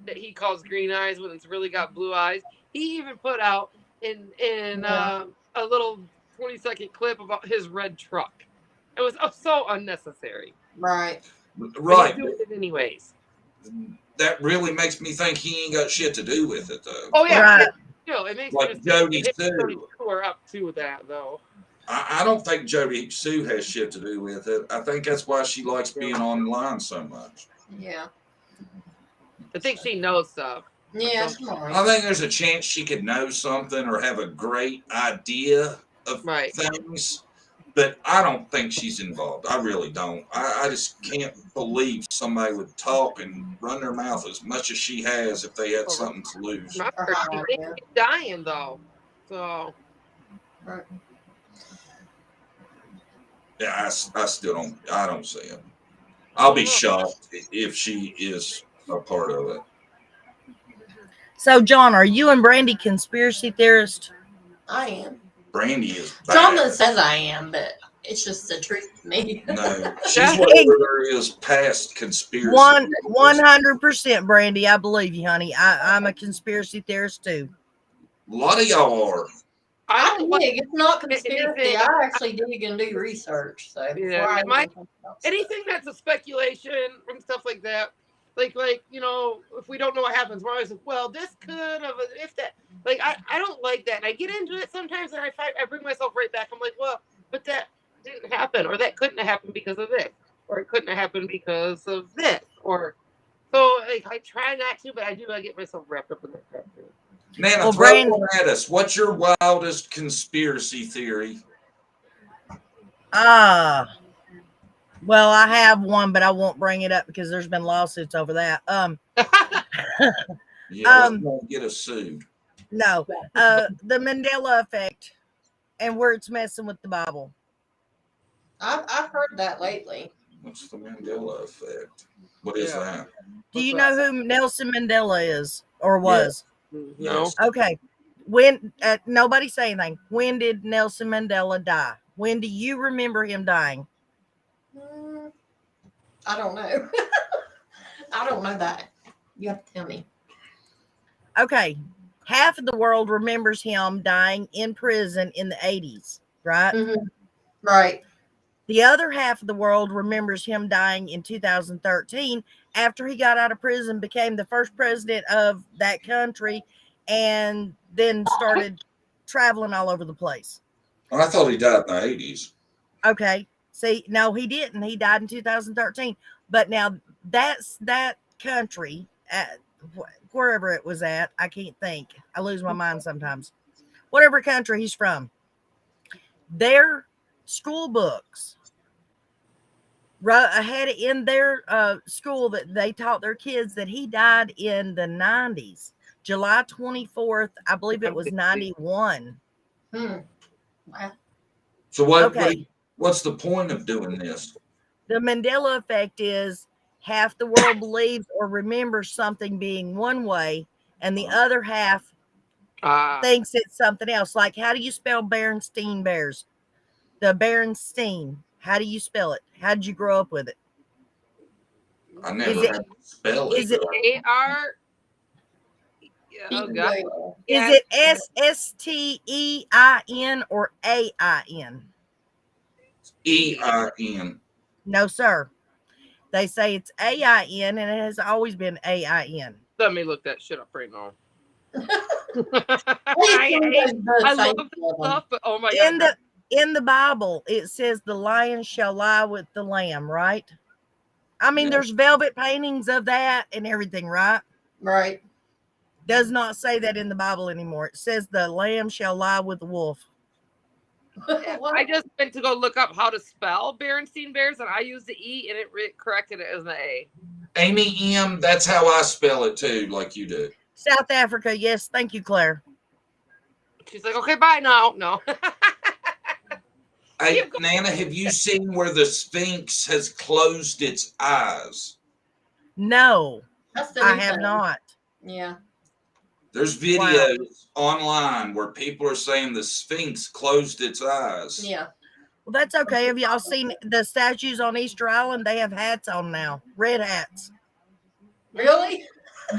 that he calls Green Eyes when it's really got blue eyes. He even put out in a little 20-second clip about his red truck. It was so unnecessary.
Right.
Right.
Doing it anyways.
That really makes me think he ain't got shit to do with it, though.
Oh yeah.
Right.
It makes
like Jody Sue.
We're up to that though.
I don't think Jody Sue has shit to do with it. I think that's why she likes being online so much.
Yeah.
I think she knows stuff.
Yeah,
Something.
I think there's a chance she could know something or have a great idea of things, but I don't think she's involved. I really don't. I just can't believe somebody would talk and run their mouth as much as she has if they had something to lose.
Remember, she thinks she's dying though. So.
Right.
Yeah, I still don't. I don't see it. I'll be shocked if she is a part of it.
So, John, are you and Brandy conspiracy theorists?
I am.
Brandy is bad.
Jonathan says I am, but it's just the truth to me.
No, she's whatever there is past conspiracy.
100%, Brandy. I believe you, honey. I'm a conspiracy theorist too.
A lot of y'all are.
I dig. It's not conspiracy. I actually dig and do research. So
yeah, anything that's a speculation and stuff like that, like you know, if we don't know what happens, we're always like, well, this could have, if that. Like I don't like that, and I get into it sometimes, and I bring myself right back. I'm like, well, but that didn't happen, or that couldn't have happened because of this, or it couldn't have happened because of this, or so. Like I try not to, but I do. I get myself wrapped up in that crap too.
Nana, throw one at us. What's your wildest conspiracy theory?
Well, I have one, but I won't bring it up because there's been lawsuits over that.
Yeah, let's not get us sued.
No, the Mandela effect and where it's messing with the Bible.
I've heard that lately.
What's the Mandela effect? What is that?
Do you know who Nelson Mandela is or was?
No.
Okay. When nobody say anything. When did Nelson Mandela die? When do you remember him dying?
I don't know. I don't know that. You have to tell me.
Okay. Half of the world remembers him dying in prison in the 80s, right?
Mm-hmm. Right.
The other half of the world remembers him dying in 2013 after he got out of prison, became the first president of that country, and then started traveling all over the place.
I thought he died in the 80s.
Okay. See, no, he didn't. He died in 2013. But now that's that country, wherever it was at. I can't think. I lose my mind sometimes. Whatever country he's from. Their school books had in their school that they taught their kids that he died in the 90s. July 24th, I believe it was 91.
Wow.
So what's the point of doing this?
The Mandela effect is half the world believes or remembers something being one way, and the other half thinks it's something else. Like, how do you spell Berenstein Bears? The Berenstein. How do you spell it? How did you grow up with it?
I never had to spell it.
Is it
A-R? Oh, God.
Is it S-S-T-E-I-N or A-I-N?
E-I-N.
No, sir. They say it's A-I-N, and it has always been A-I-N.
Let me look that shit up right now.
I
love this stuff, but oh my God.
In the Bible, it says the lion shall lie with the lamb, right? I mean, there's velvet paintings of that and everything, right?
Right.
Does not say that in the Bible anymore. It says the lamb shall lie with the wolf.
I just went to go look up how to spell Berenstein Bears, and I used the E, and it corrected it as an A.
Amy M., that's how I spell it too, like you did.
South Africa, yes. Thank you, Claire.
She's like, okay, bye now. No.
Hey, Nana, have you seen where the Sphinx has closed its eyes?
No, I have not.
Yeah.
There's videos online where people are saying the Sphinx closed its eyes.
Yeah.
Well, that's okay. Have y'all seen the statues on Easter Island? They have hats on now, red hats.
Really?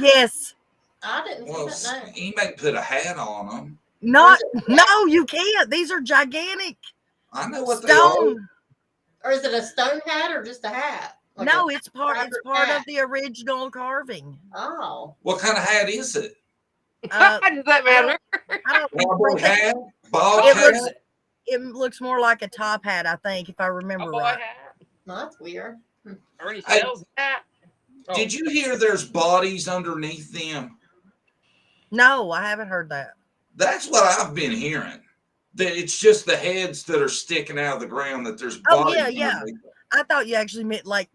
Yes.
I didn't see that. No.
You may put a hat on them.
No, you can't. These are gigantic.
I know what
stone.
They are. Or is it a stone hat or just a hat? Like
no, it's part of the original carving.
Oh.
What kind of hat is it?
Does that matter?
Bald hat?
it looks more like a top hat, I think, if I remember
Cowboy
right.
hat.
No, that's weird.
Ernie
Hey,
sells that. Oh.
Did you hear there's bodies underneath them?
No, I haven't heard that.
That's what I've been hearing. That it's just the heads that are sticking out of the ground, that there's
Oh,
bodies
yeah.
underneath them.
I thought you actually meant like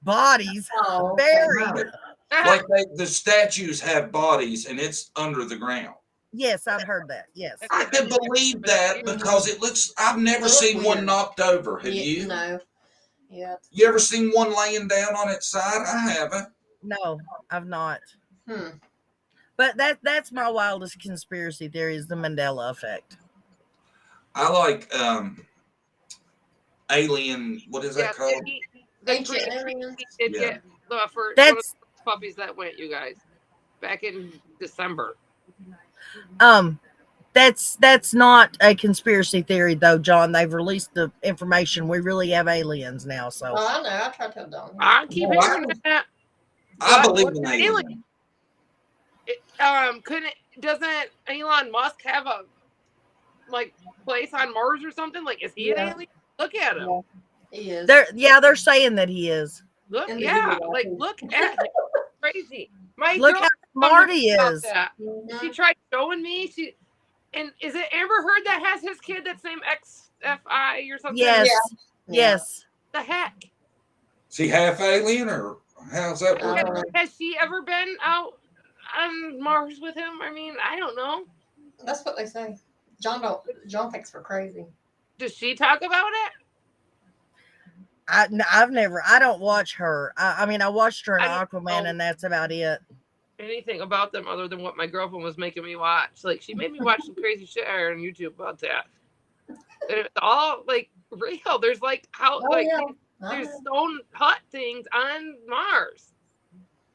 bodies
Oh,
buried.
Like the statues have bodies and it's under the ground.
Yes, I've heard that. Yes.
I can believe that because it looks, I've never
It looks
seen one
weird.
knocked over. Have
Yeah,
you?
No. Yeah.
You ever seen one laying down on its side? I haven't.
No, I've not.
Hmm.
But that's my wildest conspiracy theory is the Mandela effect.
I like alien, what is that called?
Ancient aliens.
Did
Yeah.
get the first one of
That's
the puppies that went, you guys, back in December.
that's not a conspiracy theory though, John. They've released the information. We really have aliens now, so
Oh, I know. I tried to tell Don.
I keep
No,
hearing that.
I
But
believe in
alien.
aliens.
Doesn't Elon Musk have a place on Mars or something? Like, is he an
Yeah.
alien? Look at him.
He is.
they're saying that he is.
Look,
And the
yeah,
video,
like
too.
look at him. Crazy. My
Look how
girl
smart he
about
is.
that.
Mhm.
She tried showing me. Is it Amber Heard that has his kid that's named XFI or something?
Yes.
Yeah.
Yes.
The heck?
Is he half alien or how's that
I don't
work?
know.
Has she ever been out on Mars with him? I mean, I don't know.
That's what they say. John thinks we're crazy.
Does she talk about it?
I don't watch her. I mean, I watched her in
I don't
Aquaman,
know.
and that's about it.
Anything about them other than what my girlfriend was making me watch. Like, she made me watch some crazy shit on YouTube about that. And it's all like real. There's like how
Oh,
like
yeah.
there's
Uh-huh.
stone hut things on Mars.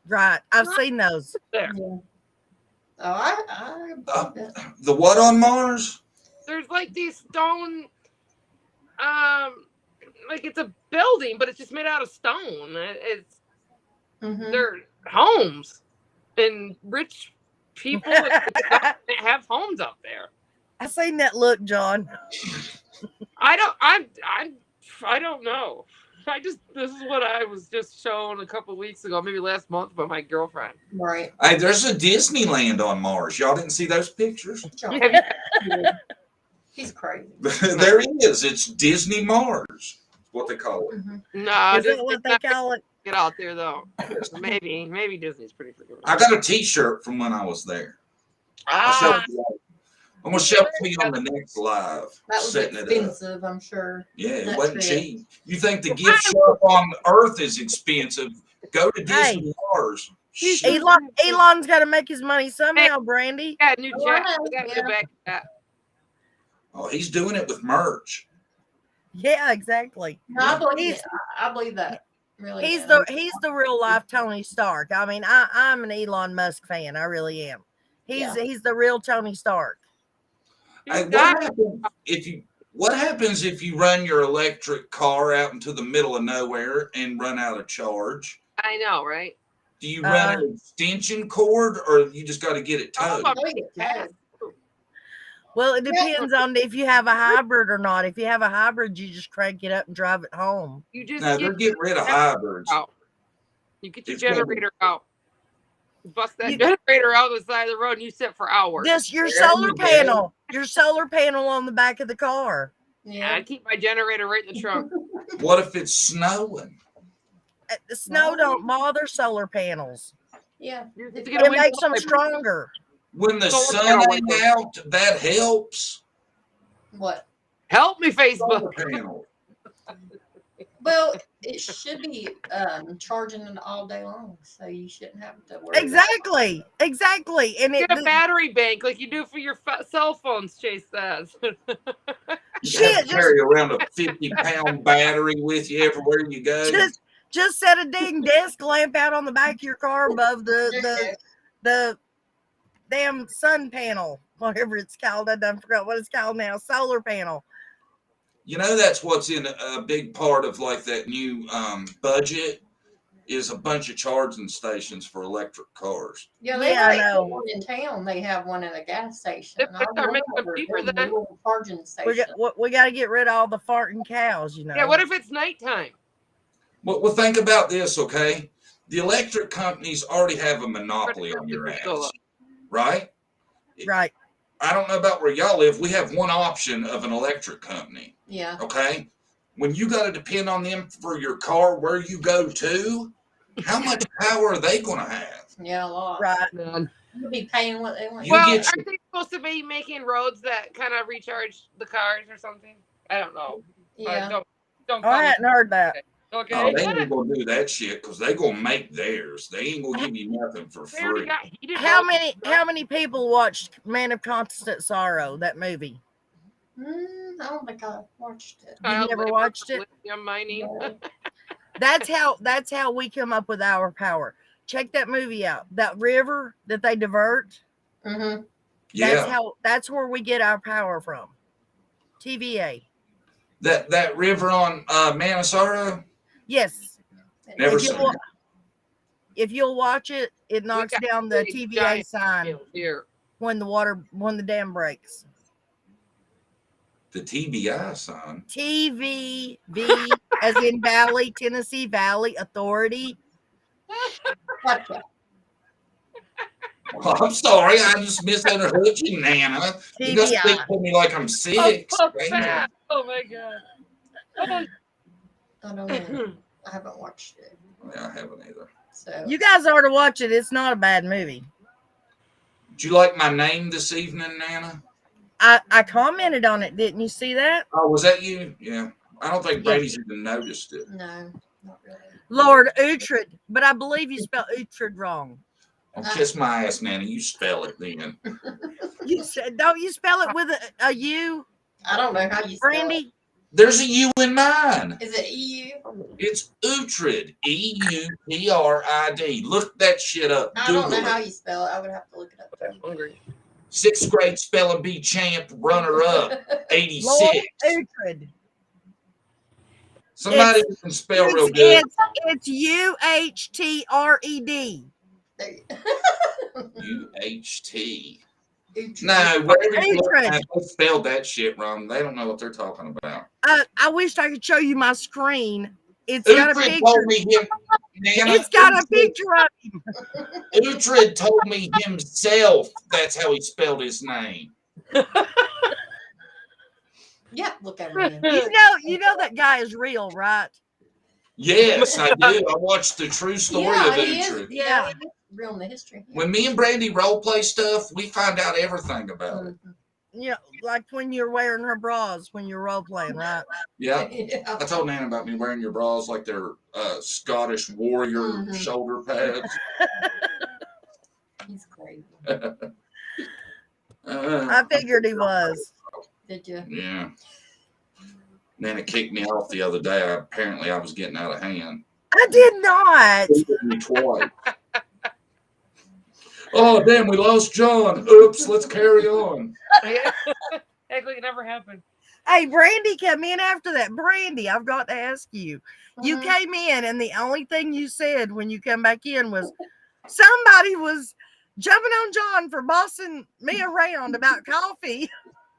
Right. I've seen those.
There.
Yeah. Oh, I believe it.
The what on Mars?
There's like these stone like it's a building, but it's just made out of stone. It's
Mhm.
they're homes. And rich people have homes up there.
I seen that look, John.
I don't know. This is what I was just shown a couple of weeks ago, maybe last month, by my girlfriend.
Right.
Hey, there's a Disneyland on Mars. Y'all didn't see those pictures?
John, he's crazy.
There is. It's Disney Mars. What they call it.
Mhm.
No,
Is that what they call it?
get out there though. Maybe Disney's pretty freaking.
I got a T-shirt from when I was there. I'm gonna show it to you on the next live.
That was
setting it up.
expensive, I'm sure.
Yeah, it
That
wasn't
trip.
cheap. You think the gift shop on Earth is expensive? Go to
Hey.
Disney Mars. Shit.
Elon's got to make his money somehow, Brandy.
Yeah, new
Oh,
jet.
I know,
We gotta
yeah.
get back to that.
Oh, he's doing it with merch.
Yeah, exactly.
No, I believe it. I believe that. Really.
He's
am.
the real life Tony Stark. I mean, I'm an Elon Musk fan. I really am.
Yeah.
He's the real Tony Stark.
Hey, what happens if you run your electric car out into the middle of nowhere and run out of charge?
I know, right?
Do you run an extension cord, or you just got to get it towed?
Oh, yeah.
Well, it depends on if you have a hybrid or not. If you have a hybrid, you just crank it up and drive it home.
You just
No, they're getting rid of hybrids.
out. You get your
It's better.
generator out. Bust that generator out on the side of the road and you sit for hours.
Just your
There
solar
you go.
panel. Your solar panel on the back of the car.
Yeah.
I keep my generator right in the trunk.
What if it's snowing?
The snow don't bother solar panels.
Yeah.
It's
It makes them stronger.
When the
Solar
sun
panel
ain't
works.
out, that helps.
What?
Help me,
Solar
Facebook.
panel.
Well, it should be charging it all day long, so you shouldn't have to worry.
Exactly. And
Get a battery bank like you do for your cell phones, Chase says.
You have
Shit,
to carry around a 50-pound battery with you everywhere you go.
just set a dang desk lamp out on the back of your car above the damn sun panel, whatever it's called. I done forgot what it's called now. Solar panel.
You know, that's what's in a big part of like that new budget is a bunch of charging stations for electric cars.
Yeah, they
Yeah, I
might have
know.
one in town. They have one at a gas station.
If they start making them cheaper,
there's a
then
little charging
We
station.
got to get rid of all the farting cows, you know.
yeah. What if it's nighttime?
Well, think about this, okay? The electric companies already have a monopoly on your ass, right?
Right.
I don't know about where y'all live. We have one option of an electric company,
Yeah.
okay? When you got to depend on them for your car, where you go to, how much power are they going to have?
Yeah, a lot.
Right.
Man.
You'll be paying what they want.
You
Well,
get
aren't they supposed to be making roads that kind of recharge the cars or something? I don't know.
Yeah.
Don't
Oh,
call
I
me.
hadn't heard that.
Okay.
Oh, they ain't gonna do that shit because they gonna make theirs. They ain't gonna give you nothing for
They already
free.
got heated
How
roads.
many people watched Man of Constant Sorrow, that movie?
I don't think I watched it.
You
Child
never
labor
watched
for
it?
lithium mining.
No.
That's how we come up with our power. Check that movie out. That river that they divert.
Mm-hmm.
Yeah,
That's where we get our power from. TVA.
that river on Manasara.
Yes.
Never
If
seen
you'll,
it.
if you'll watch it, it
We
knocks
got
down the
big,
TVA
giant
sign
field here.
when the dam breaks.
The TBI sign.
TVB as in Valley, Tennessee Valley Authority.
Gotcha.
Oh, I'm sorry, I just misunderstood you, Nana. You just speak
TBI.
to me like I'm
Oh,
six.
fuck
Damn.
that. Oh my god.
I don't know. I haven't watched it.
Yeah, I haven't either.
So
You guys are to watch it. It's not a bad movie.
Did you like my name this evening, Nana?
I commented on it. Didn't you see that?
Oh, was that you? Yeah. I don't think
Yes.
Brady's even noticed it.
no, not really.
Lord Uhtred, but I believe you spelled Uhtred wrong.
Oh, kiss my ass, Nana. You spell it then.
You said, don't you spell it with a U,
I don't know how you spell it.
Brandy?
There's a U in mine.
Is it EU?
It's Uhtred. Eutrid. Look that shit up.
I don't know
Google
how
it.
you spell it. I would have to look it up.
I'm hungry.
6th grade spelling bee champ, runner up,
Lord
86.
Uhtred.
Somebody who can spell real good.
It's UHTRED.
There you
UHT.
Uhtred.
No, whatever you look
Uhtred.
at, they spelled that shit wrong. They don't know what they're talking about.
I wished I could show you my screen. It's got a
Uhtred
picture.
told me him. Nana,
It's got a picture of him.
Uhtred told me himself that's how he spelled his name.
Yeah, look at him.
You know that guy is real, right?
Yes, I do. I watched the true story of
he is.
Uhtred.
Yeah, he is real in the history.
When me and Brandy role play stuff, we find out everything about it.
You know, like when you're wearing her bras when you're role playing, right?
Yeah.
Yeah.
I told Nan about me wearing your bras like they're Scottish warrior shoulder pads.
He's crazy.
I figured he was.
Did you?
Yeah. Nana kicked me off the other day. Apparently, I was getting out of hand.
I did not.
She hit me twice. Oh, damn, we lost John. Oops, let's carry on.
Act like it never happened.
Hey, Brandy came in after that. Brandy, I've got to ask you. You came in, and the only thing you said when you come back in was somebody was jumping on John for bossing me around about coffee.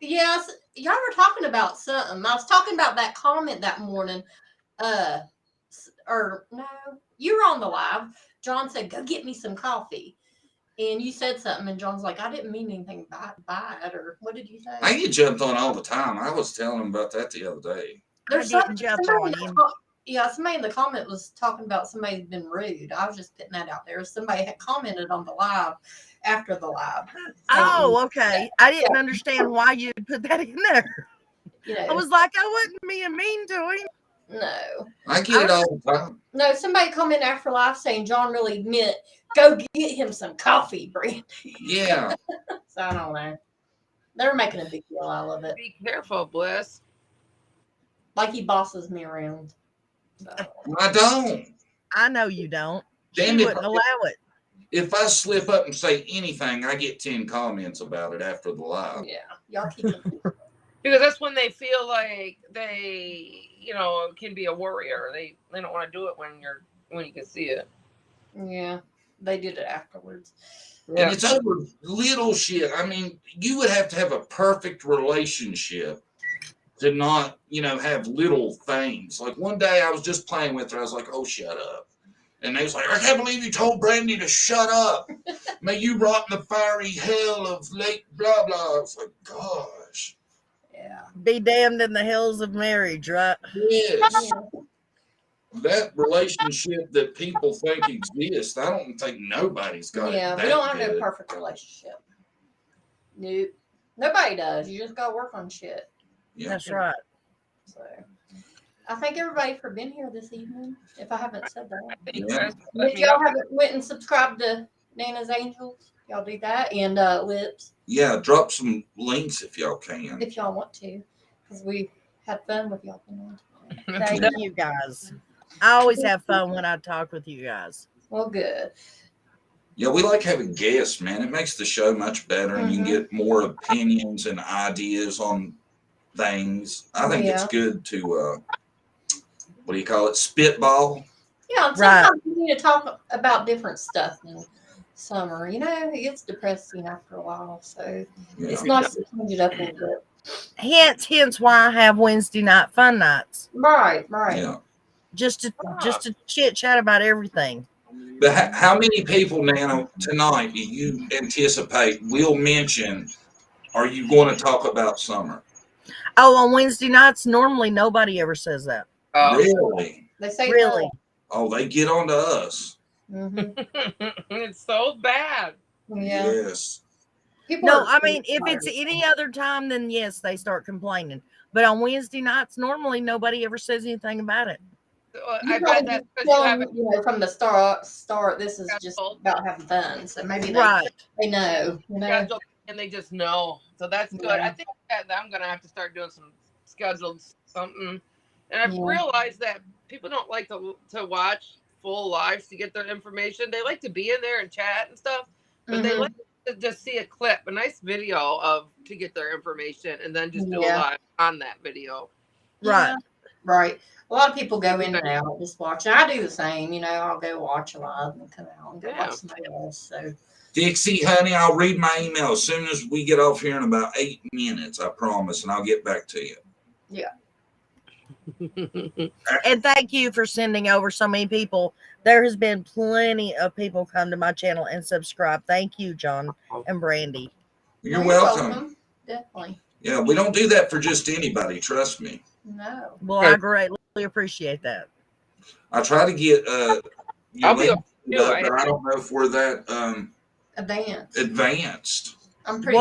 Yes, y'all were talking about something. I was talking about that comment that morning. Or no, you were on the live. John said, "Go get me some coffee," and you said something, and John's like, "I didn't mean anything by it," or what did you say?
I get jumped on all the time. I was telling him about that the other day.
There's
I didn't jump on him.
Yeah, somebody in the comment was talking about somebody's been rude. I was just putting that out there. Somebody had commented on the live after the live.
Oh, okay. I didn't understand why you'd put that in there.
You know,
I was like, I wasn't being mean to him.
no.
I get it all the time.
No, somebody commented after live saying John really meant go get him some coffee, Brandy.
Yeah.
So I don't know. They're making a big deal out of it.
Be careful, Bliss.
Like he bosses me around. So.
I don't.
I know you don't.
Damn
She
it.
wouldn't allow it.
If I slip up and say anything, I get 10 comments about it after the live.
Yeah, y'all keep it.
Because that's when they feel like they, can be a warrior. They don't want to do it when you're when you can see it.
Yeah, they did it afterwards.
And
Yeah.
it's over little shit. I mean, you would have to have a perfect relationship to not, have little things. Like one day I was just playing with her. I was like, oh, shut up. And they was like, I can't believe you told Brandy to shut up. May you rot in the fiery hell of Lake blah, blah. I was like, gosh.
Yeah.
Be damned in the hills of marriage, right?
Yes. That relationship that people think exists, I don't think nobody's got it.
Yeah, we don't have no perfect relationship. Nope. Nobody does. You just gotta work on shit.
Yeah.
That's right.
So I thank everybody for being here this evening. If I haven't said that.
Yeah.
If y'all haven't went and subscribed to Nana's Angels, y'all do that. And Lips.
Yeah, drop some links if y'all can.
If y'all want to. Because we had fun with y'all tonight.
Thank you guys. I always have fun when I talk with you guys.
Well, good.
Yeah, we like having guests, man. It makes the show much better, and you can get more opinions and ideas on things. I think it's good to, what do you call it, spitball?
Yeah, and sometimes we need to talk about different stuff in summer. It gets depressing after a while, so it's nice to change it up a little bit.
Hence why I have Wednesday night fun nights.
Right.
Yeah.
Just to chit chat about everything.
But how many people, Nana, tonight do you anticipate will mention, are you going to talk about summer?
Oh, on Wednesday nights, normally nobody ever says that.
Really?
They say
really.
Oh, they get on to us.
It's so bad.
Yeah.
Yes.
No, I mean, if it's any other time, then yes, they start complaining. But on Wednesday nights, normally nobody ever says anything about it.
I bet that's because you haven't.
From the start, this is just about having fun. So maybe they know.
And they just know. So that's good. I think that I'm going to have to start doing some scheduled something. And I've realized that people don't like to watch full lives to get their information. They like to be in there and chat and stuff, but they like to just see a clip, a nice video to get their information, and then just do a live on that video.
Right.
Right. A lot of people go in and out just watching. I do the same. I'll go watch a live and come out and go watch somebody else. So.
Dixie, honey, I'll read my email as soon as we get off here in about 8 minutes, I promise, and I'll get back to you.
Yeah.
And thank you for sending over so many people. There has been plenty of people come to my channel and subscribe. Thank you, John and Brandy.
You're welcome.
Definitely.
Yeah, we don't do that for just anybody, trust me.
No.
Well, I greatly appreciate that.
I try to get
I'll be
but I don't know if we're that advanced.
I'm pretty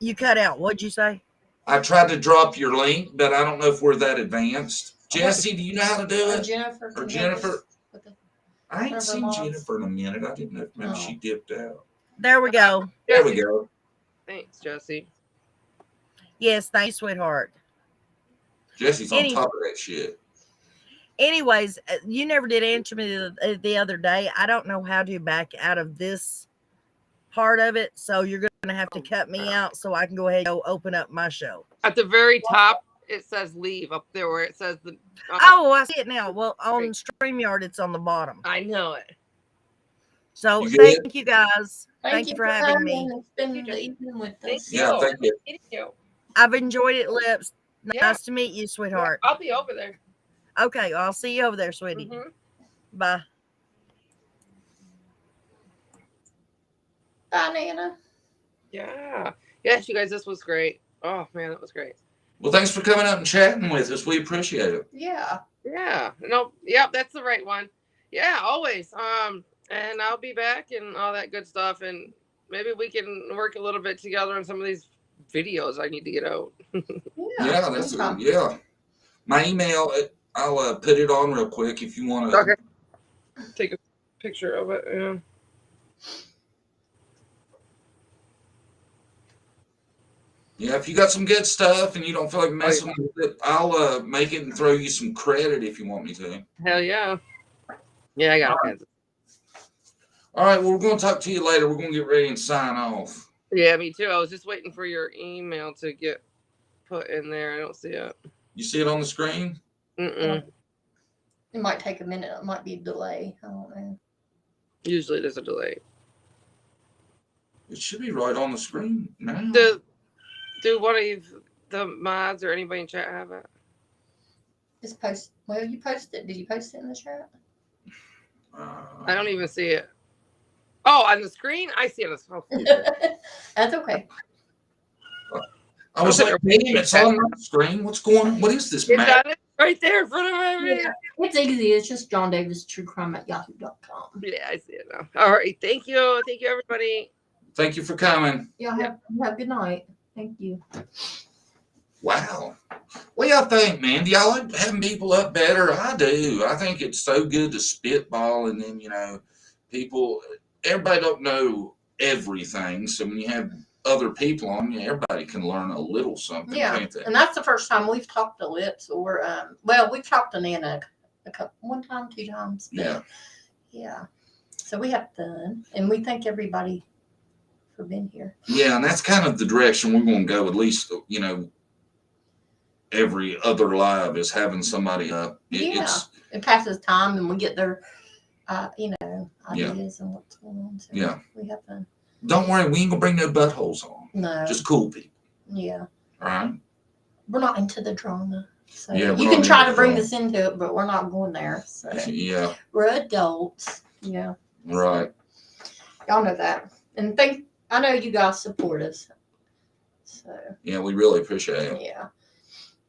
you cut out. What'd you say?
I tried to drop your link, but I don't know if we're that advanced. Jesse, do you know how to do it? Jennifer. I ain't seen Jennifer in a minute. I didn't know if maybe she dipped out.
There we go.
There we go.
Thanks, Jesse.
Yes, thanks, sweetheart.
Jesse's on top of that shit.
Anyways, you never did answer me the other day. I don't know how to back out of this part of it, so you're going to have to cut me out so I can go ahead and go open up my show.
At the very top, it says leave up there where it says the.
Oh, I see it now. Well, on StreamYard, it's on the bottom.
I know it.
So thank you guys. Thank you for having me.
Spending the evening with us.
Yeah, thank you.
I've enjoyed it, Lips. Nice to meet you, sweetheart.
I'll be over there.
Okay, I'll see you over there, sweetie. Bye.
Bye, Nana.
Yeah. Yes, you guys, this was great. Oh, man, that was great.
Well, thanks for coming up and chatting with us. We appreciate it.
Yeah.
Yeah. No, yep, that's the right one. Yeah, always. And I'll be back and all that good stuff. And maybe we can work a little bit together on some of these videos I need to get out.
Yeah, that's my email. I'll put it on real quick if you want to.
Okay. Take a picture of it. Yeah.
Yeah, if you got some good stuff and you don't feel like messing with it, I'll make it and throw you some credit if you want me to.
Hell yeah. Yeah, I got all kinds of.
All right, well, we're going to talk to you later. We're going to get ready and sign off.
Yeah, me too. I was just waiting for your email to get put in there. I don't see it.
You see it on the screen?
Mm-mm.
It might take a minute. It might be a delay. I don't know.
Usually there's a delay.
It should be right on the screen now.
Do one of the mods or anybody in chat have it?
Just post. Well, you posted it. Did you post it in the chat?
I don't even see it. Oh, on the screen? I see it. Oh,
That's okay.
I was like, damn, it's on the screen. What's going on? What is this, Matt?
It right there in front of me.
Yeah, it's easy. It's just John Davis True Crime at yahoo.com.
Yeah, I see it now. All right. Thank you. Thank you, everybody.
Thank you for coming.
Y'all have a good night. Thank you.
Wow. What do y'all think, man? Do y'all like having people up better? I do. I think it's so good to spitball, and then, everybody don't know everything. So when you have other people on, everybody can learn a little something.
Yeah,
Can't they?
and that's the first time we've talked to Lips, or we've talked to Nana one time, 2 times. Yeah. So we have fun, and we thank everybody for being here.
Yeah, and that's kind of the direction we're going to go. At least, every other live is having somebody up.
It passes time, and we get their, ideas and what's going on. So we have fun.
Don't worry, we ain't gonna bring no buttholes on.
No.
Just cool people.
Yeah.
All right.
We're not into the drama. So
Yeah,
you can try to bring us into it, but we're not going there. So
yeah.
We're adults. Yeah.
Right.
Y'all know that. And I know you guys support us. So
yeah, we really appreciate it.
Yeah.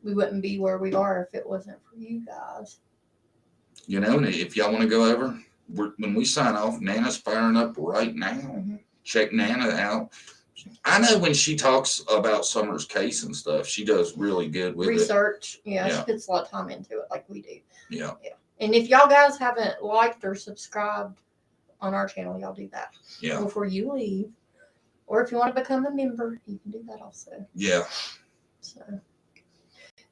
We wouldn't be where we are if it wasn't for you guys.
And if y'all want to go over, when we sign off, Nana's firing up right now.
Mm-hmm.
Check Nana out. I know when she talks about Summer's case and stuff, she does really good with
research.
it.
Yeah, she puts a lot of time into it like we do.
Yeah.
And if y'all guys haven't liked or subscribed on our channel, y'all do that before you leave. Or if you want to become a member, you can do that also.
Yeah.
So,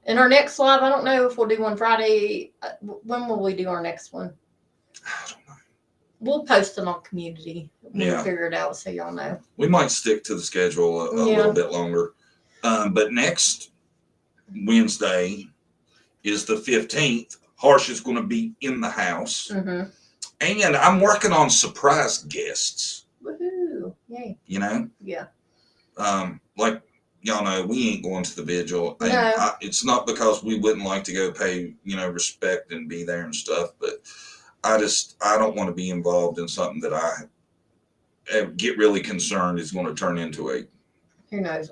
in our next live, I don't know if we'll do one Friday. When will we do our next one?
I don't know.
We'll post it on community. We'll figure it out so y'all know.
We might stick to the schedule a little bit longer. But next Wednesday is the 15th. Harsh is going to be in the house.
Mm-hmm.
And I'm working on surprise guests.
Woohoo. Yay.
Yeah. Like y'all know, we ain't going to the vigil.
No.
It's not because we wouldn't like to go pay, respect and be there and stuff, but I don't want to be involved in something that I get really concerned is going to turn into a
who knows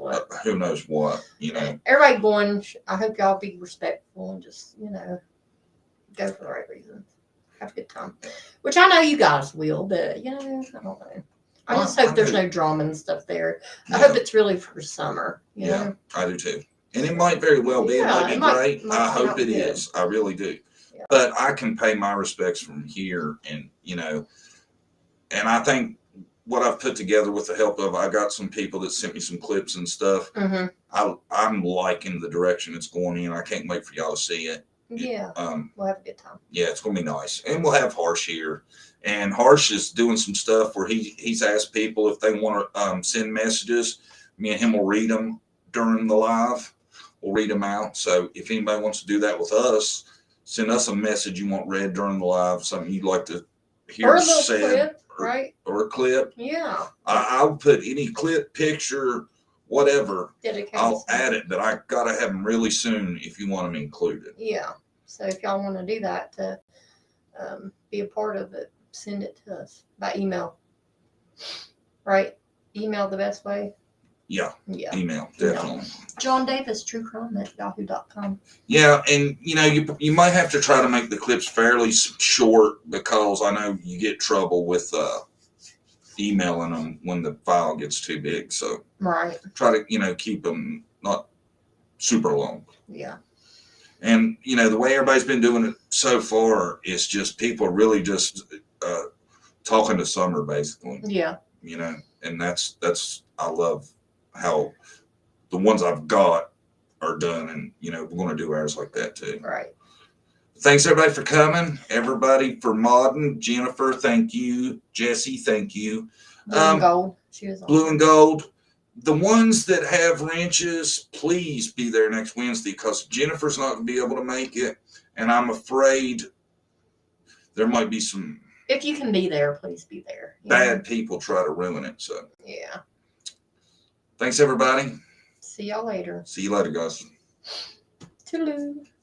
what.
Everybody
going, I hope y'all be respectful and just, go for the right reasons. Have a good time. Which I know you guys will, but, I don't know. I just hope there's no drama and stuff there. I hope it's really for summer. You know?
I do too. And it might very well be. It might be great. I hope it is. I really do. Yeah. But I can pay my respects from here, and and I think what I've put together with the help of, I got some people that sent me some clips and stuff.
Mm-hmm.
I'm liking the direction it's going in. I can't wait for y'all to see it.
Yeah. We'll have a good time.
Yeah, it's gonna be nice, and we'll have Harsh here. And Harsh is doing some stuff where he's asked people if they want to send messages. Me and him will read them during the live. We'll read them out. So if anybody wants to do that with us, send us a message you want read during the live, something you'd like to hear said,
clip, right?
Or a clip.
Yeah.
I'll put any clip, picture, whatever.
Dedicated
I'll add it, but I gotta have them really soon if you want them included.
Yeah. So if y'all want to do that to be a part of it, send it to us by email. Right? Email the best way.
Yeah. Email, definitely.
John Davis, True Crime at yahoo.com.
Yeah, and you might have to try to make the clips fairly short, because I know you get trouble with emailing them when the file gets too big. So try to keep them not super long.
Yeah.
And the way everybody's been doing it so far is just people really just talking to Summer, basically.
Yeah.
And that's I love how the ones I've got are done, and we're going to do ours like that too.
Right.
Thanks everybody for coming. Everybody for modding. Jennifer, thank you. Jesse, thank you.
Blue and gold. She was
Blue and gold. The ones that have wrenches, please be there next Wednesday, because Jennifer's not going to be able to make it, and I'm afraid there might be some
If you can be there, please be there.
bad people try to ruin it. So
Yeah.
thanks, everybody.
See y'all later.
See you later, guys.
Toodaloo.